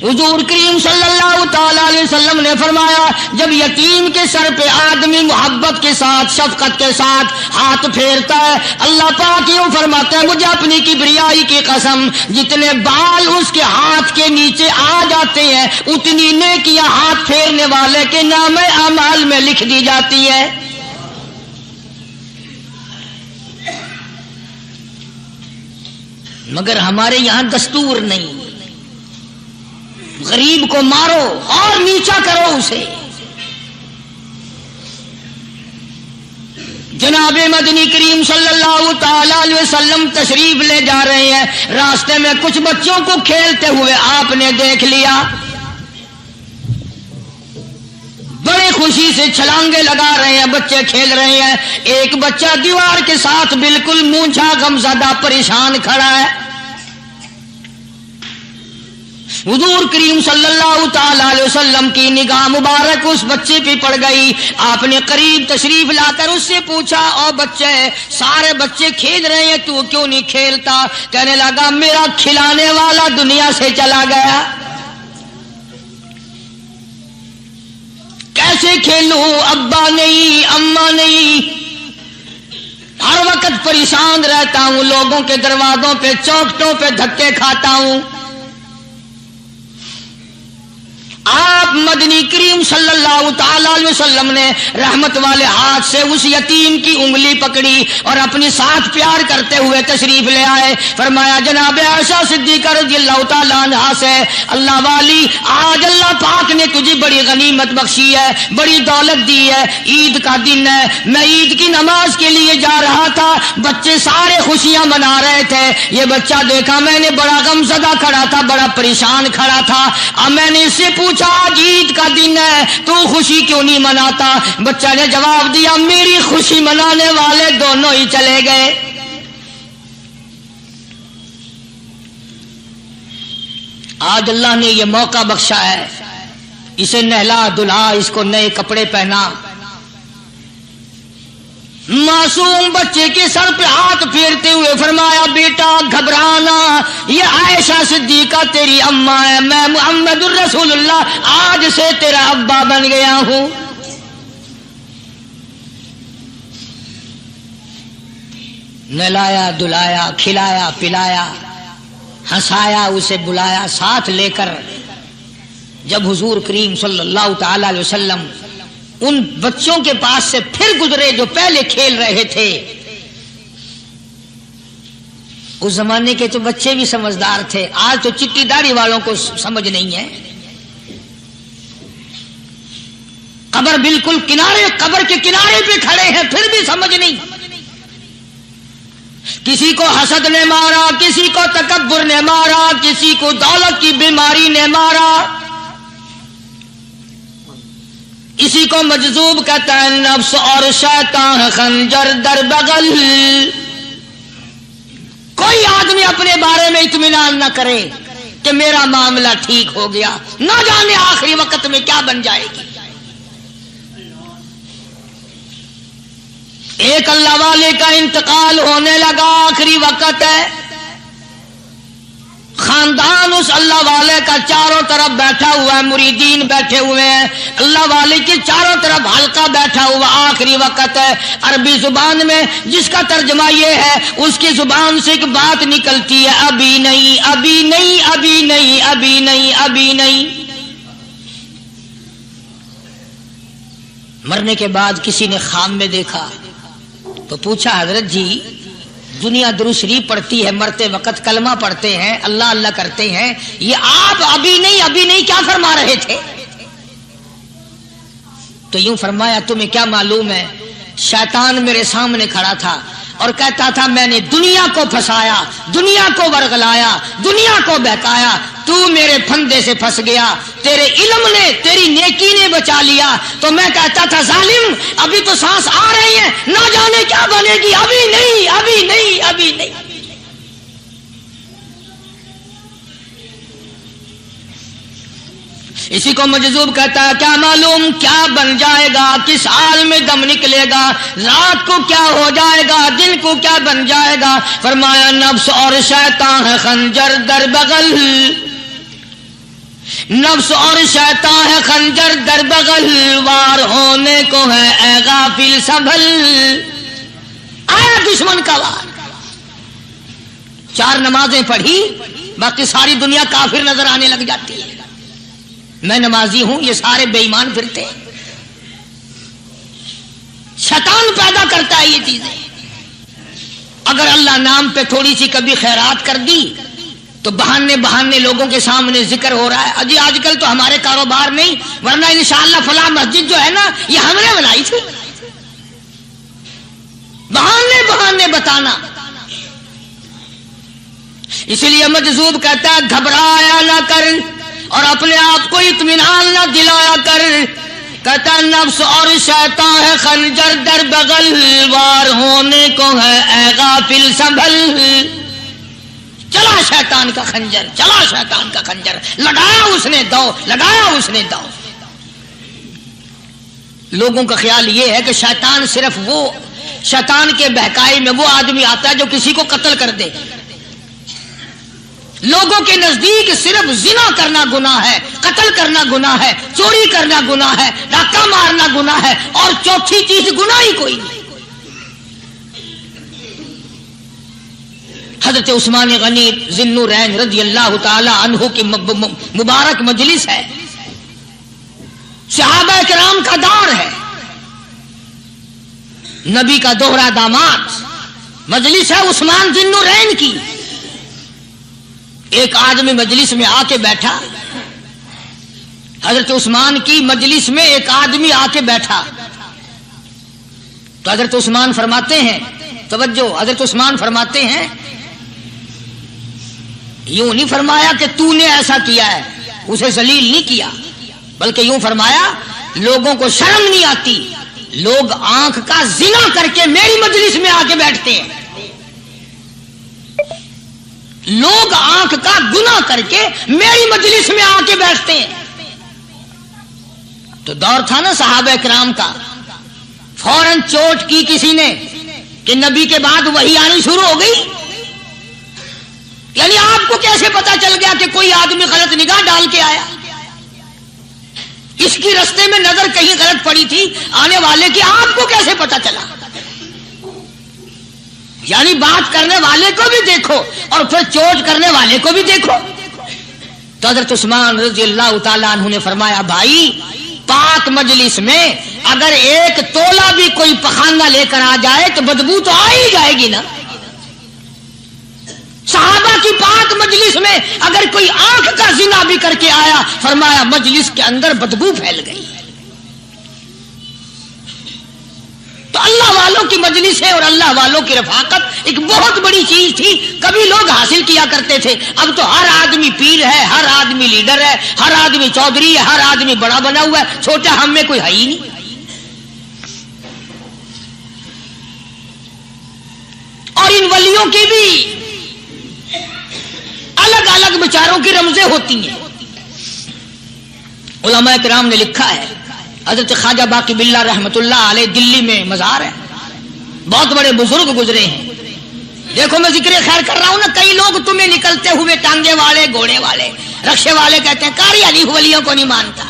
حضور کریم صلی اللہ تعالی علیہ وسلم نے فرمایا جب یتیم کے سر پہ آدمی محبت کے ساتھ، شفقت کے ساتھ ہاتھ پھیرتا ہے، اللہ پاک یوں فرماتا ہے مجھے اپنی کبریائی کی قسم جتنے بال اس کے ہاتھ کے نیچے آ جاتے ہیں اتنی نیکیاں ہاتھ پھیرنے والے کے نام اعمال میں لکھ دی جاتی ہے۔ مگر ہمارے یہاں دستور نہیں، غریب کو مارو اور نیچا کرو اسے۔ جناب مدنی کریم صلی اللہ تعالی علیہ وسلم تشریف لے جا رہے ہیں، راستے میں کچھ بچوں کو کھیلتے ہوئے آپ نے دیکھ لیا، بڑی خوشی سے چھلانگے لگا رہے ہیں، بچے کھیل رہے ہیں، ایک بچہ دیوار کے ساتھ بالکل مونچھا غمزدہ پریشان کھڑا ہے۔ حضور کریم صلی اللہ تعالی علیہ وسلم کی نگاہ مبارک اس بچے پہ پڑ گئی، آپ نے قریب تشریف لا کر اس سے پوچھا او بچے، سارے بچے کھیل رہے ہیں تو کیوں نہیں کھیلتا؟ کہنے لگا میرا کھلانے والا دنیا سے چلا گیا، کیسے کھیلوں؟ ابا نہیں، اماں نہیں، ہر وقت پریشان رہتا ہوں، لوگوں کے دروازوں پہ چوکھٹوں پہ دھکے کھاتا ہوں۔ آپ مدنی کریم صلی اللہ تعالی علیہ وسلم نے رحمت والے ہاتھ سے اس یتیم کی انگلی پکڑی اور اپنی ساتھ پیار کرتے ہوئے تشریف لے آئے، فرمایا جناب عائشہ صدیقہ رضی اللہ تعالی عنہا سے اللہ والی آج اللہ پاک نے تجھے بڑی غنیمت بخشی ہے، بڑی دولت دی ہے، عید کا دن ہے، میں عید کی نماز کے لیے جا رہا تھا، بچے سارے خوشیاں منا رہے تھے، یہ بچہ دیکھا میں نے بڑا غمزدہ کھڑا تھا، بڑا پریشان کھڑا تھا، اب میں نے اس سے پوچھا آج عید کا دن ہے تو خوشی کیوں نہیں مناتا؟ بچہ نے جواب دیا میری خوشی منانے والے دونوں ہی چلے گئے۔ آج اللہ نے یہ موقع بخشا ہے، اسے نہلا دھلا، اس کو نئے کپڑے پہنا، معصوم بچے کے سر پہ ہاتھ پھیرتے ہوئے فرمایا بیٹا گھبرانا، یہ عائشہ صدیقہ का तेरी अम्मा है, मैं मुहम्मदुर रसूलुल्लाह आज से तेरा अब्बा बन गया हूं। नहलाया धुलाया खिलाया पिलाया हंसाया उसे बुलाया, साथ लेकर जब हुजूर करीम सल्लल्लाहु ताला अलैहि वसल्लम उन बच्चों के पास से फिर गुजरे जो पहले खेल रहे थे। उस जमाने के तो बच्चे भी समझदार थे, आज तो चिट्टी दाढ़ी वालों को समझ नहीं है। कब्र बिल्कुल किनारे, कब्र के किनारे पे खड़े हैं फिर भी समझ नहीं। किसी को हसद ने मारा, किसी को तकब्बुर ने मारा, किसी को दौलत की बीमारी ने मारा, इसी को मजजूब कहता है नफ्स और शैतान खंजर दर बगल। कोई आदमी अपने बारे में इत्मीनान न करे कि मेरा मामला ठीक हो गया, ना जाने आखिरी वक्त में क्या बन जाएगी। एक अल्लाह वाले का इंतकाल होने लगा, आखिरी वक्त है। खानदान उस अल्लाह वाले का चारों तरफ बैठा हुआ है, मुरीदीन बैठे हुए हैं, अल्लाह वाले के चारों तरफ हल्का बैठा हुआ, आखिरी वक्त है। अरबी जुबान में जिसका तर्जमा ये है, उसकी जुबान से एक बात निकलती है, अभी नहीं अभी नहीं अभी नहीं अभी नहीं अभी नहीं। मरने के बाद किसी ने ख्वाब में देखा तो पूछा, हजरत जी दुनिया दुरूद शरीफ पढ़ती है, मरते वक्त कलमा पढ़ते हैं, अल्लाह अल्लाह करते हैं, ये आप अभी नहीं क्या फरमा रहे थे? तो यूं फरमाया, तुम्हें क्या मालूम है, शैतान मेरे सामने खड़ा था और कहता था मैंने दुनिया को फंसाया, दुनिया को वर्गलाया, दुनिया को बहकाया, तू मेरे फंदे से फंस गया, तेरे इल्म ने तेरी नेकी ने बचा लिया। तो मैं कहता था जालिम अभी तो सांस आ रही है, ना जाने क्या बनेगी, अभी नहीं अभी नहीं अभी नहीं। इसी को मजजूब कहता है, क्या मालूम क्या बन जाएगा, किस हाल में दम निकलेगा, रात को क्या हो जाएगा, दिन को क्या बन जाएगा। फरमाया नफ्स और शैतान है खंजर दर बगल, नफ्स और शैतान है खंजर दर बगल, वार होने को है ए गाफिल संभल। आया दुश्मन का वार, 4 नमाजें पढ़ी, बाकी सारी दुनिया काफिर नजर आने लग जाती है। मैं नमाजी हूं, ये सारे बेईमान फिरते हैं। शैतान पैदा करता है ये चीजें। अगर अल्लाह नाम पे थोड़ी सी कभी खैरात कर दी तो बहाने बहाने लोगों के सामने जिक्र हो रहा है, अजी आजकल तो हमारे कारोबार नहीं, वरना इंशाअल्लाह फला मस्जिद जो है ना ये हमने बनाई थी। बहाने बहाने बताना। इसलिए मजजूब कहता है घबराया ना कर और अपने आप को इत्मीनान न दिलाया कर। कहता नफ्स और शैतान है खंजर दर बगल, वार होने को है ए गाफिल संभल। चला शैतान का खंजर, चला शैतान का खंजर, लगाया उसने दो, लगाया उसने दो। लोगों का ख्याल यह है कि शैतान सिर्फ वो, शैतान के बहकाई में वो आदमी आता है जो किसी को कत्ल कर दे। लोगों के नजदीक सिर्फ जिना करना गुनाह है, कत्ल करना गुनाह है, चोरी करना गुनाह है, डाका मारना गुनाह है, और चौथी चीज गुनाह ही कोई नहीं। हजरत उस्मान गनी ज़िन्नुरैन रज़ी अल्लाह ताला अन्हु की मुबारक मजलिस है, सहाबा किराम का दौर है, नबी का दोहरा दामाद, मजलिस है उस्मान ज़िन्नुरैन की। एक आदमी मजलिस में आके बैठा, हजरत उस्मान की मजलिस में एक आदमी आके बैठा तो हजरत उस्मान फरमाते हैं, तवज्जो, हजरत उस्मान फरमाते हैं, यूं नहीं फरमाया कि तूने ऐसा किया है, उसे जलील नहीं किया, बल्कि यूं फरमाया लोगों को शर्म नहीं आती, लोग आंख का जिना करके मेरी मजलिस में आके बैठते हैं, लोग आंख का गुनाह करके मेरी मजलिस में आके बैठते हैं। तो दौर था ना सहाबा किराम का, फौरन चोट की किसी ने कि नबी के बाद वही आनी शुरू हो गई। یعنی آپ کو کیسے پتا چل گیا کہ کوئی آدمی غلط نگاہ ڈال کے آیا؟ اس کی رستے میں نظر کہیں غلط پڑی تھی آنے والے کی، آپ کو کیسے پتا چلا؟ یعنی بات کرنے والے کو بھی دیکھو اور پھر چوٹ کرنے والے کو بھی دیکھو۔ تو حضرت عثمان رضی اللہ تعالیٰ عنہ نے فرمایا بھائی پاک مجلس میں اگر ایک تولا بھی کوئی پخانہ لے کر آ جائے تو بدبو تو آ ہی جائے گی نا۔ صحابہ کی پاک مجلس میں اگر کوئی آنکھ کا زنا بھی کر کے آیا فرمایا مجلس کے اندر بدبو پھیل گئی۔ تو اللہ والوں کی مجلس ہے اور اللہ والوں کی رفاقت ایک بہت بڑی چیز تھی، کبھی لوگ حاصل کیا کرتے تھے، اب تو ہر آدمی پیر ہے، ہر آدمی لیڈر ہے، ہر آدمی چودھری ہے، ہر آدمی بڑا بنا ہوا ہے، چھوٹا ہم میں کوئی ہے ہی نہیں۔ اور ان ولیوں کی بھی الگ الگ بیچاروں کی رمزیں ہوتی ہیں۔ علماء کرام نے لکھا ہے حضرت خواجہ باقی باللہ رحمت اللہ علیہ دلی میں مزار ہے، بہت بڑے بزرگ گزرے ہیں۔ دیکھو میں ذکر خیر کر رہا ہوں نا، کئی لوگ تمہیں نکلتے ہوئے ٹانگے والے، گھوڑے والے، رکشے والے کہتے ہیں قاری علی ولیوں کو نہیں مانتا۔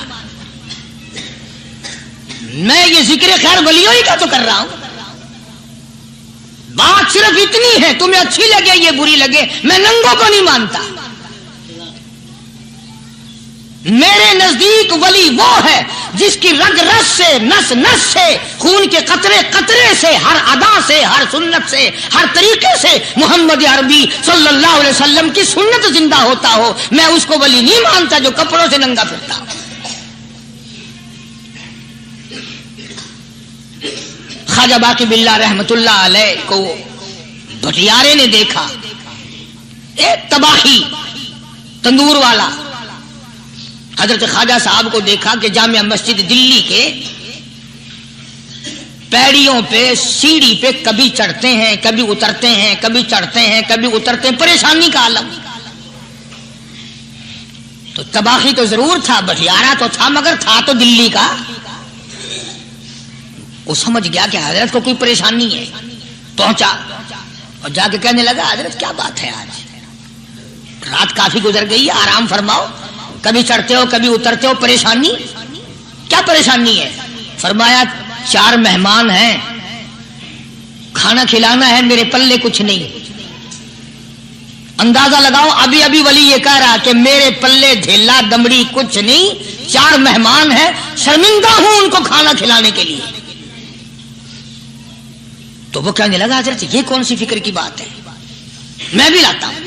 میں یہ ذکر خیر ولیوں ہی کا تو کر رہا ہوں۔ بات صرف اتنی ہے، تمہیں اچھی لگے یہ بری لگے، میں ننگوں کو نہیں مانتا۔ میرے نزدیک ولی وہ ہے جس کی رگ رس سے، نس نس سے، خون کے قطرے قطرے سے، ہر ادا سے، ہر سنت سے، ہر طریقے سے محمد عربی صلی اللہ علیہ وسلم کی سنت زندہ ہوتا ہو۔ میں اس کو ولی نہیں مانتا جو کپڑوں سے ننگا پھرتا ہو۔ خواجہ باقی باللہ رحمت اللہ علیہ کو بھٹیارے نے دیکھا، ایک تباہی تندور والا حضرت خواجہ صاحب کو دیکھا کہ جامع مسجد دلی کے پیڑیوں پہ، سیڑھی پہ کبھی چڑھتے ہیں کبھی اترتے ہیں، کبھی چڑھتے ہیں کبھی اترتے ہیں، پریشانی کا عالم۔ تو تباہی تو ضرور تھا، بھٹیارا تو تھا، مگر تھا تو دلی کا۔ وہ سمجھ گیا کہ حضرت کو کوئی پریشانی ہے، پہنچا اور جا کے کہنے لگا حضرت کیا بات ہے، آج رات کافی گزر گئی ہے، آرام فرماؤ، کبھی چڑھتے ہو کبھی اترتے ہو، پریشانی کیا پریشانی ہے؟ فرمایا 4 مہمان ہیں، کھانا کھلانا ہے، میرے پلے کچھ نہیں۔ اندازہ لگاؤ ابھی ابھی ولی یہ کہہ رہا کہ میرے پلے دھیلا دمڑی کچھ نہیں، 4 مہمان ہیں، شرمندہ ہوں ان کو کھانا کھلانے کے لیے۔ تو وہ کہنے لگا حضرت یہ کون سی فکر کی بات ہے، میں بھی لاتا ہوں۔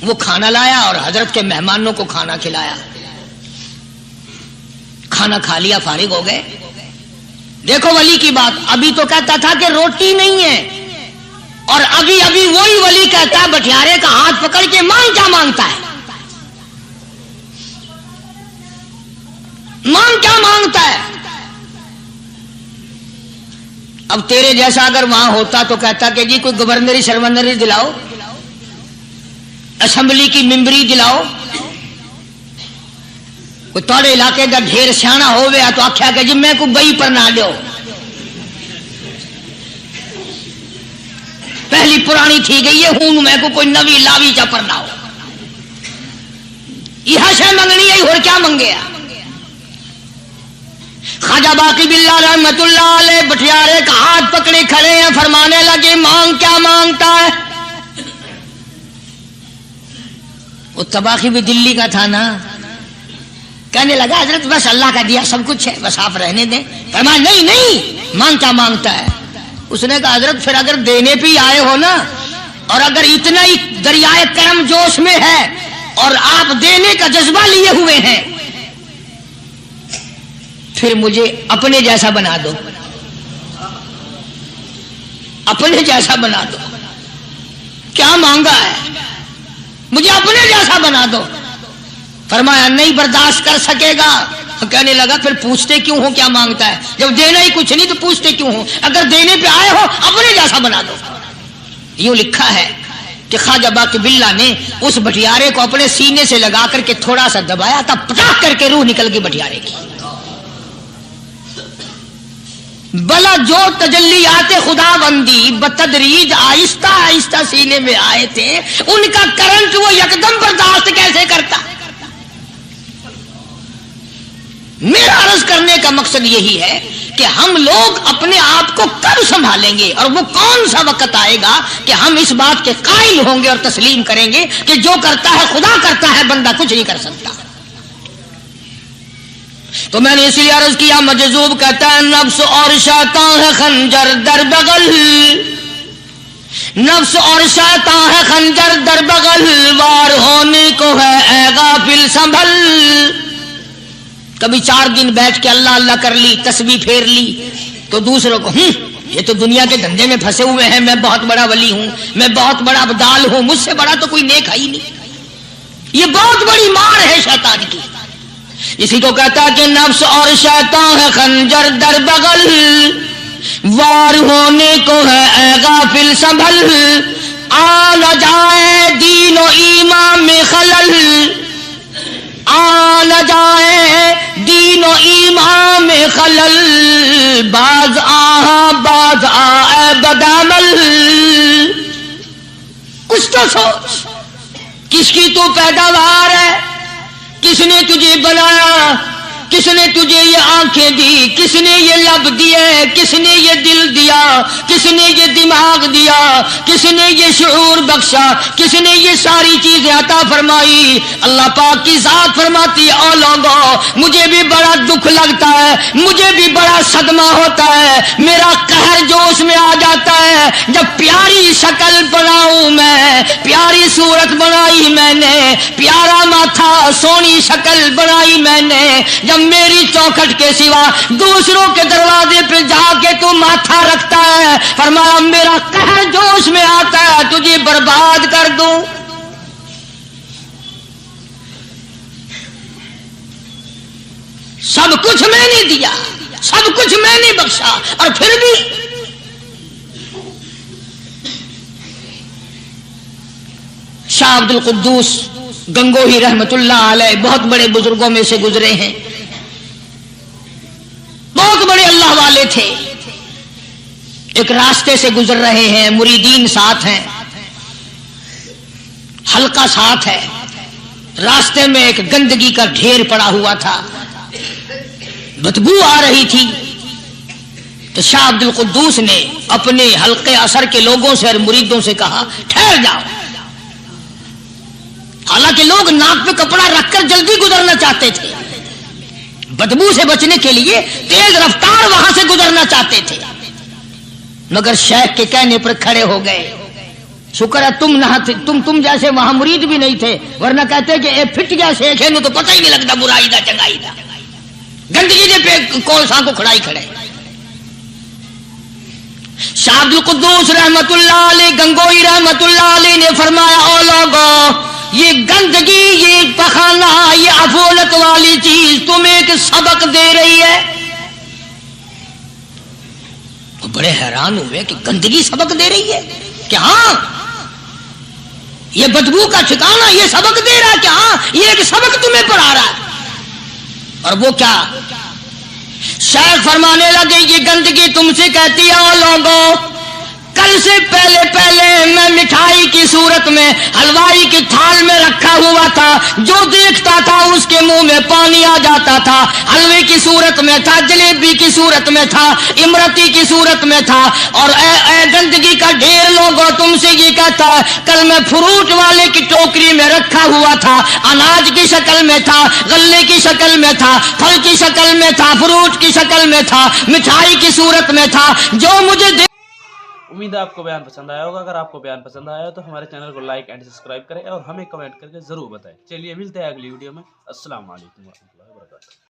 وہ کھانا لایا اور حضرت کے مہمانوں کو کھانا کھلایا، کھانا کھا لیا، فارغ ہو گئے۔ دیکھو ولی کی بات، ابھی تو کہتا تھا کہ روٹی نہیں ہے، اور ابھی ابھی وہی ولی کہتا ہے بٹیارے کا ہاتھ پکڑ کے مانگ کیا مانگتا ہے، مانگ کیا مانگتا ہے۔ اب تیرے جیسا اگر وہاں ہوتا تو کہتا کہ جی کوئی گورنری سرورنری دلاؤ، اسمبلی کی ممبری دلاؤ، کوئی تھوڑے علاقے کا ڈھیر سیاح ہو گیا تو آخیا کہ جی میں کو گئی پر نہ دو، پہلی پرانی تھی گئی ہے ہوں میں کو کوئی نوی لاوی چا پر نہ ہو، یہ شے منگنی ہے اور کیا منگے۔ خواجہ باقی باللہ رحمت اللہ علیہ بٹیارے کا ہاتھ پکڑے کھڑے ہیں، فرمانے لگے مانگ کیا مانگتا ہے۔ وہ تباہی بھی دلی کا تھا نا، کہنے لگا حضرت بس اللہ کا دیا سب کچھ ہے، بس آپ رہنے دیں۔ فرمایا نہیں نہیں، مانگ کیا مانگتا ہے۔ اس نے کہا حضرت پھر اگر دینے پہ آئے ہو نا، اور اگر اتنا ہی دریائے کرم جوش میں ہے اور آپ دینے کا جذبہ لیے ہوئے ہیں، پھر مجھے اپنے جیسا بنا دو، اپنے جیسا بنا دو۔ کیا مانگا ہے؟ مجھے اپنے جیسا بنا دو۔ فرمایا نہیں برداشت کر سکے گا۔ کہنے لگا پھر پوچھتے کیوں ہو کیا مانگتا ہے، جب دینا ہی کچھ نہیں تو پوچھتے کیوں ہو، اگر دینے پہ آئے ہو اپنے جیسا بنا دو۔ یوں لکھا ہے کہ خواجہ باقی باللہ نے اس بٹیارے کو اپنے سینے سے لگا کر کے تھوڑا سا دبایا تھا، پٹاخ کر کے روح نکل گئی بٹیارے کی۔ بلا جو تجلیات خداوندی بتدریج آہستہ آہستہ سینے میں آئے تھے، ان کا کرنٹ وہ یکدم برداشت کیسے کرتا؟ میرا عرض کرنے کا مقصد یہی ہے کہ ہم لوگ اپنے آپ کو کب سنبھالیں گے، اور وہ کون سا وقت آئے گا کہ ہم اس بات کے قائل ہوں گے اور تسلیم کریں گے کہ جو کرتا ہے خدا کرتا ہے، بندہ کچھ نہیں کر سکتا۔ تو میں نے اس لیے عرض کیا، مجذوب کہتا ہے نفس اور شیطان ہے خنجر در بغل، نفس اور شیطان ہے خنجر در بغل، وار ہونے کو ہے اے غافل سنبھل۔ کبھی 4 دن بیٹھ کے اللہ اللہ کر لی، تسبیح پھیر لی، تو دوسروں کو یہ تو دنیا کے دھندے میں پھنسے ہوئے ہیں، میں بہت بڑا ولی ہوں، میں بہت بڑا ابدال ہوں، مجھ سے بڑا تو کوئی نیک ہے ہی نہیں۔ یہ بہت بڑی مار ہے شیطان کی۔ اسی کو کہتا ہے کہ نفس اور شیطان ہے خنجر در بغل، وار ہونے کو ہے اے غافل سنبھل، آ نہ جائے دین و ایمان میں خلل، آ نہ جائے دین و ایمان میں خلل، باز باز اے بدعمل۔ کچھ تو سوچ، کس کی تو پیداوار ہے، کس نے تجھے بنایا، کس نے تجھے یہ آنکھیں دی، کس نے یہ لب دیے، کس نے یہ دل دیا، کس نے یہ دماغ دیا، کس نے یہ شعور بخشا، کس نے یہ ساری چیزیں عطا فرمائی؟ اللہ پاک کی ذات فرماتی ہے او لوگو مجھے بھی بڑا دکھ لگتا ہے، مجھے بھی بڑا صدمہ ہوتا ہے، میرا قہر جوش میں آ جاتا ہے جب پیاری شکل بناؤں میں، پیاری صورت بنائی میں نے، پیارا ماتھا سونی شکل بنائی میں نے، جب میری چوکھٹ کے سوا دوسروں کے دروازے پہ جا کے تو ماتھا رکھتا ہے، فرمایا میرا قہر جوش میں آتا ہے تجھے برباد کر دوں۔ سب کچھ میں نے دیا، سب کچھ میں نے بخشا، اور پھر بھی شاہ عبد القدوس گنگوہی رحمت اللہ علیہ بہت بڑے بزرگوں میں سے گزرے ہیں، بہت بڑے اللہ والے تھے۔ ایک راستے سے گزر رہے ہیں، مریدین ساتھ ہیں، حلقہ ساتھ ہے، راستے میں ایک گندگی کا ڈھیر پڑا ہوا تھا، بدبو آ رہی تھی، تو شاہ عبد القدوس نے اپنے حلقے اثر کے لوگوں سے اور مریدوں سے کہا ٹھہر جاؤ۔ حالانکہ لوگ ناک پہ کپڑا رکھ کر جلدی گزرنا چاہتے تھے، بدبو سے بچنے کے لیے تیز رفتار وہاں سے گزرنا چاہتے تھے، مگر شیخ کے کہنے پر کھڑے ہو گئے۔ شکر ہے تم نہ تھے، تم جیسے وہاں مرید بھی نہیں تھے، ورنہ کہتے کہ اے پھٹ گیا شیخ ہے تو پتہ ہی نہیں لگتا برائی دا چنگائی دا، گندگی دے پہ کولساں کو کھڑائی کھڑے۔ شاہ عبد القدوس رحمت اللہ علیہ گنگوئی رحمت اللہ علیہ نے فرمایا او لوگو یہ گندگی، یہ پخانہ، یہ افولت والی چیز تمہیں ایک سبق دے رہی ہے۔ وہ بڑے حیران ہوئے کہ گندگی سبق دے رہی ہے کہ ہاں یہ بدبو کا ٹھکانہ یہ سبق دے رہا ہے کہ ہاں یہ ایک سبق تمہیں پڑھا رہا ہے۔ اور وہ کیا؟ شیخ فرمانے لگے یہ گندگی تم سے کہتی ہے او لوگو کل سے پہلے میں مٹھائی کی صورت میں حلوائی کی تھال میں رکھا ہوا تھا، جو دیکھتا تھا اس کے منہ میں پانی آ جاتا تھا، حلوے کی صورت میں تھا، جلیبی کی صورت میں تھا، امرتی کی صورت میں تھا، اور اے گندگی کا ڈھیر لوگوں تم سے یہ کہتا ہے کل میں فروٹ والے کی ٹوکری میں رکھا ہوا تھا، اناج کی شکل میں تھا، غلے کی شکل میں تھا، پھل کی شکل میں تھا، فروٹ کی شکل میں تھا، مٹھائی کی صورت میں تھا، جو مجھے امید ہے آپ کو بیان پسند آیا ہوگا۔ اگر آپ کو بیان پسند آیا تو ہمارے چینل کو لائک اینڈ سبسکرائب کریں اور ہمیں کمنٹ کر کے ضرور بتائیں۔ چلیے ملتے ہیں اگلی ویڈیو میں۔ السلام علیکم ورحمۃ اللہ وبرکاتہ۔